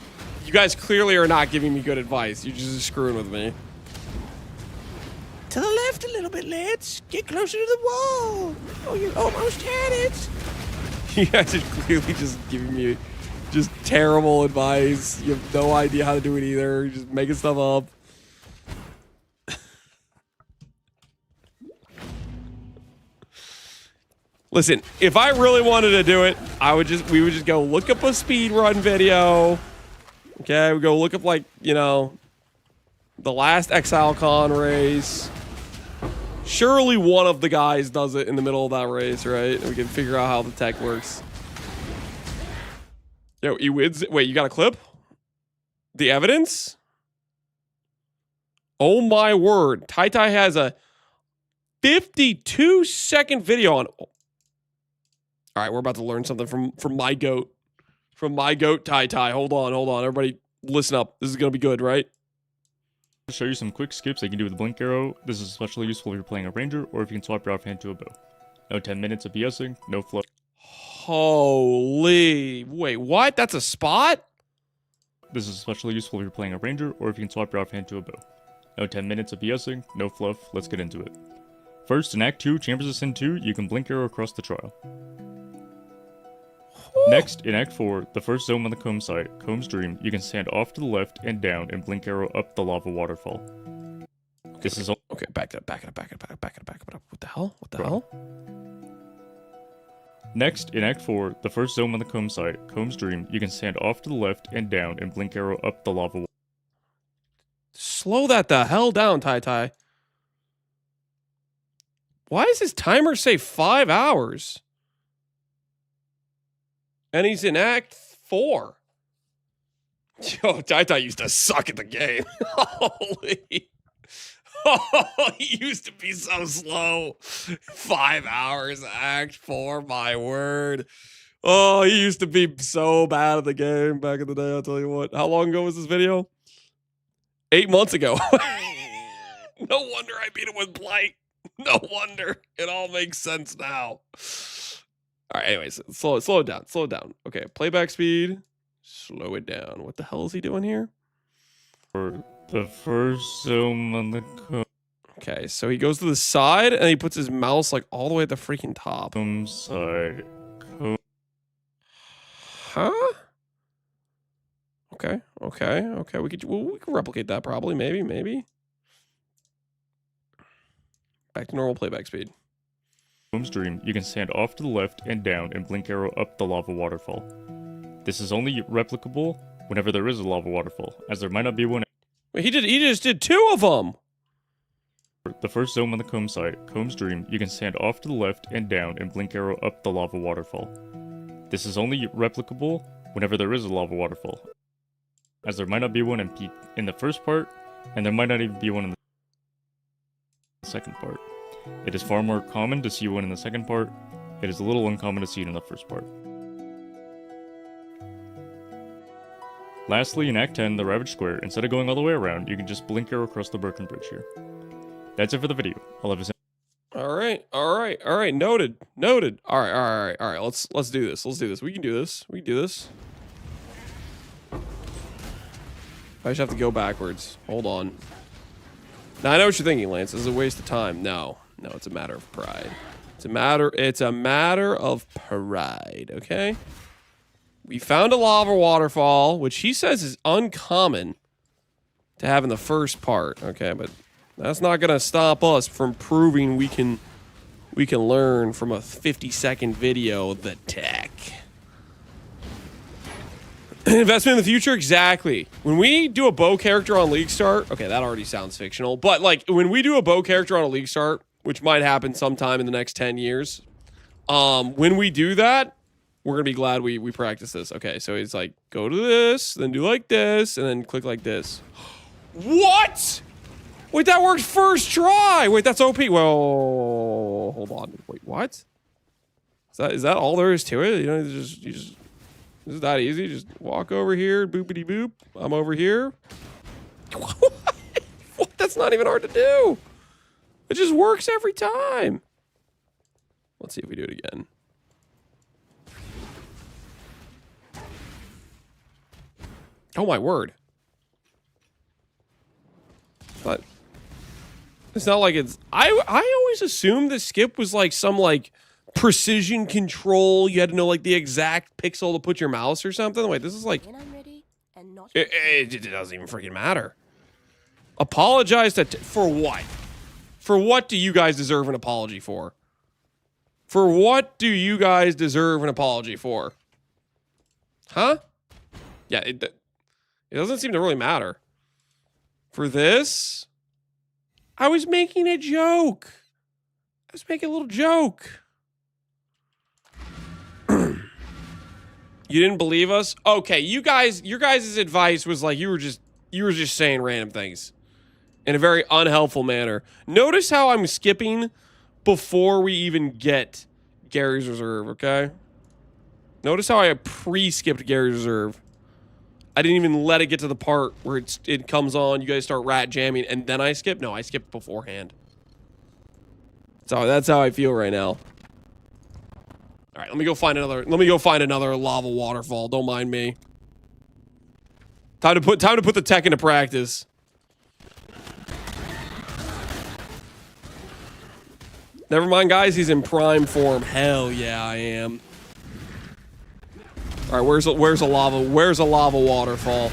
You guys clearly are not giving me good advice. You're just screwing with me. To the left a little bit, lads. Get closer to the wall. Oh, you almost had it. You guys are clearly just giving me just terrible advice. You have no idea how to do it either. You're just making stuff up. Listen, if I really wanted to do it, we would just go look up a speed run video. Okay, we go look up like, you know, the last ExileCon race. Surely one of the guys does it in the middle of that race, right? And we can figure out how the tech works. Yo, wait, you got a clip? The evidence? Oh my word. Tai has a 52-second video on... All right, we're about to learn something from my goat. From my goat, Tai. Hold on. Everybody, listen up. This is going to be good, right? To show you some quick skips that you can do with the Blink Arrow. This is especially useful if you're playing a ranger or if you can swap your offhand to a bow. No 10 minutes of BSing, no flow. Holy... Wait, what? That's a spot? This is especially useful if you're playing a ranger or if you can swap your offhand to a bow. No 10 minutes of BSing, no fluff, let's get into it. First, in Act 2, Chambers of Sin 2, you can Blink Arrow across the trial. Next, in Act 4, the first zone on the Comb side, Comb's Dream, you can stand off to the left and down and Blink Arrow up the lava waterfall. This is all. Okay, back it up. What the hell? What the hell? Next, in Act 4, the first zone on the Comb side, Comb's Dream, you can stand off to the left and down and Blink Arrow up the lava waterfall. Slow that the hell down, Tai. Why does his timer say 5 hours? And he's in Act 4. Yo, Tai used to suck at the game. Holy. Oh, he used to be so slow. 5 hours, Act 4, my word. Oh, he used to be so bad at the game back in the day, I'll tell you what. How long ago was this video? 8 months ago. No wonder I beat him with Blight. No wonder. It all makes sense now. All right, anyways, slow it down. Slow it down. Okay, playback speed. Slow it down. What the hell is he doing here? For the first zoom on the Okay, so he goes to the side and he puts his mouse like all the way at the freaking top. side. Huh? Okay. We could replicate that probably. Maybe. Back to normal playback speed. Stream, you can stand off to the left and down and blink arrow up the lava waterfall. This is only replicable whenever there is a lava waterfall, as there might not be one. Wait, he just did 2 of them. The first zone on the comb side, Comb's Dream, you can stand off to the left and down and blink arrow up the lava waterfall. This is only replicable whenever there is a lava waterfall, as there might not be one in the first part, and there might not even be one in the second part. It is far more common to see one in the second part. It is a little uncommon to see it in the first part. Lastly, in Act 10, the Ravaged Square, instead of going all the way around, you can just blink arrow across the broken bridge here. That's it for the video. I'll have a All right. Noted. All right. Let's do this. We can do this. I just have to go backwards. Hold on. Now I know what you're thinking, Lance. This is a waste of time. No, it's a matter of pride. It's a matter of pride, okay? We found a lava waterfall, which he says is uncommon to have in the first part, okay? But that's not gonna stop us from proving we can learn from a 50-second video the tech. Investment in the future? Exactly. When we do a bow character on League Start, okay, that already sounds fictional, but like when we do a bow character on a League Start, which might happen sometime in the next 10 years, when we do that, we're gonna be glad we practice this. Okay, so it's like, go to this, then do like this, and then click like this. What? Wait, that worked first try. Wait, that's OP. Whoa, hold on. Wait, what? Is that all there is to it? You know, you just this is that easy. Just walk over here, boopity boop. I'm over here. What? That's not even hard to do. It just works every time. Let's see if we do it again. Oh my word. But it's not like it's I always assumed the skip was like some like precision control. You had to know like the exact pixel to put your mouse or something. Wait, this is like it doesn't even freaking matter. Apologize for what? For what do you guys deserve an apology for? For what do you guys deserve an apology for? Huh? Yeah, it doesn't seem to really matter. For this, I was making a joke. I was making a little joke. You didn't believe us? Okay, your guys' advice was like you were just saying random things in a very unhelpful manner. Notice how I'm skipping before we even get Gary's Reserve, okay? Notice how I pre-skipped Gary's Reserve. I didn't even let it get to the part where it comes on, you guys start rat jamming, and then I skip? No, I skipped beforehand. So that's how I feel right now. All right, let me go find another lava waterfall. Don't mind me. Time to put the tech into practice. Never mind, guys. He's in prime form. Hell yeah, I am. All right, where's a lava waterfall?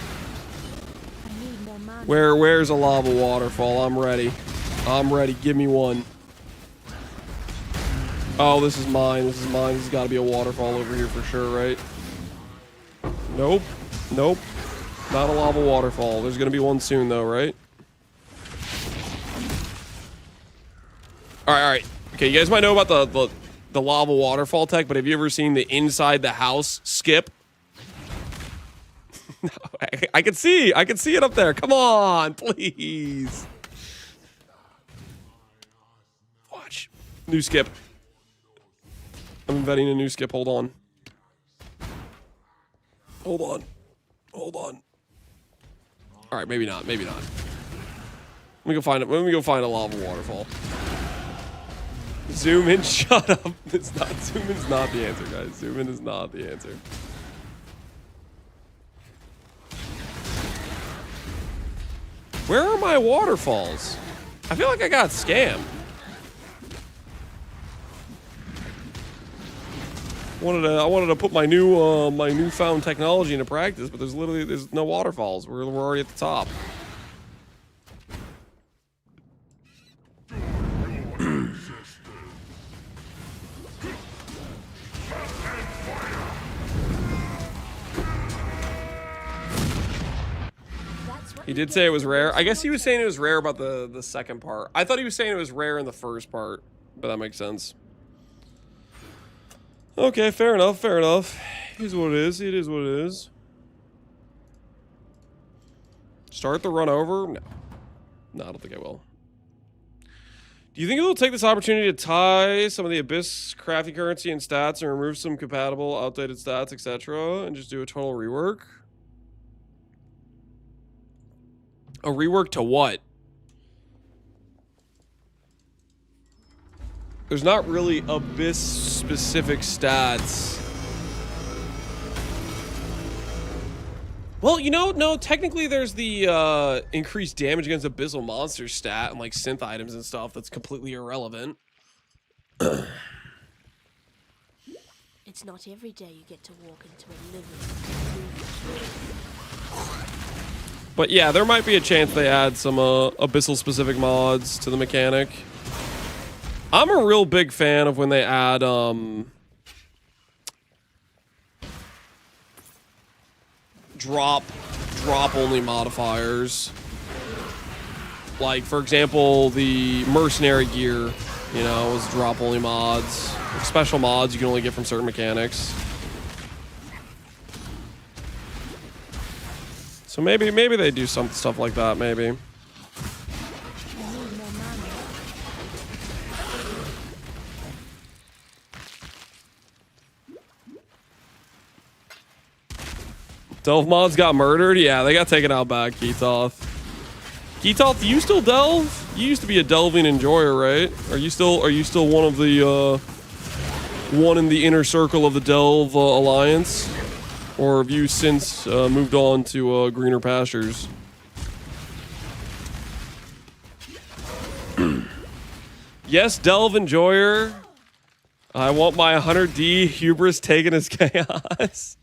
Where's a lava waterfall? I'm ready. Give me one. Oh, this is mine. This has got to be a waterfall over here for sure, right? Nope. Not a lava waterfall. There's gonna be one soon though, right? All right. Okay, you guys might know about the lava waterfall tech, but have you ever seen the inside the house skip? I can see it up there. Come on, please. Watch. New skip. I'm inventing a new skip. Hold on. All right, maybe not. Let me go find it. Let me go find a lava waterfall. Zoom in. Shut up. It's not. Zoom in's not the answer, guys. Zoom in is not the answer. Where are my waterfalls? I feel like I got scammed. I wanted to put my newfound technology into practice, but there's no waterfalls. We're already at the top. He did say it was rare. I guess he was saying it was rare about the second part. I thought he was saying it was rare in the first part, but that makes sense. Okay, fair enough, fair enough. It is what it is. It is what it is. Start the run over? No. No, I don't think I will. Do you think it'll take this opportunity to tie some of the Abyss crafting currency and stats and remove some compatible, outdated stats, etc., and just do a total rework? A rework to what? There's not really Abyss-specific stats. Well, you know, no, technically there's the increased damage against Abyssal monsters stat and like synth items and stuff that's completely irrelevant. It's not every day you get to walk into a living. But yeah, there might be a chance they add some Abyssal-specific mods to the mechanic. I'm a real big fan of when they add drop only modifiers. Like, for example, the mercenary gear, you know, was drop only mods. Like special mods you can only get from certain mechanics. So maybe they do some stuff like that, maybe. Delve mods got murdered? Yeah, they got taken out back, Ketoth. Ketoth, do you still delve? You used to be a delving enjoyer, right? Are you still one of the one in the inner circle of the Delve Alliance? Or have you since moved on to greener pastures? Yes, Delve Enjoyer. I want my 100D hubris taken as chaos.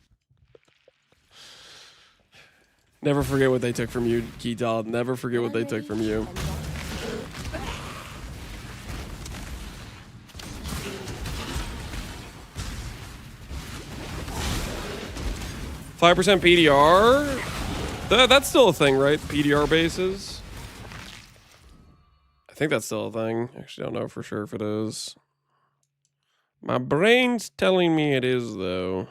Never forget what they took from you, Keydoll. Never forget what they took from you. %5 PDR? That's still a thing, right? PDR bases? I think that's still a thing. Actually, I don't know for sure if it is. My brain's telling me it is, though.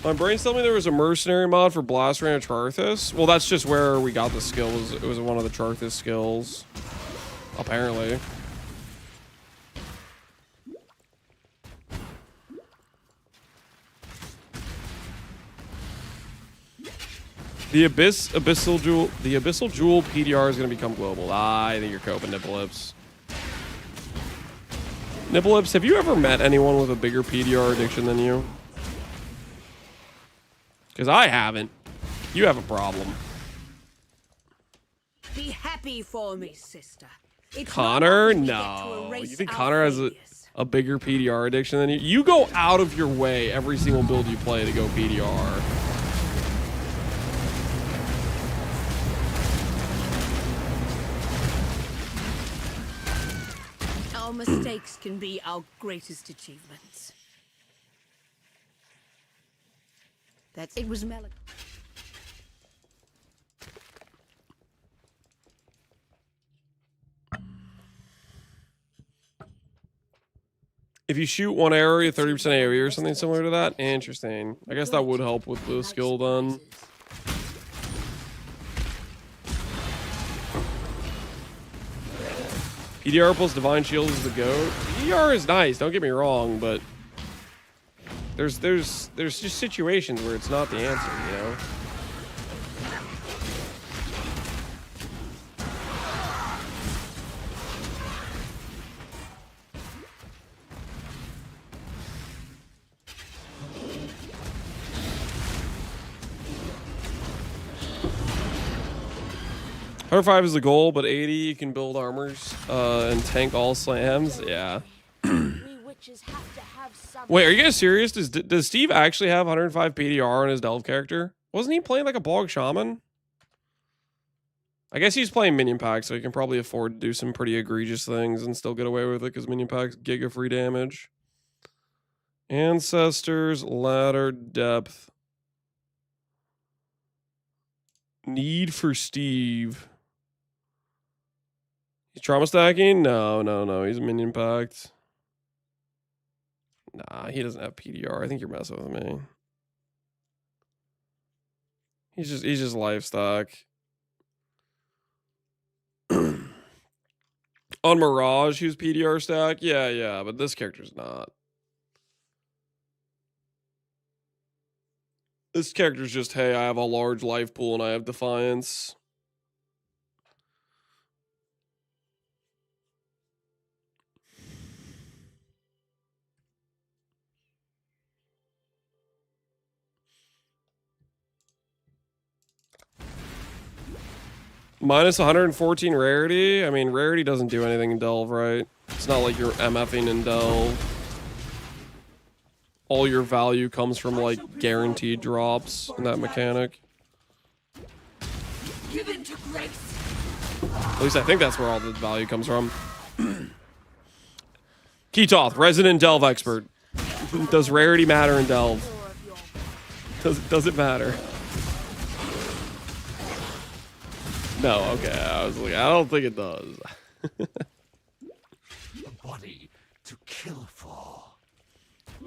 My brain's telling me there was a mercenary mod for Blast Rain of Charthus. Well, that's just where we got the skill. It was one of the Charthus skills. Apparently. The Abyssal Jewel PDR is going to become global. I think you're coping, Nippleips. Nippleips, have you ever met anyone with a bigger PDR addiction than you? Because I haven't. You have a problem. Be happy for me, sister. It's Connor? No. You think Connor has a bigger PDR addiction than you? You go out of your way every single build you play to go PDR. Our mistakes can be our greatest achievements. It was Melic. If you shoot one arrow, you 30% AoE or something similar to that? Interesting. I guess that would help with the skill then. PDR plus Divine Shield is the GOAT. PDR is nice, don't get me wrong, but there's just situations where it's not the answer, you know? Her 5 is the goal, but 80 you can build armors and tank all slams. Yeah. Wait, are you guys serious? Does Steve actually have 105 PDR on his Delve character? Wasn't he playing like a Bog Shaman? I guess he's playing minion pack, so he can probably afford to do some pretty egregious things and still get away with it because minion pack's giga free damage. Ancestors, ladder, depth. Need for Steve. He's trauma stacking? No. He's minion packed. Nah, he doesn't have PDR. I think you're messing with me. He's just livestock. On Mirage, who's PDR stack? Yeah, but this character's not. This character's just, hey, I have a large life pool and I have Defiance. Minus 114 rarity? I mean, rarity doesn't do anything in Delve, right? It's not like you're MFing in Delve. All your value comes from, like, guaranteed drops in that mechanic. Give in to grace. At least I think that's where all the value comes from. Ketoth, resident Delve expert. Does rarity matter in Delve? Does it matter? No, okay. I was like, I don't think it does. A body to kill for.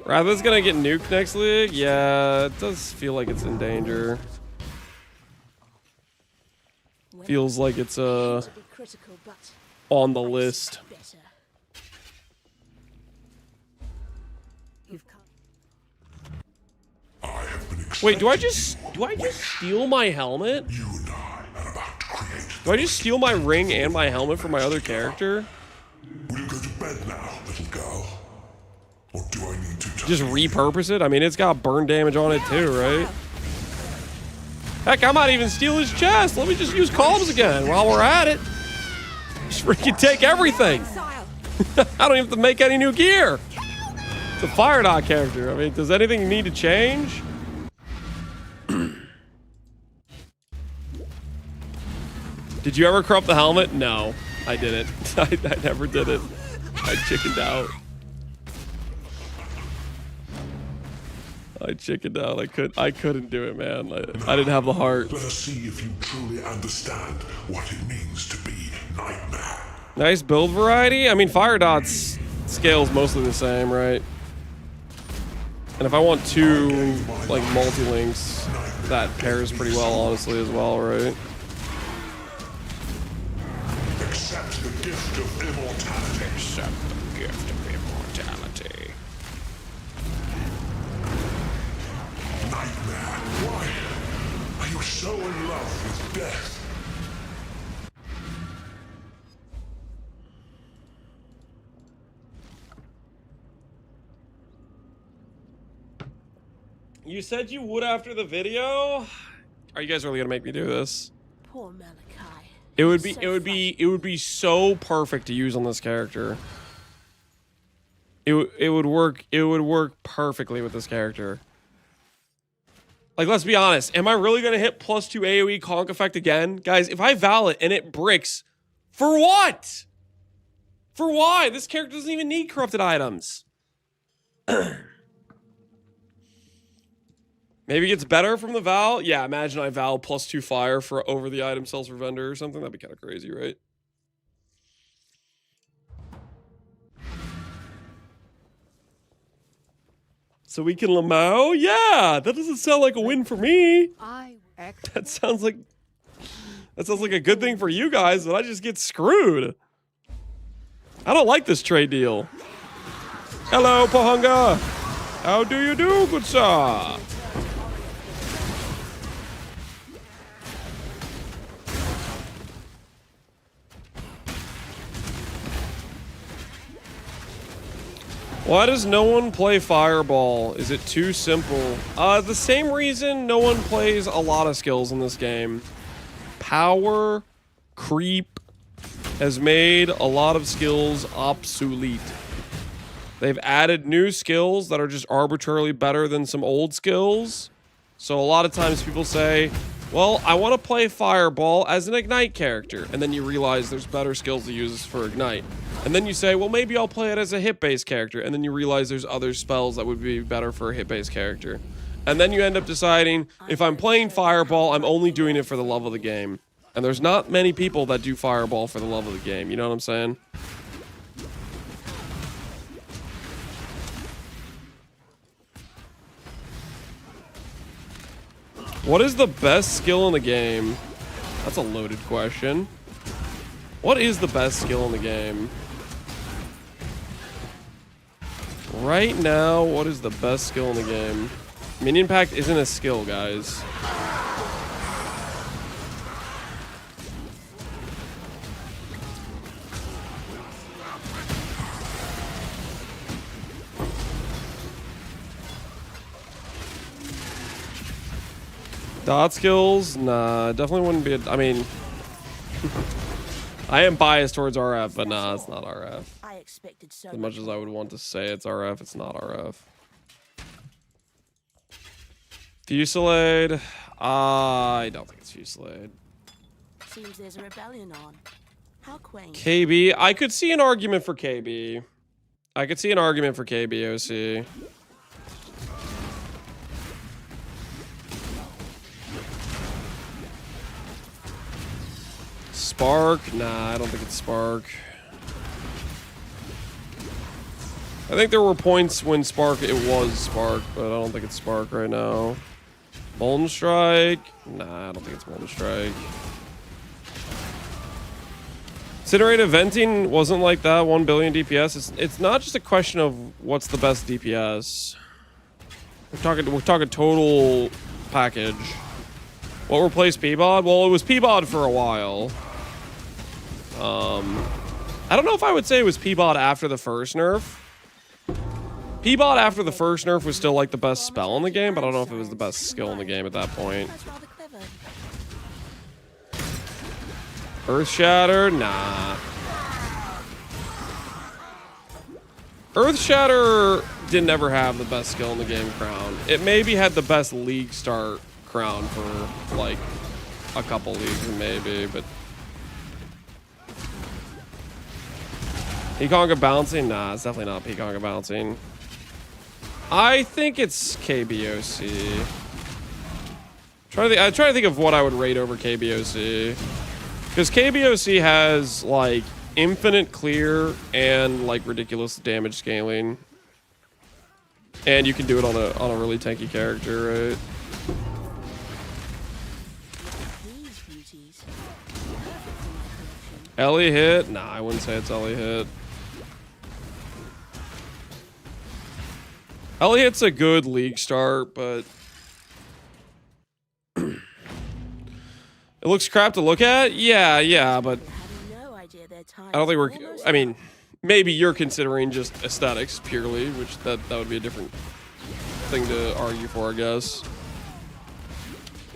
Ratha's gonna get nuked next league? Yeah, it does feel like it's in danger. Feels like it's on the list. Wait, do I just steal my helmet? You and I are about to create. Do I just steal my ring and my helmet from my other character? We'll go to bed now, little girl. Or do I need to Just repurpose it? I mean, it's got burn damage on it too, right? Heck, I might even steal his chest. Let me just use calms again while we're at it. Just freaking take everything. I don't even have to make any new gear. It's a Fire Dot character. I mean, does anything need to change? Did you ever corrupt the helmet? No, I didn't. I never did it. I chickened out. I couldn't do it, man. I didn't have the heart. Let us see if you truly understand what it means to be Nightmare. Nice build variety. I mean, Fire Dot's scale's mostly the same, right? And if I want two, like, multi-links, that pairs pretty well, honestly, as well, right? Accept the gift of immortality. Accept the gift of immortality. Nightmare, why are you so in love with death? You said you would after the video? Are you guys really gonna make me do this? Poor Malachi. It would be so perfect to use on this character. It would work perfectly with this character. Like, let's be honest. Am I really gonna hit +2 AoE conk effect again? Guys, if I val it and it bricks, for what? For why? This character doesn't even need corrupted items. Maybe it gets better from the Val. Yeah, imagine I Val +2 fire for over the item sells for vendor or something. That'd be kind of crazy, right? So we can Lamau? Yeah, that doesn't sound like a win for me. That sounds like a good thing for you guys, but I just get screwed. I don't like this trade deal. Hello, Pohunga. How do you do, good sir? Why does no one play Fireball? Is it too simple? The same reason no one plays a lot of skills in this game. Power creep has made a lot of skills obsolete. They've added new skills that are just arbitrarily better than some old skills. So a lot of times people say, well, I want to play Fireball as an Ignite character. And then you realize there's better skills to use for Ignite. And then you say, well, maybe I'll play it as a hit-based character. And then you realize there's other spells that would be better for a hit-based character. And then you end up deciding, if I'm playing Fireball, I'm only doing it for the love of the game. And there's not many people that do Fireball for the love of the game. You know what I'm saying? What is the best skill in the game? That's a loaded question. What is the best skill in the game? Right now, what is the best skill in the game? Minion Pact isn't a skill, guys. Dot skills? Nah, definitely wouldn't be I mean, I am biased towards RF, but nah, it's not RF. I expected so As much as I would want to say it's RF, it's not RF. Fusillade? I don't think it's Fusillade. Seems there's a rebellion on. How quaint. KB? I could see an argument for KB. I could see an argument for KBOC. Spark? Nah, I don't think it's Spark. I think there were points when it was Spark, but I don't think it's Spark right now. Molten Strike? Nah, I don't think it's Molten Strike. Incinerative Venting wasn't like that, 1 billion DPS. It's not just a question of what's the best DPS. We're talking total package. What replaced Peabod? Well, it was Peabod for a while. I don't know if I would say it was Peabod after the first nerf. Peabod after the first nerf was still like the best spell in the game, but I don't know if it was the best skill in the game at that point. Earth Shatter? Nah. Earth Shatter didn't ever have the best skill in the game crown. It maybe had the best league start crown for like a couple leagues maybe, but Peaconga Bouncing? Nah, it's definitely not Peaconga Bouncing. I think it's KBOC. I try to think of what I would rate over KBOC. Because KBOC has like infinite clear and like ridiculous damage scaling. And you can do it on a really tanky character, right? Ellie hit? Nah, I wouldn't say it's Ellie hit. Ellie hit's a good league start, but it looks crap to look at. Yeah, but I don't think we're. I mean, maybe you're considering just aesthetics purely, which that would be a different thing to argue for, I guess.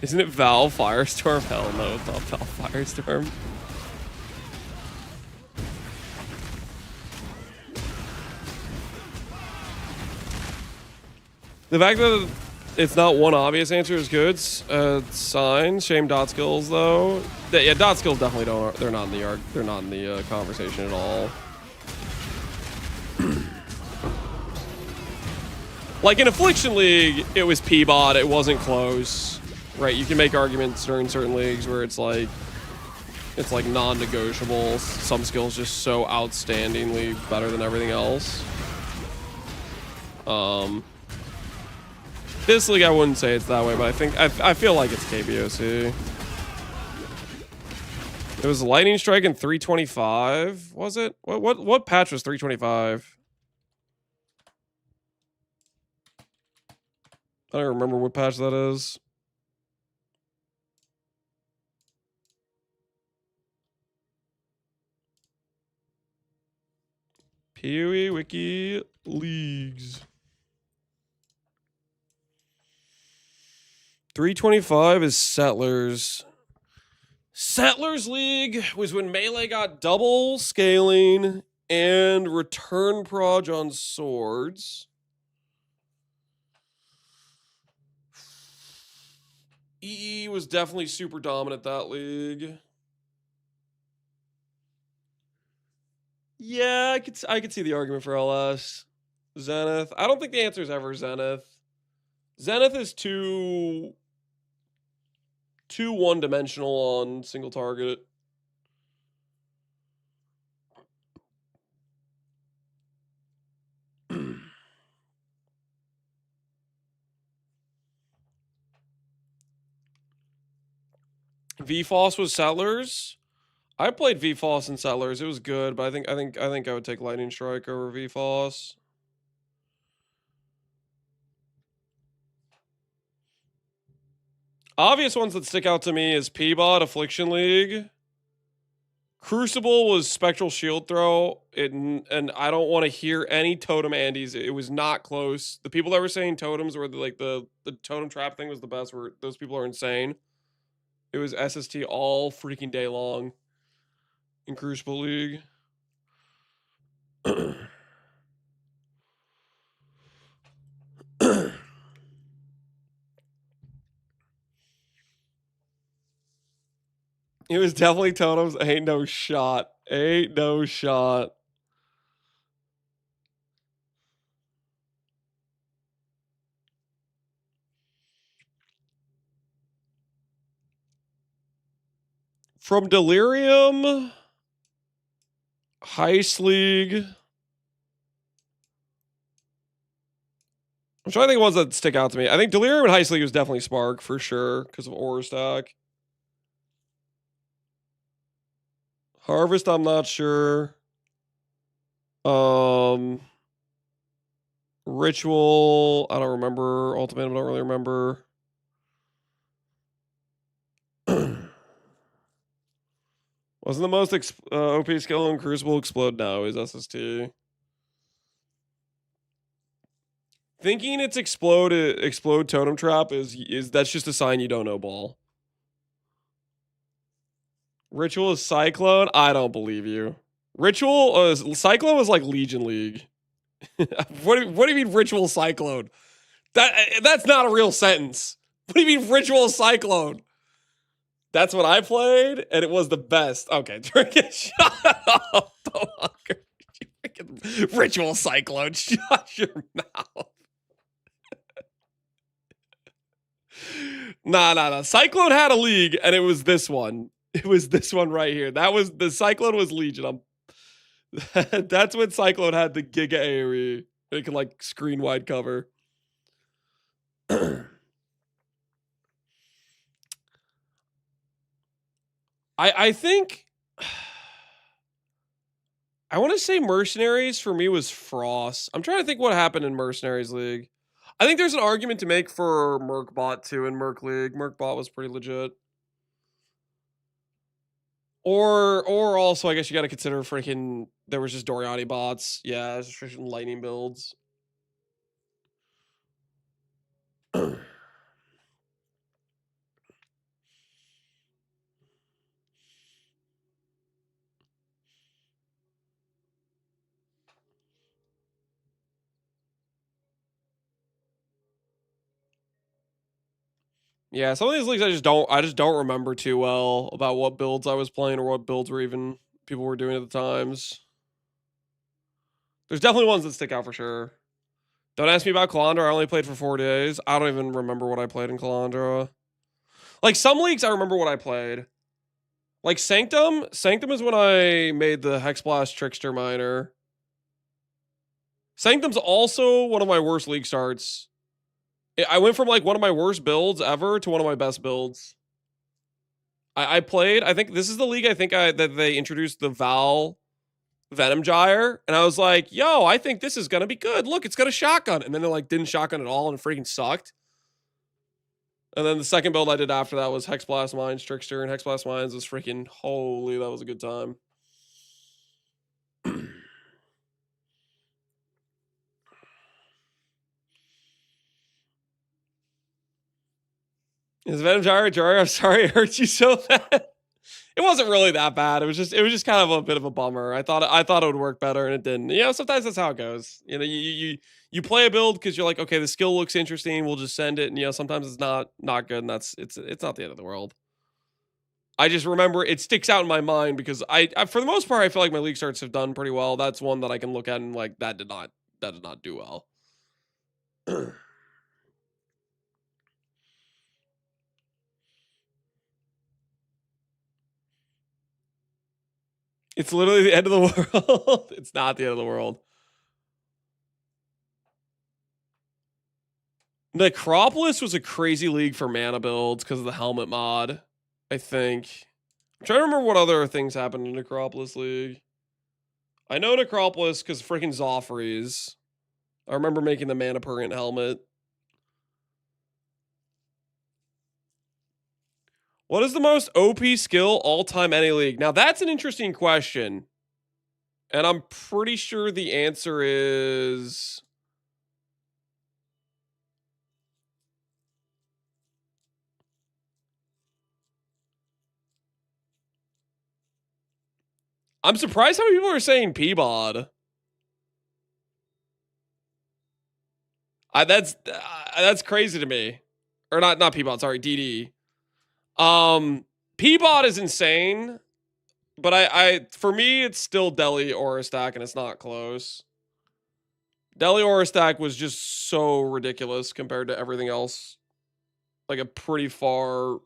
Isn't it Val Firestorm? Hell no, it's not Val Firestorm. The fact that it's not one obvious answer is good. Signs. Shame dot skills though. Yeah, dot skills definitely don't. They're not in the They're not in the conversation at all. Like in Affliction League, it was Peabod. It wasn't close, right? You can make arguments during certain leagues where it's like non-negotiable. Some skills just so outstandingly better than everything else. This league, I wouldn't say it's that way, but I feel like it's KBOC. It was Lightning Strike in 325, was it? What patch was 325? I don't remember what patch that is. PoE Wiki Leagues. 325 is Settlers. Settlers League was when Melee got double scaling and return proj on swords. EE was definitely super dominant that league. Yeah, I could see the argument for LS. Zenith. I don't think the answer is ever Zenith. Zenith is too one-dimensional on single target. VFOS was Settlers. I played VFOS and Settlers. It was good, but I think I would take Lightning Strike over VFOS. Obvious ones that stick out to me is P-Bot, Affliction League. Crucible was Spectral Shield Throw, and I don't want to hear any Totem Andes. It was not close. The people that were saying totems were like the Totem Trap thing was the best. Those people are insane. It was SST all freaking day long in Crucible League. It was definitely totems. Ain't no shot. Ain't no shot. From Delirium, Heist League. I'm trying to think of ones that stick out to me. I think Delirium and Heist League was definitely Spark for sure because of Aura Stack. Harvest, I'm not sure. Ritual, I don't remember. Ultimatum, I don't really remember. Wasn't the most OP skill in Crucible Explode? No, is SST. Thinking it's explode Totem Trap is that's just a sign you don't know ball. Ritual is Cyclone? I don't believe you. Ritual Cyclone was like Legion League. What do you mean Ritual Cyclone? That's not a real sentence. What do you mean Ritual Cyclone? That's what I played, and it was the best. Okay, shut up. Ritual Cyclone, shut your mouth. Nah. Cyclone had a league, and it was this one. It was this one right here. That was the Cyclone was Legion. That's when Cyclone had the Giga AoE. It can like screen wide cover. I think I want to say Mercenaries for me was Frost. I'm trying to think what happened in Mercenaries League. I think there's an argument to make for Mercbot too in Merc League. Mercbot was pretty legit. Or also I guess you got to consider freaking there was just Doriani bots. Yeah, just freaking lightning builds. Yeah, some of these leagues I just don't remember too well about what builds I was playing or what builds were even people were doing at the times. There's definitely ones that stick out for sure. Don't ask me about Calandra. I only played for 4 days. I don't even remember what I played in Calandra. Like some leagues I remember what I played. Like Sanctum. Sanctum is when I made the Hexblast Trickster Miner. Sanctum's also one of my worst league starts. I went from like one of my worst builds ever to one of my best builds. I played. I think this is the league. I think that they introduced the Val Venom Gyre, and I was like, "Yo, I think this is gonna be good. Look, it's got a shotgun." And then it like didn't shotgun at all, and it freaking sucked. And then the second build I did after that was Hexblast Mines Trickster, and Hexblast Mines was freaking holy. That was a good time. Is Venom Gyre, Gyre? I'm sorry I hurt you so bad. It wasn't really that bad. It was just kind of a bit of a bummer. I thought it would work better, and it didn't. You know, sometimes that's how it goes. You know, you play a build because you're like, okay, the skill looks interesting. We'll just send it, and you know, sometimes it's not good, and it's not the end of the world. I just remember it sticks out in my mind because I for the most part I feel like my league starts have done pretty well. That's one that I can look at and like that did not do well. It's literally the end of the world. It's not the end of the world. Necropolis was a crazy league for mana builds because of the helmet mod, I think. I'm trying to remember what other things happened in Necropolis League. I know Necropolis because freaking Zoffreys. I remember making the Mana Purgant helmet. What is the most OP skill all-time any league? Now, that's an interesting question. And I'm pretty sure the answer is... I'm surprised how many people are saying Peabod. That's crazy to me. Or not Peabod, sorry, DD. Peabod is insane. But I for me, it's still Delhi Aurastack, and it's not close. Delhi Aurastack was just so ridiculous compared to everything else. Like a pretty far...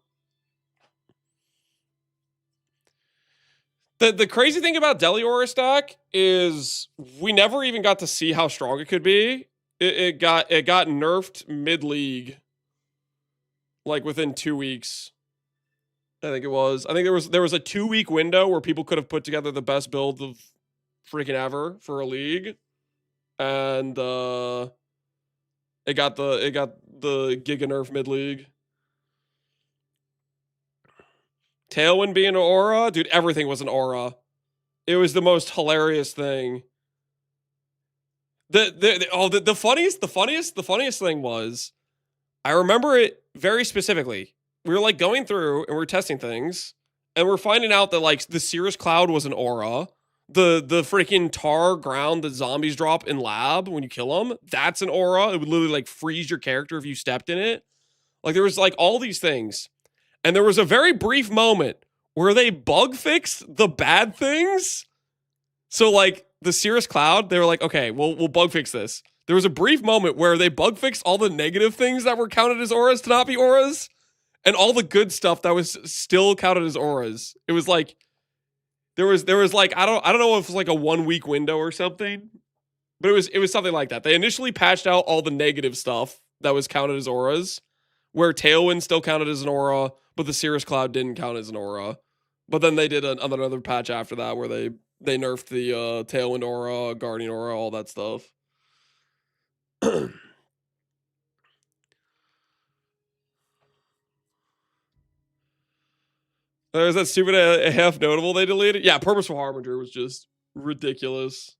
The crazy thing about Delhi Aurastack is we never even got to see how strong it could be. It got nerfed mid-league. Like within 2 weeks. I think it was. I think there was a 2-week window where people could have put together the best build of freaking ever for a league. And it got the Giga Nerf mid-league. Tailwind being an aura? Dude, everything was an aura. It was the most hilarious thing. The funniest thing was, I remember it very specifically. We were like going through and we're testing things, and we're finding out that like the Cirrus Cloud was an aura. The freaking tar ground that zombies drop in lab when you kill them, that's an aura. It would literally like freeze your character if you stepped in it. Like there was like all these things. And there was a very brief moment where they bug fixed the bad things. So like the Cirrus Cloud, they were like, okay, we'll bug fix this. There was a brief moment where they bug fixed all the negative things that were counted as auras to not be auras, and all the good stuff that was still counted as auras. It was like there was like I don't know if it was like a 1-week window or something, but it was something like that. They initially patched out all the negative stuff that was counted as auras, where Tailwind still counted as an aura, but the Cirrus Cloud didn't count as an aura. But then they did another patch after that where they nerfed the Tailwind aura, Guardian aura, all that stuff. There's that stupid half notable they deleted. Yeah, Purposeful Harbinger was just ridiculous.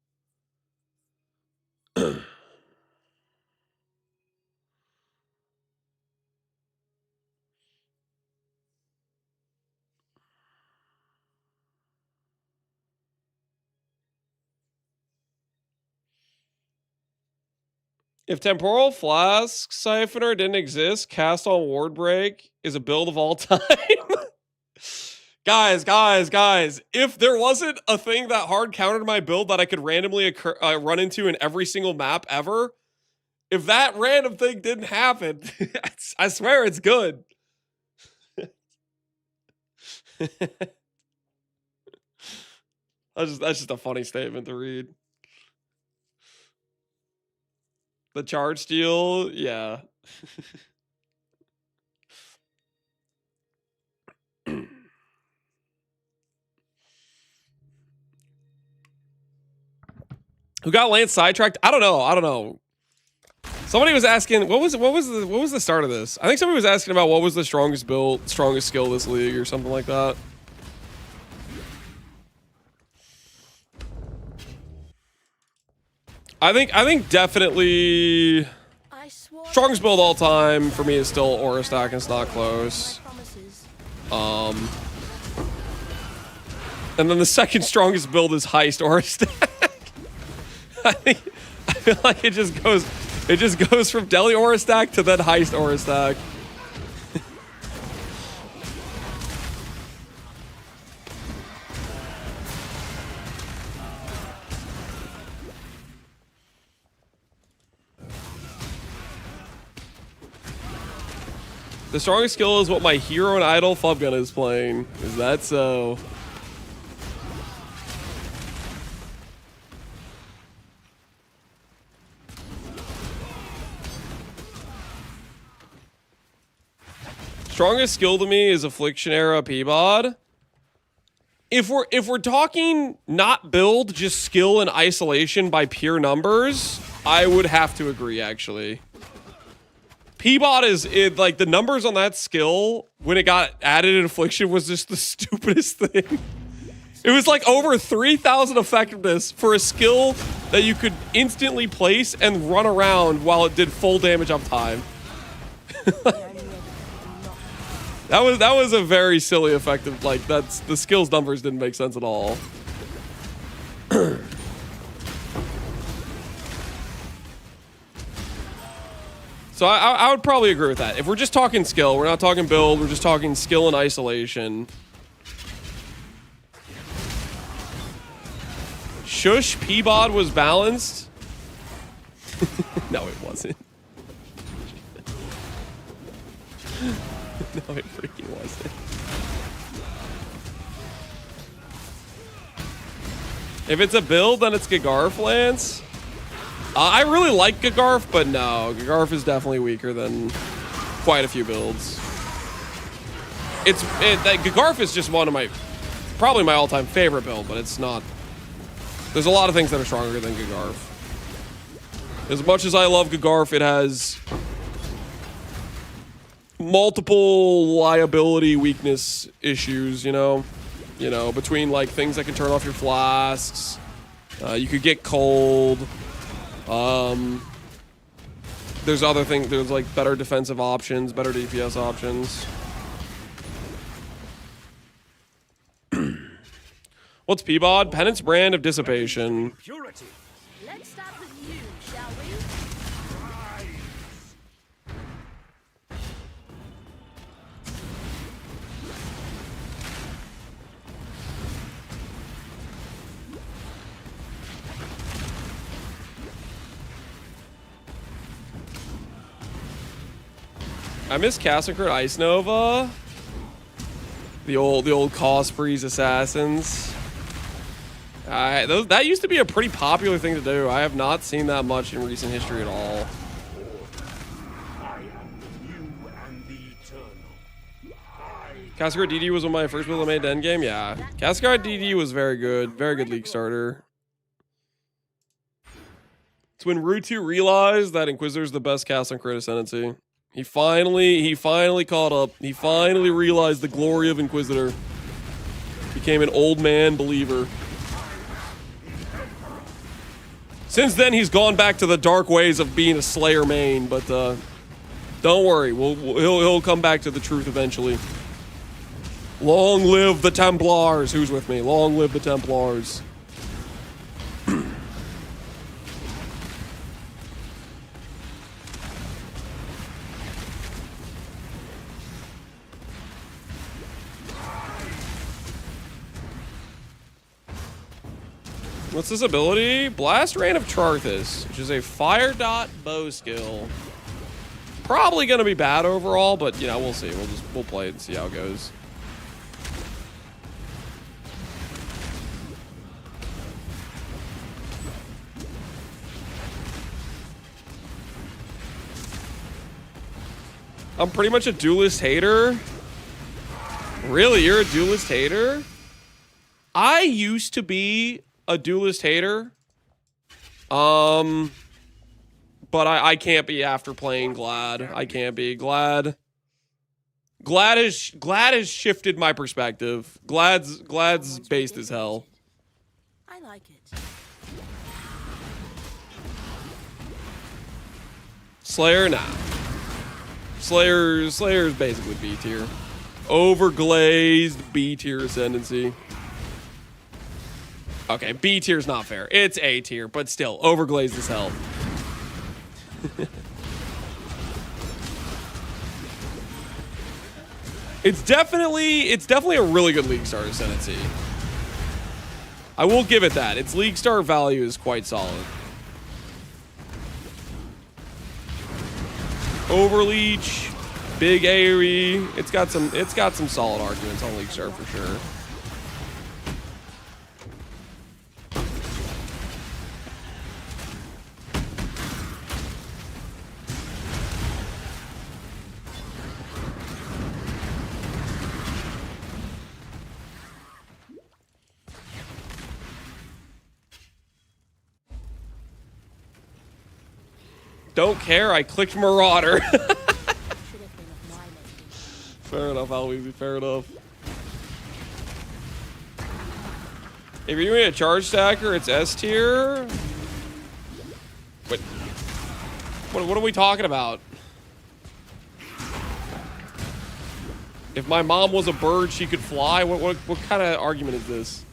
If Temporal Flask Siphoner didn't exist, Cast on Ward Break is a build of all time. Guys, if there wasn't a thing that hard countered my build that I could randomly run into in every single map ever, if that random thing didn't happen, I swear it's good. That's just a funny statement to read. The charge steal, yeah. Who got Lance sidetracked? I don't know. Somebody was asking what was the start of this? I think somebody was asking about what was the strongest build, strongest skill of this league or something like that. I think definitely strongest build all time for me is still Aura Stack, and it's not close. And then the second strongest build is Heist Aura Stack. I feel like it just goes from Deli Aura Stack to then Heist Aura Stack. The strongest skill is what my hero and idol Flubgun is playing. Is that so? Strongest skill to me is Affliction Era Peabod. If we're talking not build, just skill and isolation by pure numbers, I would have to agree actually. Peabod is like the numbers on that skill when it got added in Affliction was just the stupidest thing. It was like over 3,000 effectiveness for a skill that you could instantly place and run around while it did full damage uptime. That was a very silly effective, like that's the skills numbers didn't make sense at all. So I would probably agree with that. If we're just talking skill, we're not talking build, we're just talking skill and isolation. Shush Peabod was balanced. No, it wasn't. No, it freaking wasn't. If it's a build, then it's Gagarf Lance. I really like Gagarf, but no, Gagarf is definitely weaker than quite a few builds. Gagarf is just one of probably my all-time favorite build, but it's not. There's a lot of things that are stronger than Gagarf. As much as I love Gagarf, it has multiple liability weakness issues, you know, between like things that can turn off your flasks. You could get cold. There's other things. There's like better defensive options, better DPS options. What's Peabod? Penance Brand of Dissipation. Let's start with you, shall we? I miss Cassacrit Ice Nova. The old cost freeze assassins. That used to be a pretty popular thing to do. I have not seen that much in recent history at all. Cassacrit DD was one of my first build I made endgame. Yeah, Cassacrit DD was very good league starter. It's when Rutu realized that Inquisitor's the best cast on Crit Ascendancy. He finally caught up. He finally realized the glory of Inquisitor. Became an old man believer. Since then, he's gone back to the dark ways of being a Slayer main, but don't worry, he'll come back to the truth eventually. Long live the Templars! Who's with me? Long live the Templars. What's this ability? Blast Rain of Charthus, which is a fire dot bow skill. Probably gonna be bad overall, but you know, we'll see. We'll play it and see how it goes. I'm pretty much a duelist hater. Really, you're a duelist hater? I used to be a duelist hater, But I can't be after playing Glad. I can't be. Glad has shifted my perspective. Glad's based as hell. I like it. Slayer, nah. Slayer's basically B tier. Overglazed B tier ascendancy. Okay, B tier's not fair. It's A tier, but still, overglazed as hell. It's definitely a really good League Star ascendancy. I will give it that. Its League Star value is quite solid. Overleech, big AoE. It's got some solid arguments on League Star for sure. Don't care, I clicked Marauder. Fair enough, Aloesie, fair enough. If you're doing a charge stacker, it's S tier. What are we talking about? If my mom was a bird, she could fly? What kind of argument is this?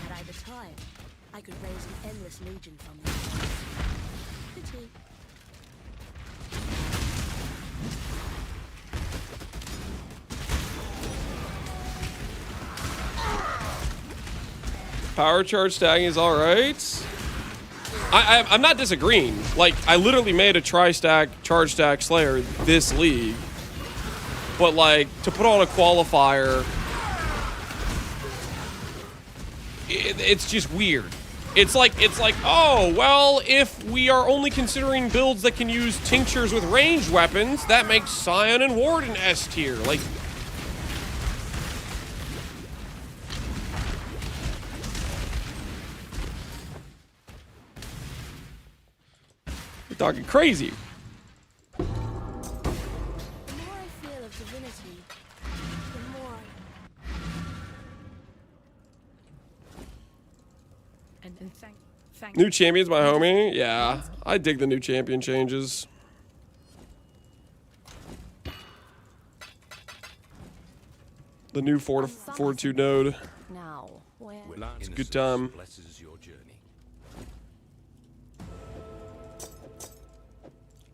Had I the time, I could raise an endless legion from them. Pity. Power charge stacking is alright. I'm not disagreeing. Like, I literally made a tri-stack, charge stack Slayer this league. But, like, to put on a qualifier, it's just weird. It's like, oh, well, if we are only considering builds that can use tinctures with ranged weapons, that makes Scion and Warden S tier. Like, you're talking crazy. The more I feel of divinity, the more New champion's my homie? Yeah, I dig the new champion changes. The new Fortitude node. now where It's a good time. Blesses your journey.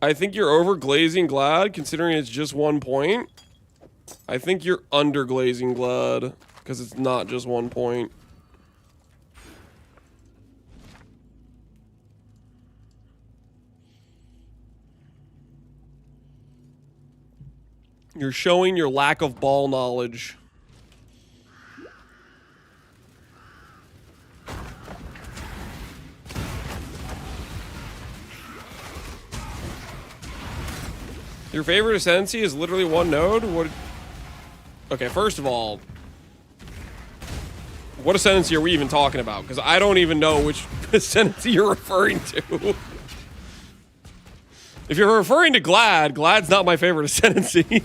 I think you're over glazing Glad, considering it's just 1 point. I think you're under glazing Glad, because it's not just 1 point. You're showing your lack of ball knowledge. Your favorite ascendancy is literally one node? What? Okay, first of all, what ascendancy are we even talking about? Because I don't even know which ascendancy you're referring to. If you're referring to Glad, Glad's not my favorite ascendancy.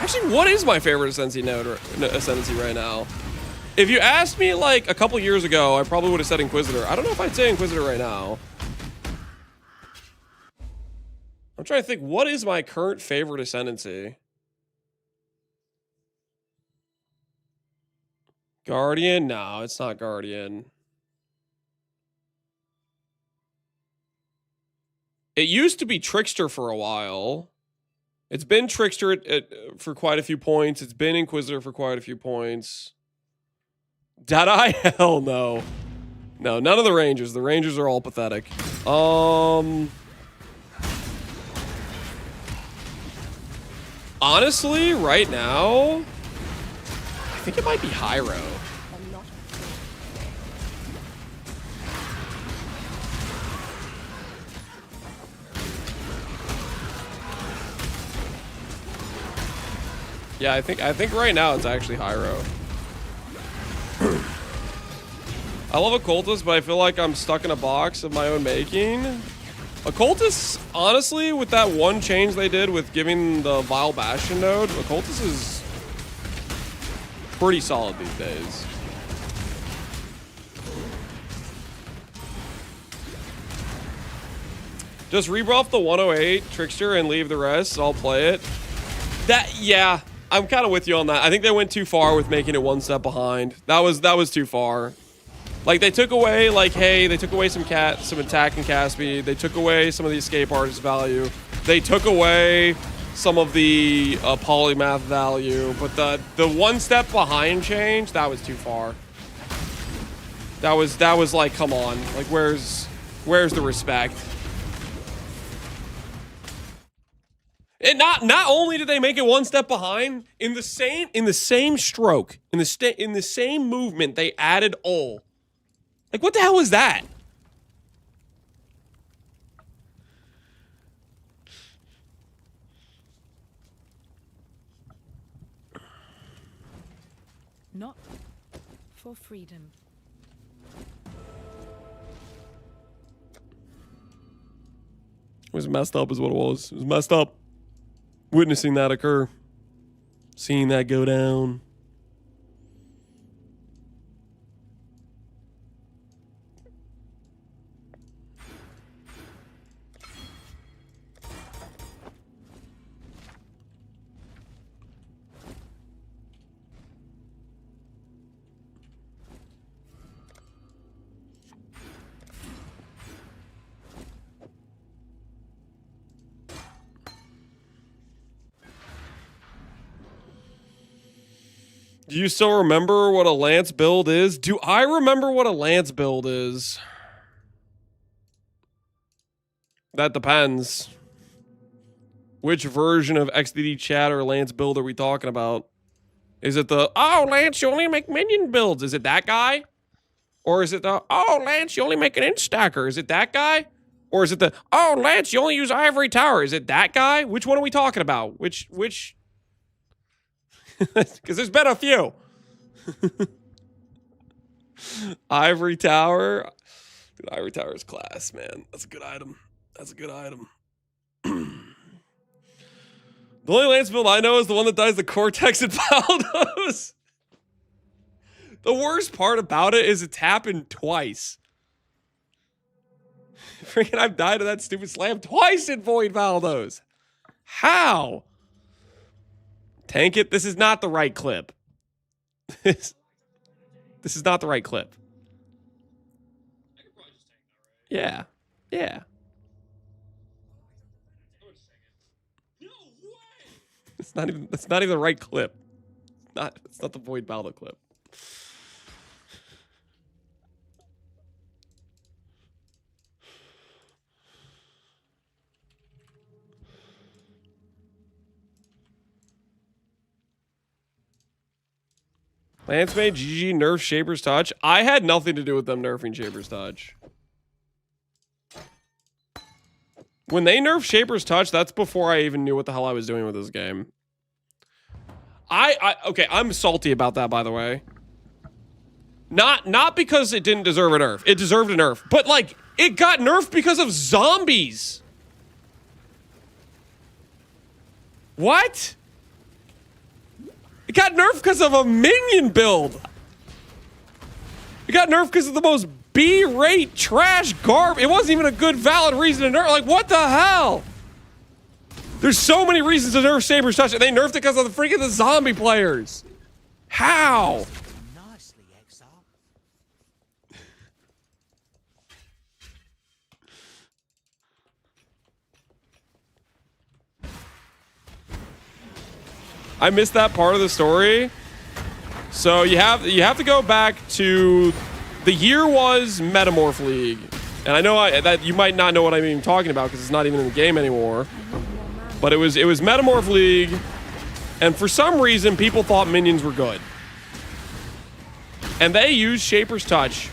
Actually, what is my favorite ascendancy right now? If you asked me like a couple years ago, I probably would have said Inquisitor. I don't know if I'd say Inquisitor right now. I'm trying to think, what is my current favorite ascendancy? Guardian? No, it's not Guardian. It used to be Trickster for a while. It's been Trickster for quite a few points. It's been Inquisitor for quite a few points. Deadeye? Hell no. No, none of the Rangers. The Rangers are all pathetic. Honestly, right now, I think it might be Hyro. Yeah, I think right now it's actually Hyro. I love Occultist, but I feel like I'm stuck in a box of my own making. Occultist, honestly, with that one change they did with giving the Vile Bastion node, Occultist is pretty solid these days. Just rebuff the 108 Trickster and leave the rest. I'll play it. Yeah, I'm kind of with you on that. I think they went too far with making it one step behind. That was too far. Like, they took away, like, hey, they took away some attack and cast speed. They took away some of the escape artist value. They took away some of the polymath value. But the one step behind change, that was too far. That was like, come on. Like, where's the respect? And not only did they make it one step behind, in the same stroke, in the same movement, they added ul. Like, what the hell is that? Not for freedom. It was messed up is what it was. It was messed up. Witnessing that occur. Seeing that go down. Do you still remember what a Lance build is? Do I remember what a Lance build is? That depends. Which version of XDD chat or Lance build are we talking about? Is it the, oh, Lance, you only make minion builds? Is it that guy? Or is it the, oh, Lance, you only make an instacker? Is it that guy? Or is it the, oh, Lance, you only use Ivory Tower? Is it that guy? Which one are we talking about? Which... Because there's been a few. Ivory Tower. Dude, Ivory Tower is class, man. That's a good item. That's a good item. The only Lance build I know is the one that dies the Cortex and Baldos. The worst part about it is it's happened twice. Freaking, I've died of that stupid slam twice in Void Valdos. How? Tank it. This is not the right clip. This is not the right clip. Yeah. Yeah. That's not even the right clip. It's not the Void Baldo clip. Lance made GG nerf Shaper's Touch. I had nothing to do with them nerfing Shaper's Touch. When they nerfed Shaper's Touch, that's before I even knew what the hell I was doing with this game. Okay, I'm salty about that, by the way. Not because it didn't deserve a nerf. It deserved a nerf. But, like, it got nerfed because of zombies. What? It got nerfed because of a minion build. It got nerfed because of the most B-rate trash garbage. It wasn't even a good valid reason to nerf. Like, what the hell? There's so many reasons to nerf Saber's Touch, and they nerfed it because of the freaking zombie players. How? Nicely, Exile. I missed that part of the story. So you have to go back to the year was Metamorph League, and I know that you might not know what I'm even talking about because it's not even in the game anymore. But it was Metamorph League, and for some reason people thought minions were good, and they used Shaper's Touch,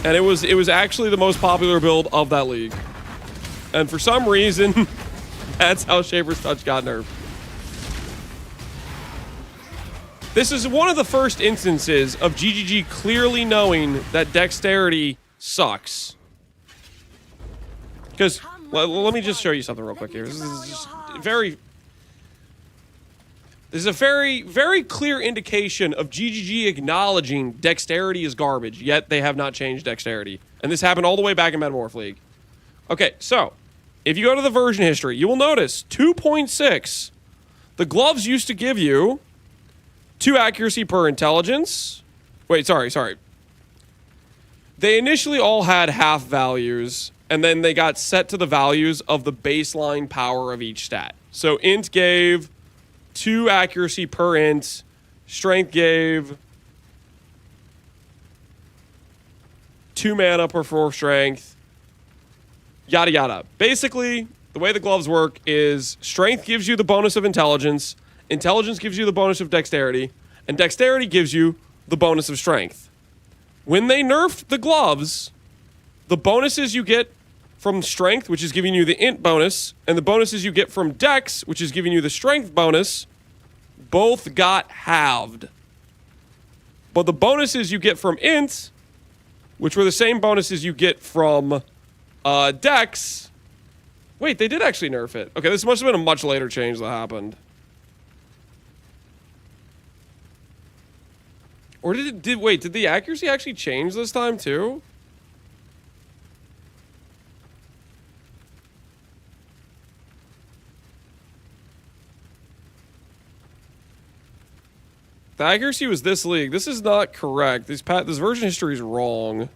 and it was actually the most popular build of that league, and for some reason. That's how Shaper's Touch got nerfed. This is one of the first instances of GGG clearly knowing that dexterity sucks. Because, let me just show you something real quick here. This is just very... This is a very, very clear indication of GGG acknowledging dexterity is garbage, yet they have not changed dexterity. And this happened all the way back in Metamorph League. Okay, so, if you go to the version history, you will notice 2.6, the gloves used to give you 2 accuracy per intelligence. Wait, sorry. They initially all had half values, and then they got set to the values of the baseline power of each stat. So int gave 2 accuracy per int, strength gave 2 mana per 4 strength, yada yada. Basically, the way the gloves work is strength gives you the bonus of intelligence, intelligence gives you the bonus of dexterity, and dexterity gives you the bonus of strength. When they nerfed the gloves, the bonuses you get from strength, which is giving you the int bonus, and the bonuses you get from dex, which is giving you the strength bonus, both got halved. But the bonuses you get from int, which were the same bonuses you get from dex... Wait, they did actually nerf it. Okay, this must have been a much later change that happened. Or did the accuracy actually change this time too? The accuracy was this league. This is not correct. This version history is wrong.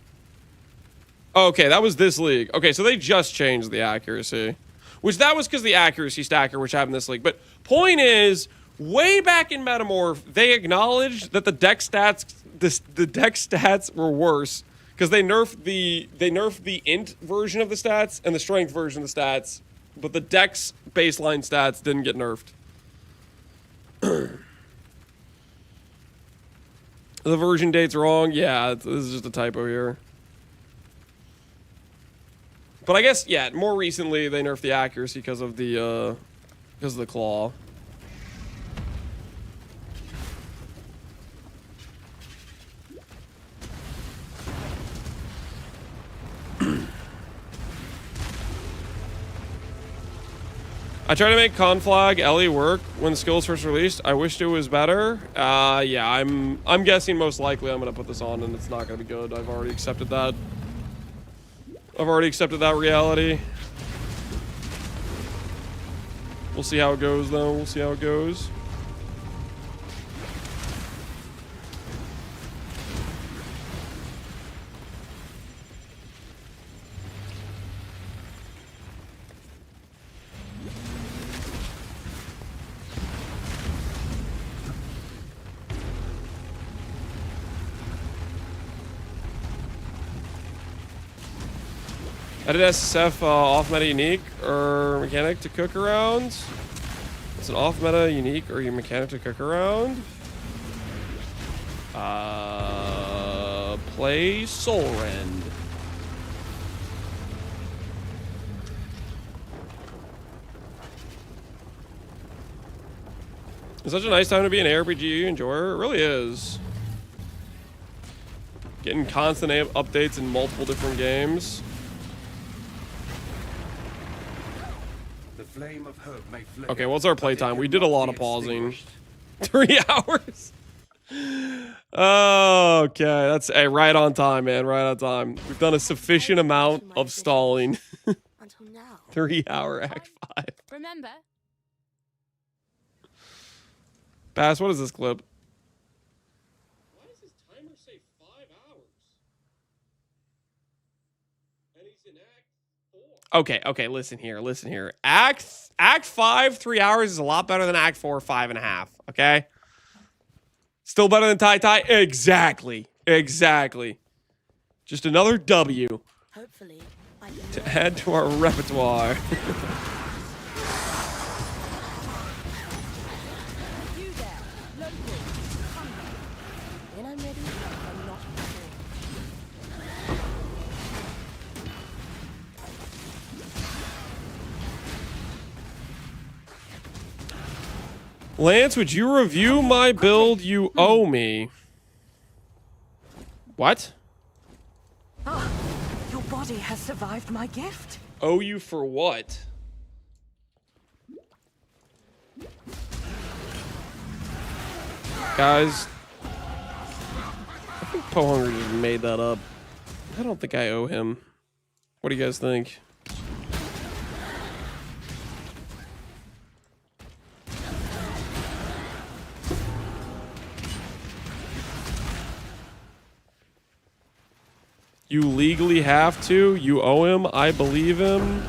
Okay, that was this league. Okay, so they just changed the accuracy. Which that was because the accuracy stacker, which happened this league. But point is, way back in Metamorph, they acknowledged that the dex stats were worse because they nerfed the int version of the stats and the strength version of the stats, but the dex baseline stats didn't get nerfed. The version date's wrong. Yeah, this is just a typo here. But I guess, yeah, more recently they nerfed the accuracy because of the claw. I tried to make Conflag Ellie work when the skill was first released. I wished it was better. Yeah, I'm guessing most likely I'm gonna put this on and it's not gonna be good. I've already accepted that. I've already accepted that reality. We'll see how it goes, though. We'll see how it goes. Added SSF off-meta unique or mechanic to cook around. It's an off-meta unique or your mechanic to cook around. Play Soul Rend. It's such a nice time to be an ARPG enjoyer. It really is. Getting constant updates in multiple different games. Okay, what's our playtime? We did a lot of pausing. 3 hours? Okay, that's right on time, man. Right on time. We've done a sufficient amount of stalling. Until now. 3-hour Act 5. Remember? Bass, what is this clip? Why does his timer say 5 hours? And he's in Act 4. Okay, listen here. Act 5, 3 hours is a lot better than Act 4, 5.5. Okay? Still better than Tai. Exactly. Just another W. Hopefully, to add to our repertoire. You there, local, come here. When I'm ready, I'm not before. Lance, would you review my build? You owe me. What? Oh, your body has survived my gift. Owe you for what? Guys, I think Pohunger just made that up. I don't think I owe him. What do you guys think? You legally have to. You owe him. I believe him.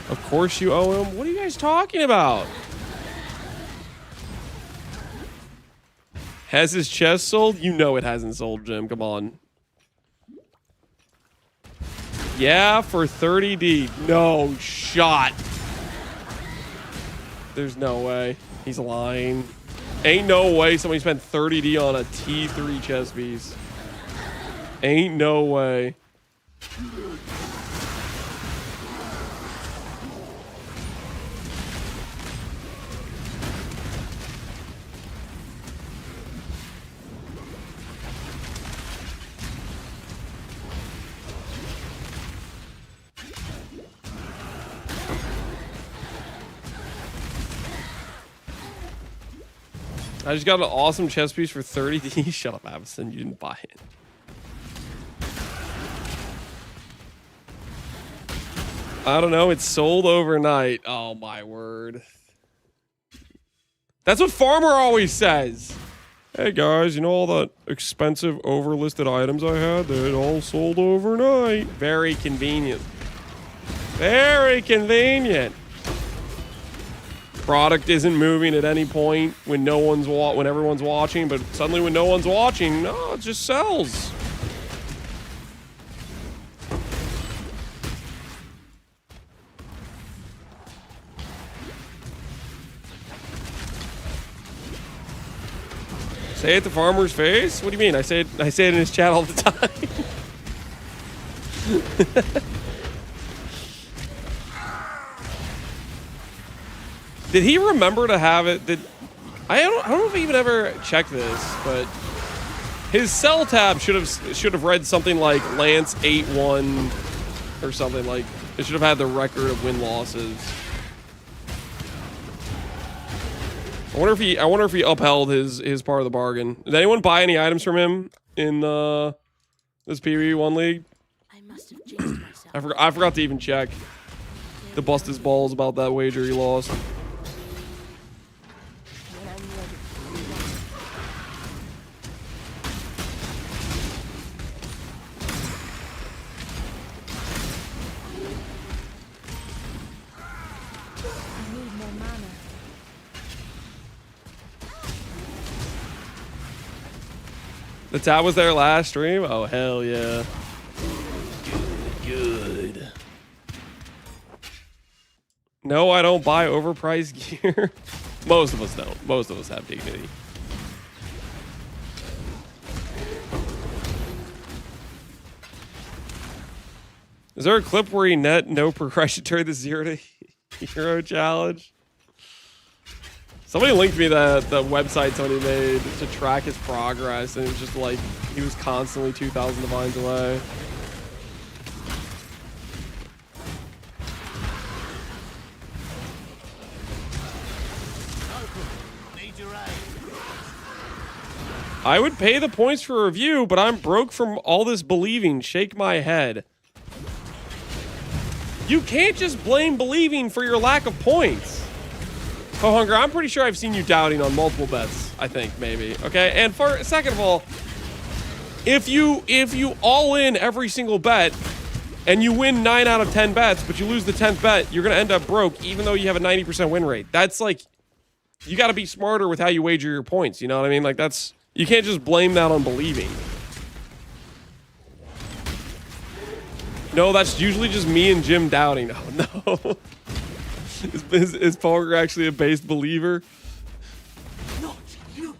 Of course you owe him. What are you guys talking about? Has his chest sold? You know it hasn't sold, Jim. Come on. Yeah, for 30D. No shot. There's no way. He's lying. Ain't no way somebody spent 30D on a T3 chest piece. Ain't no way. I just got an awesome chest piece for 30D. Shut up, Avison. You didn't buy it. I don't know. It's sold overnight. Oh, my word. That's what Farmer always says. Hey, guys, you know all that expensive overlisted items I had? They all sold overnight. Very convenient. Very convenient. Product isn't moving at any point when no one's when everyone's watching, but suddenly when no one's watching, no, it just sells. Say it to Farmer's face? What do you mean? I say it in his chat all the time. Did he remember to have it? I don't know if he even ever checked this, but his cell tab should have read something like Lance 8-1 or something like. It should have had the record of win-losses. I wonder if he upheld his part of the bargain. Did anyone buy any items from him in this PvE1 league? I must have jinxed myself. I forgot to even check to bust his balls about that wager he lost. The tab was there last stream? Oh, hell yeah. Good. No, I don't buy overpriced gear. Most of us don't. Most of us have dignity. Is there a clip where he net no progression during the 0 to hero challenge? Somebody linked me that website somebody made to track his progress, and it was just like he was constantly 2,000 divines away. I would pay the points for review, but I'm broke from all this believing. Shake my head. You can't just blame believing for your lack of points. Oh, Hunger, I'm pretty sure I've seen you doubting on multiple bets. I think, maybe. Okay, and second of all, if you all in every single bet and you win 9 out of 10 bets, but you lose the 10th bet, you're going to end up broke even though you have a 90% win rate. That's like, you got to be smarter with how you wager your points. You know what I mean? Like, that's, you can't just blame that on believing. No, that's usually just me and Jim doubting. Oh, no. Is Parker actually a based believer? Not you.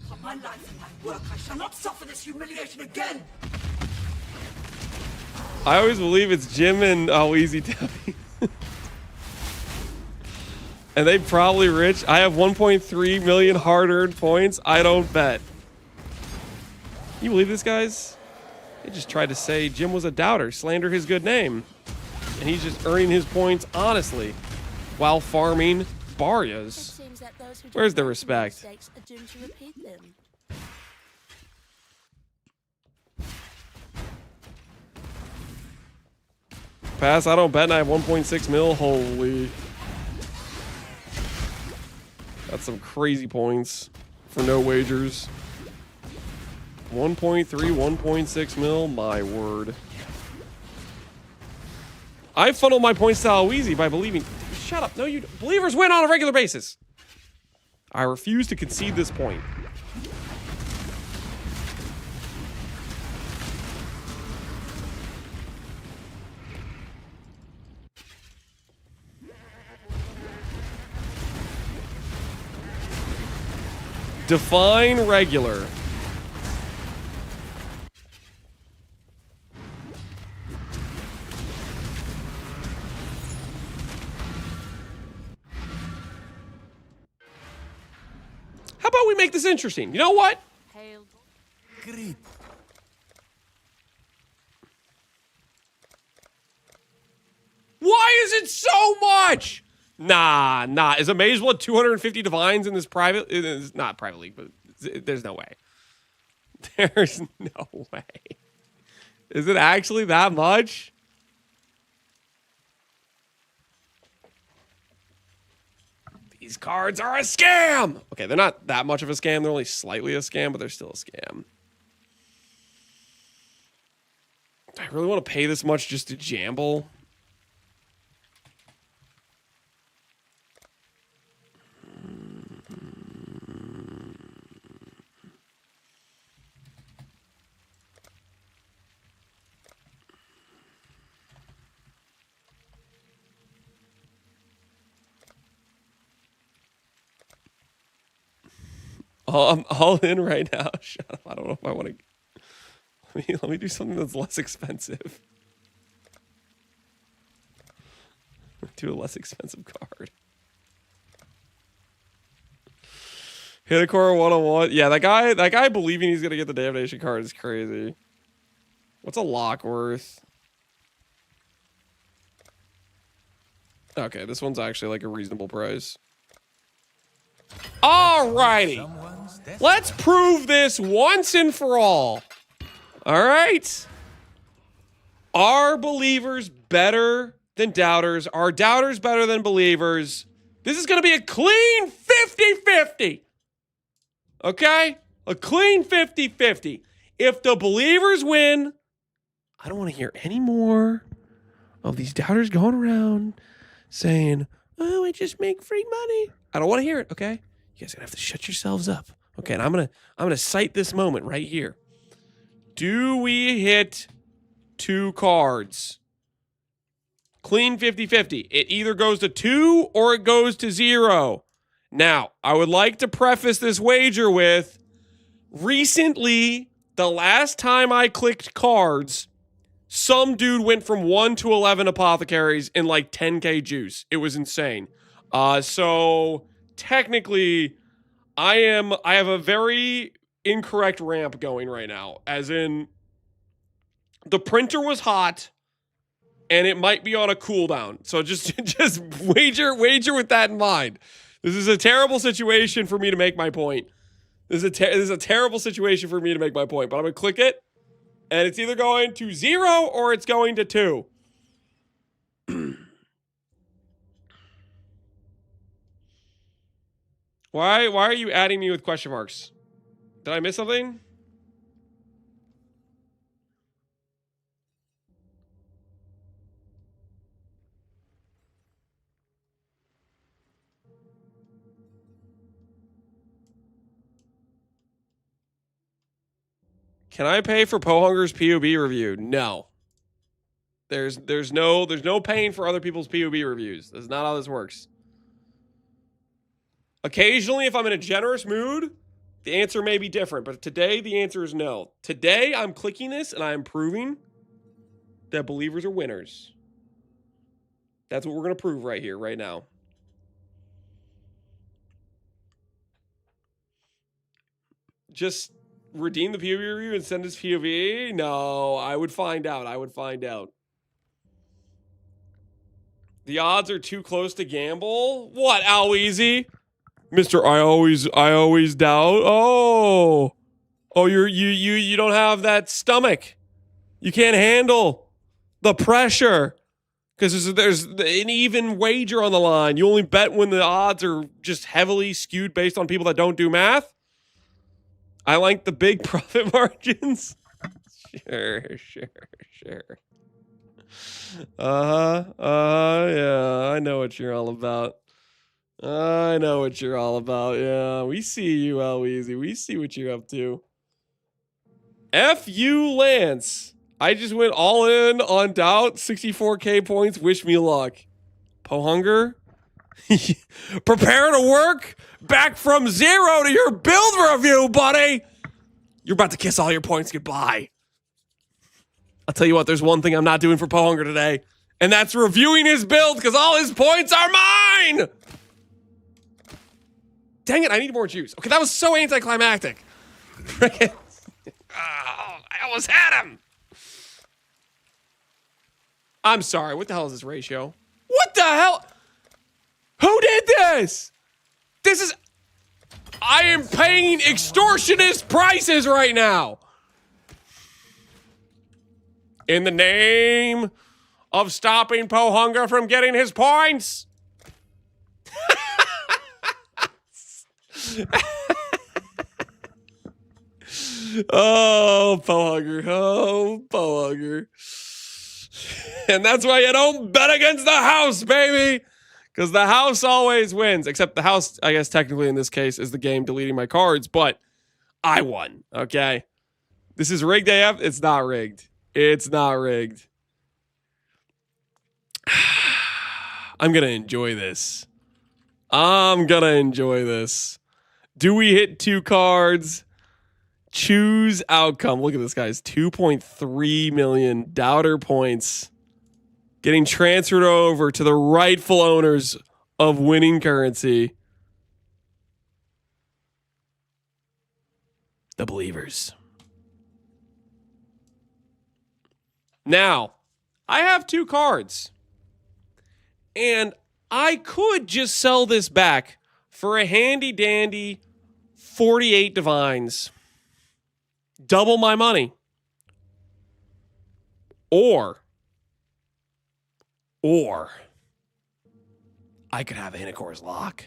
For my life and my work, I shall not suffer this humiliation again. I always believe it's Jim and easy Debbie. And they probably rich. I have 1.3 million hard-earned points. I don't bet. You believe this, guys? They just tried to say Jim was a doubter, slander his good name. And he's just earning his points honestly while farming Barrias. Where's the respect? Pass, I don't bet, and I have 1.6 mil. Holy. That's some crazy points for no wagers. 1.3, 1.6 mil, my word. I funnel my points to Aloisi by believing. Shut up. No, you. Believers win on a regular basis. I refuse to concede this point. Define regular. How about we make this interesting? You know what? Great. Why is it so much? Nah. Is Amaze Blood 250 divines in this private? It's not private league, but there's no way. There's no way. Is it actually that much? These cards are a scam! Okay, they're not that much of a scam. They're only slightly a scam, but they're still a scam. I really want to pay this much just to jamble. Oh, I'm all in right now. Shut up. I don't know if I want to. Let me do something that's less expensive. Do a less expensive card. Hit a core 101. Yeah, that guy believing he's gonna get the damnation card is crazy. What's a lock worth? Okay, this one's actually like a reasonable price. Alrighty. Let's prove this once and for all. Alright. Are believers better than doubters? Are doubters better than believers? This is going to be a clean 50-50. Okay? A clean 50-50. If the believers win, I don't want to hear any more of these doubters going around saying, oh, I just make free money. I don't want to hear it, okay? You guys are going to have to shut yourselves up. Okay, and I'm gonna cite this moment right here. Do we hit 2 cards? Clean 50-50. It either goes to 2 or it goes to 0. Now, I would like to preface this wager with, recently, the last time I clicked cards, some dude went from 1 to 11 apothecaries in like 10k juice. It was insane. So technically, I have a very incorrect ramp going right now, as in the printer was hot and it might be on a cooldown. So just wager with that in mind. This is a terrible situation for me to make my point. This is a terrible situation for me to make my point, but I'm going to click it and it's either going to 0 or it's going to 2. Why are you adding me with question marks? Did I miss something? Can I pay for Pohunger's POB review? No. There's no paying for other people's POB reviews. That's not how this works. Occasionally, if I'm in a generous mood, the answer may be different, but today the answer is no. Today, I'm clicking this and I'm proving that believers are winners. That's what we're going to prove right here, right now. just redeem the POV review and send us POV? No, I would find out. I would find out. The odds are too close to gamble? What, Aloeasy? Mr. I always doubt. Oh, you don't have that stomach. You can't handle the pressure because there's an even wager on the line. You only bet when the odds are just heavily skewed based on people that don't do math. I like the big profit margins. Sure. Yeah, I know what you're all about. Yeah, we see you, Aloeasy. We see what you're up to. F you, Lance. I just went all in on doubt. 64k points. Wish me luck. Pohunger. Prepare to work. Back from 0 to your build review, buddy. You're about to kiss all your points goodbye. I'll tell you what, there's one thing I'm not doing for Pohunger today, and that's reviewing his build because all his points are mine. Dang it, I need more juice. Okay, that was so anticlimactic. I almost had him. I'm sorry. What the hell is this ratio? What the hell? Who did this? I am paying extortionist prices right now. In the name of stopping Pohunger from getting his points. Oh, Pohunger. And that's why you don't bet against the house, baby. Because the house always wins. Except the house, I guess technically in this case, is the game deleting my cards. But I won, okay? This is rigged AF. It's not rigged. It's not rigged. I'm going to enjoy this. Do we hit 2 cards? Choose outcome. Look at this, guys. 2.3 million doubter points getting transferred over to the rightful owners of winning currency. The believers. Now, I have 2 cards. And I could just sell this back for a handy dandy 48 divines. Double my money. Or I could have Anacor's Lock.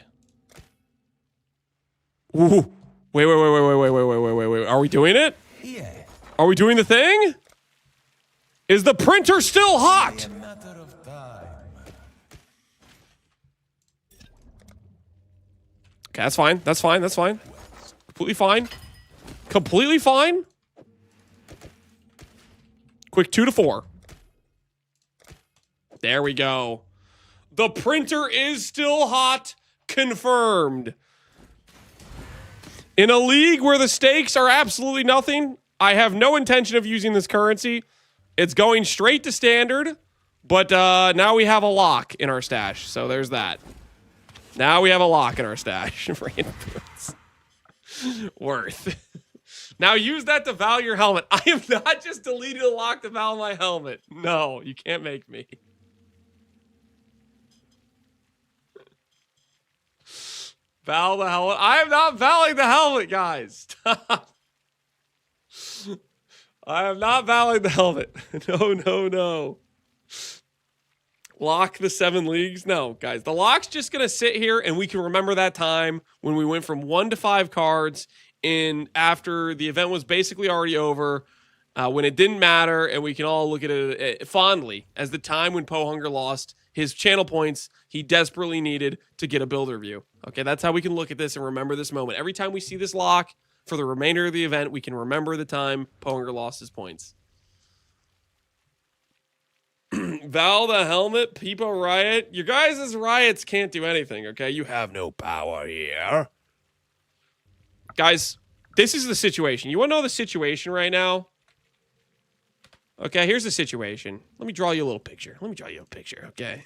Ooh. Wait. Are we doing it? Yeah. Are we doing the thing? Is the printer still hot? A matter of time. Okay, that's fine. Completely fine. Quick 2 to 4. There we go. The printer is still hot. Confirmed. In a league where the stakes are absolutely nothing, I have no intention of using this currency. It's going straight to standard, but now we have a lock in our stash. So there's that. Now we have a lock in our stash for inputs. Worth. Now use that to value your helmet. I have not just deleted a lock to value my helmet. No, you can't make me. Val the helmet. I am not valuing the helmet, guys. Stop. I am not valuing the helmet. No. Lock the 7 leagues. No, guys. The lock's just going to sit here, and we can remember that time when we went from 1 to 5 cards in after the event was basically already over, when it didn't matter, and we can all look at it fondly as the time when Pohunger lost his channel points he desperately needed to get a build review. Okay, that's how we can look at this and remember this moment. Every time we see this lock for the remainder of the event, we can remember the time Pohunger lost his points. Val the helmet, Peepo Riot. Your guys' riots can't do anything, okay? You have no power here. Guys, this is the situation. You want to know the situation right now? Okay, here's the situation. Let me draw you a little picture. Okay?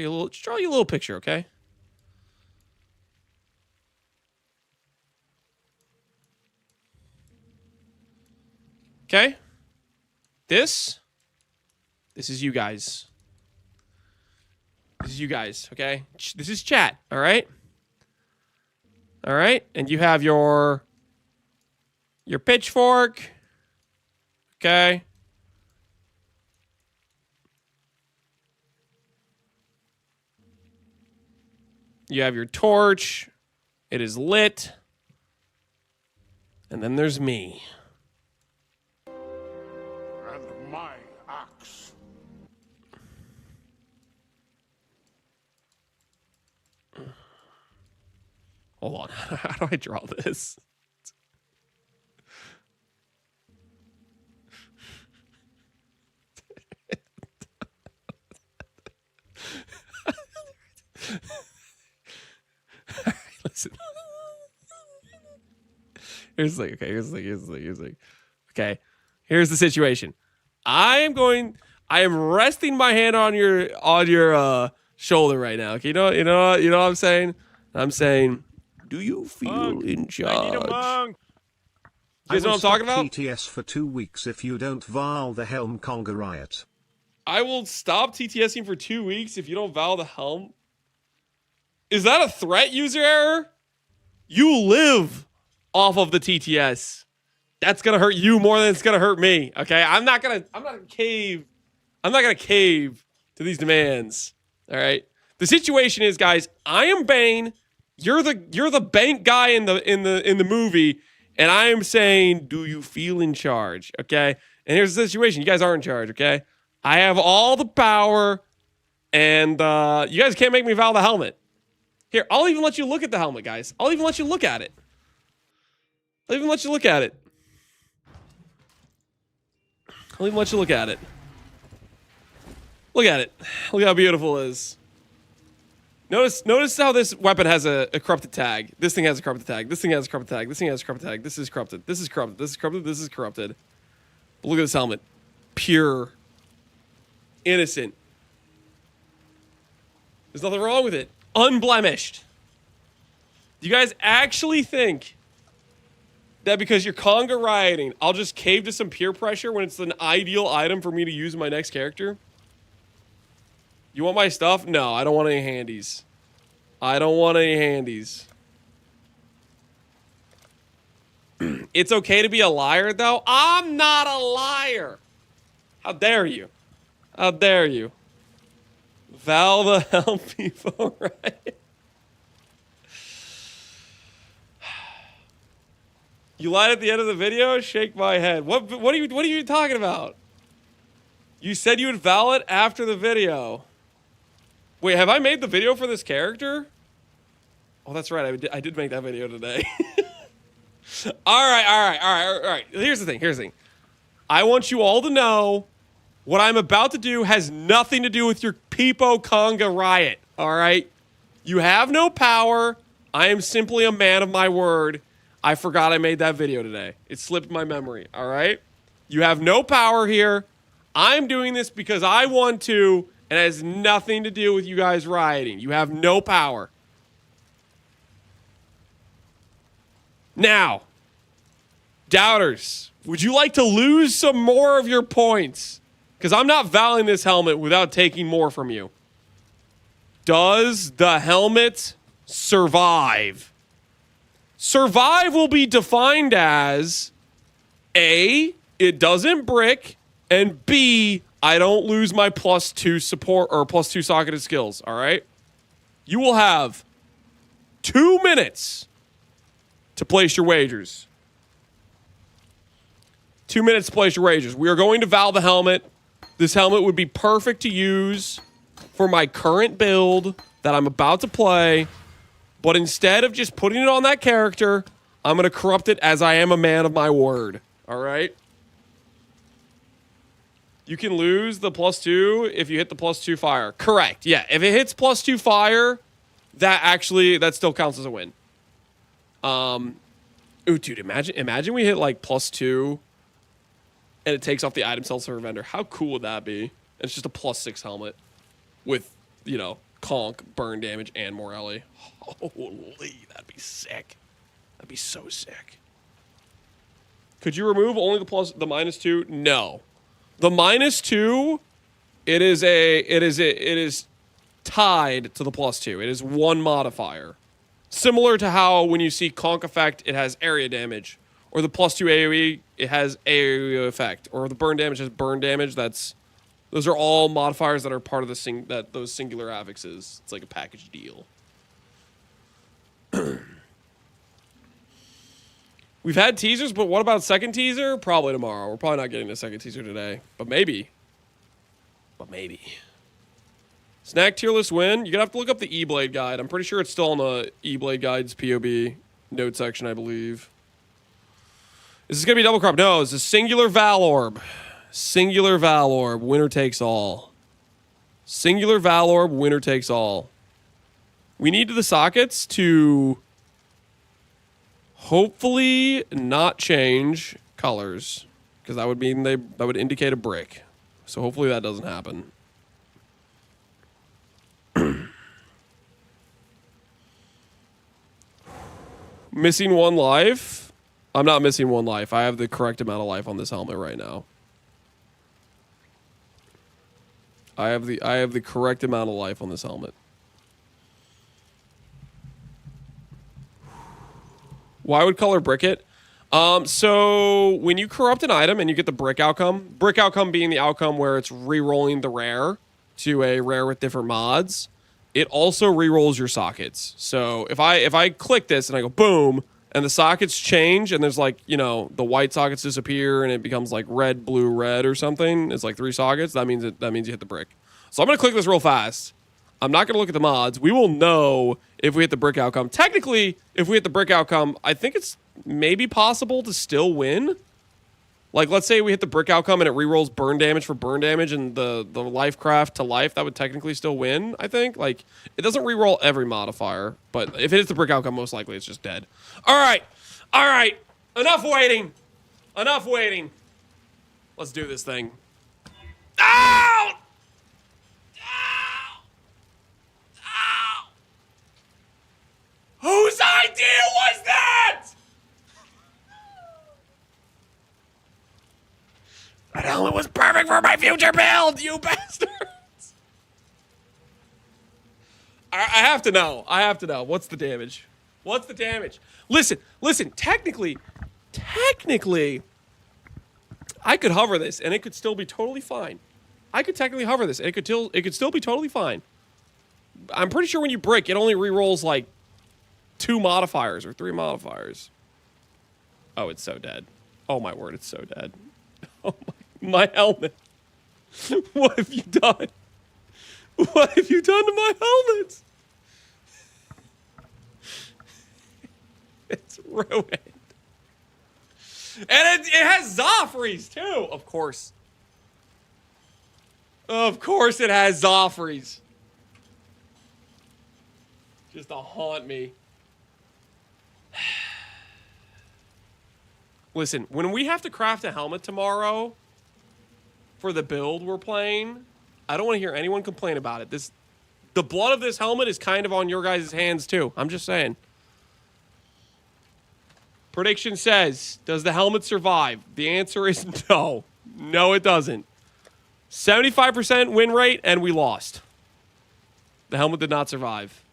Draw you a little picture, okay? Okay? This is you guys. This is you guys, okay? This is chat, all right? All right? And you have your pitchfork, okay? You have your torch. It is lit. And then there's me. And my axe. Hold on. How do I draw this? Listen. Here's the thing. Okay, here's the thing. Okay, here's the situation. I am resting my hand on your shoulder right now. Okay, you know what I'm saying? I'm saying, do you feel in charge? I You guys know what I'm talking about? TTS for 2 weeks if you don't vow the Helm Conga Riot. I will stop TTSing for 2 weeks if you don't vow the helm. Is that a threat, user error? You live off of the TTS. That's gonna hurt you more than it's gonna hurt me. Okay, I'm not gonna cave to these demands. All right. The situation is, guys, I am Bane. You're the bank guy in the movie, and I am saying, do you feel in charge? Okay. And here's the situation: you guys are in charge. Okay. I have all the power, and you guys can't make me vow the helmet. Here, I'll even let you look at the helmet, guys. I'll even let you look at it. I'll even let you look at it. Look at it. Look how beautiful it is. Notice how this weapon has a corrupted tag. This thing has a corrupted tag. This thing has a corrupted tag. This thing has a corrupted tag. This is corrupted. This is corrupted. This is corrupted. This is corrupted. But look at this helmet. Pure. Innocent. There's nothing wrong with it. Unblemished. Do you guys actually think that because you're conga rioting, I'll just cave to some peer pressure when it's an ideal item for me to use in my next character? You want my stuff? No, I don't want any handies. It's okay to be a liar, though? I'm not a liar. How dare you? How dare you? Vow the helm people, right? You lied at the end of the video? Shake my head. What are you talking about? You said you would vow it after the video. Wait, have I made the video for this character? Oh, that's right. I did make that video today. All right. Here's the thing. I want you all to know what I'm about to do has nothing to do with your Peepo Conga riot. All right? You have no power. I am simply a man of my word. I forgot I made that video today. It slipped my memory. All right? You have no power here. I'm doing this because I want to, and it has nothing to do with you guys rioting. You have no power. Now, doubters, would you like to lose some more of your points? Because I'm not vowing this helmet without taking more from you. Does the helmet survive? Survive will be defined as A, it doesn't brick, and B, I don't lose my +2 support or +2 socketed skills, all right? You will have 2 minutes to place your wagers. 2 minutes to place your wagers. We are going to vow the helmet. This helmet would be perfect to use for my current build that I'm about to play. But instead of just putting it on that character, I'm going to corrupt it as I am a man of my word. All right? You can lose the +2 if you hit the +2 fire. Correct. Yeah, if it hits +2 fire, that still counts as a win. Ooh, dude, imagine we hit like +2 and it takes off the item cell server vendor. How cool would that be? It's just a +6 helmet with, conk, burn damage, and Morelli. Holy, that'd be sick. That'd be so sick. Could you remove only the -2? No. The -2, it is tied to the +2. It is one modifier. Similar to how when you see conk effect, it has area damage. Or the +2 AoE, it has area effect. Or the burn damage has burn damage. Those are all modifiers that are part of those singular affixes. It's like a package deal. We've had teasers, but what about second teaser? Probably tomorrow. We're probably not getting a second teaser today. But maybe. Snack tier list win? You're going to have to look up the E-Blade guide. I'm pretty sure it's still on the E-Blade guide's POB note section, I believe. Is this going to be double crop? No, it's a singular Valorb. Singular Valorb. Winner takes all. Singular Valorb. Winner takes all. We need the sockets to hopefully not change colors, because that would mean that would indicate a brick. So hopefully that doesn't happen. Missing 1 life? I'm not missing 1 life. I have the correct amount of life on this helmet right now. I have the correct amount of life on this helmet. Why would color brick it? So when you corrupt an item and you get the brick outcome being the outcome where it's re-rolling the rare to a rare with different mods, it also re-rolls your sockets. So if I click this and I go boom, and the sockets change, and there's like, you know, the white sockets disappear and it becomes like red, blue, red or something. It's like 3 sockets. That means you hit the brick. So I'm gonna click this real fast. I'm not gonna look at the mods. We will know if we hit the brick outcome. Technically, if we hit the brick outcome, I think it's maybe possible to still win. Like, let's say we hit the brick outcome and it rerolls burn damage for burn damage and the life craft to life, that would technically still win, I think. Like, it doesn't reroll every modifier, but if it hits the brick outcome, most likely it's just dead. All right. Enough waiting. Let's do this thing. Ow! Whose idea was that? That helmet was perfect for my future build, you bastards. I have to know. What's the damage? Listen. Technically, I could hover this and it could still be totally fine. I could technically hover this and it could still be totally fine. I'm pretty sure when you brick, it only re-rolls like 2 modifiers or 3 modifiers. Oh, it's so dead. Oh my word, it's so dead. Oh my helmet. What have you done? What have you done to my helmet? It's ruined. And it has Zoffreys too, of course. Of course it has Zoffreys. Just to haunt me. Listen, when we have to craft a helmet tomorrow for the build we're playing, I don't want to hear anyone complain about it. The blood of this helmet is kind of on your guys' hands too. I'm just saying. Prediction says, does the helmet survive? The answer is no. No, it doesn't. 75% win rate, and we lost. The helmet did not survive.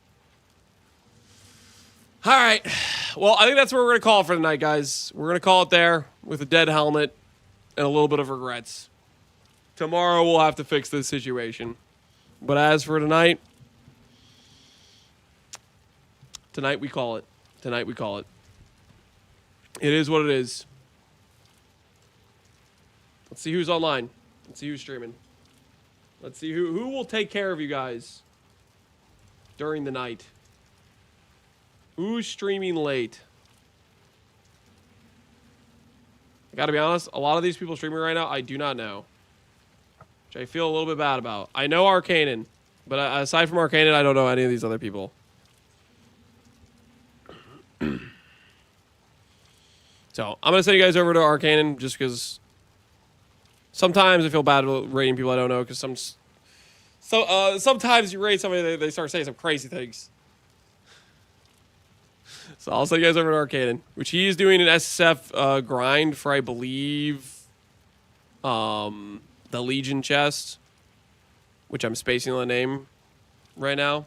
All right. Well, I think that's where we're going to call it for tonight, guys. We're going to call it there with a dead helmet and a little bit of regrets. Tomorrow, we'll have to fix this situation. But as for tonight, we call it. It is what it is. Let's see who's online. Let's see who's streaming. Let's see who will take care of you guys during the night. Who's streaming late? I gotta be honest, a lot of these people streaming right now, I do not know. Which I feel a little bit bad about. I know Arcanen, but aside from Arcanen, I don't know any of these other people. So, I'm gonna send you guys over to Arcanen just because sometimes I feel bad about rating people I don't know, because So sometimes you raid somebody, they start saying some crazy things. So I'll send you guys over to Arcaden, which he is doing an SSF grind for, I believe, the Legion chest, which I'm spacing on the name right now.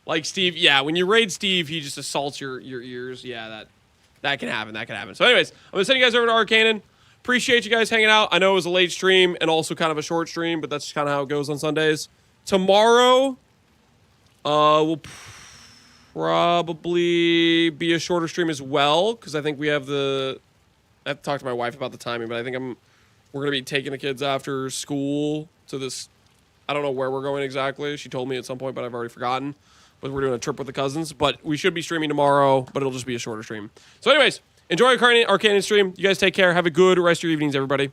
Like Steve, yeah, when you raid Steve, he just assaults your ears. Yeah, that can happen. That can happen. So anyways, I'm gonna send you guys over to Arcaden. Appreciate you guys hanging out. I know it was a late stream and also kind of a short stream, but that's kind of how it goes on Sundays. Tomorrow, we'll probably be a shorter stream as well, because I think we have I have to talk to my wife about the timing, but I think we're gonna be taking the kids after school to this. I don't know where we're going exactly. She told me at some point, but I've already forgotten. But we're doing a trip with the cousins. But we should be streaming tomorrow, but it'll just be a shorter stream. So anyways, enjoy Arcaden stream. You guys take care. Have a good rest of your evenings, everybody.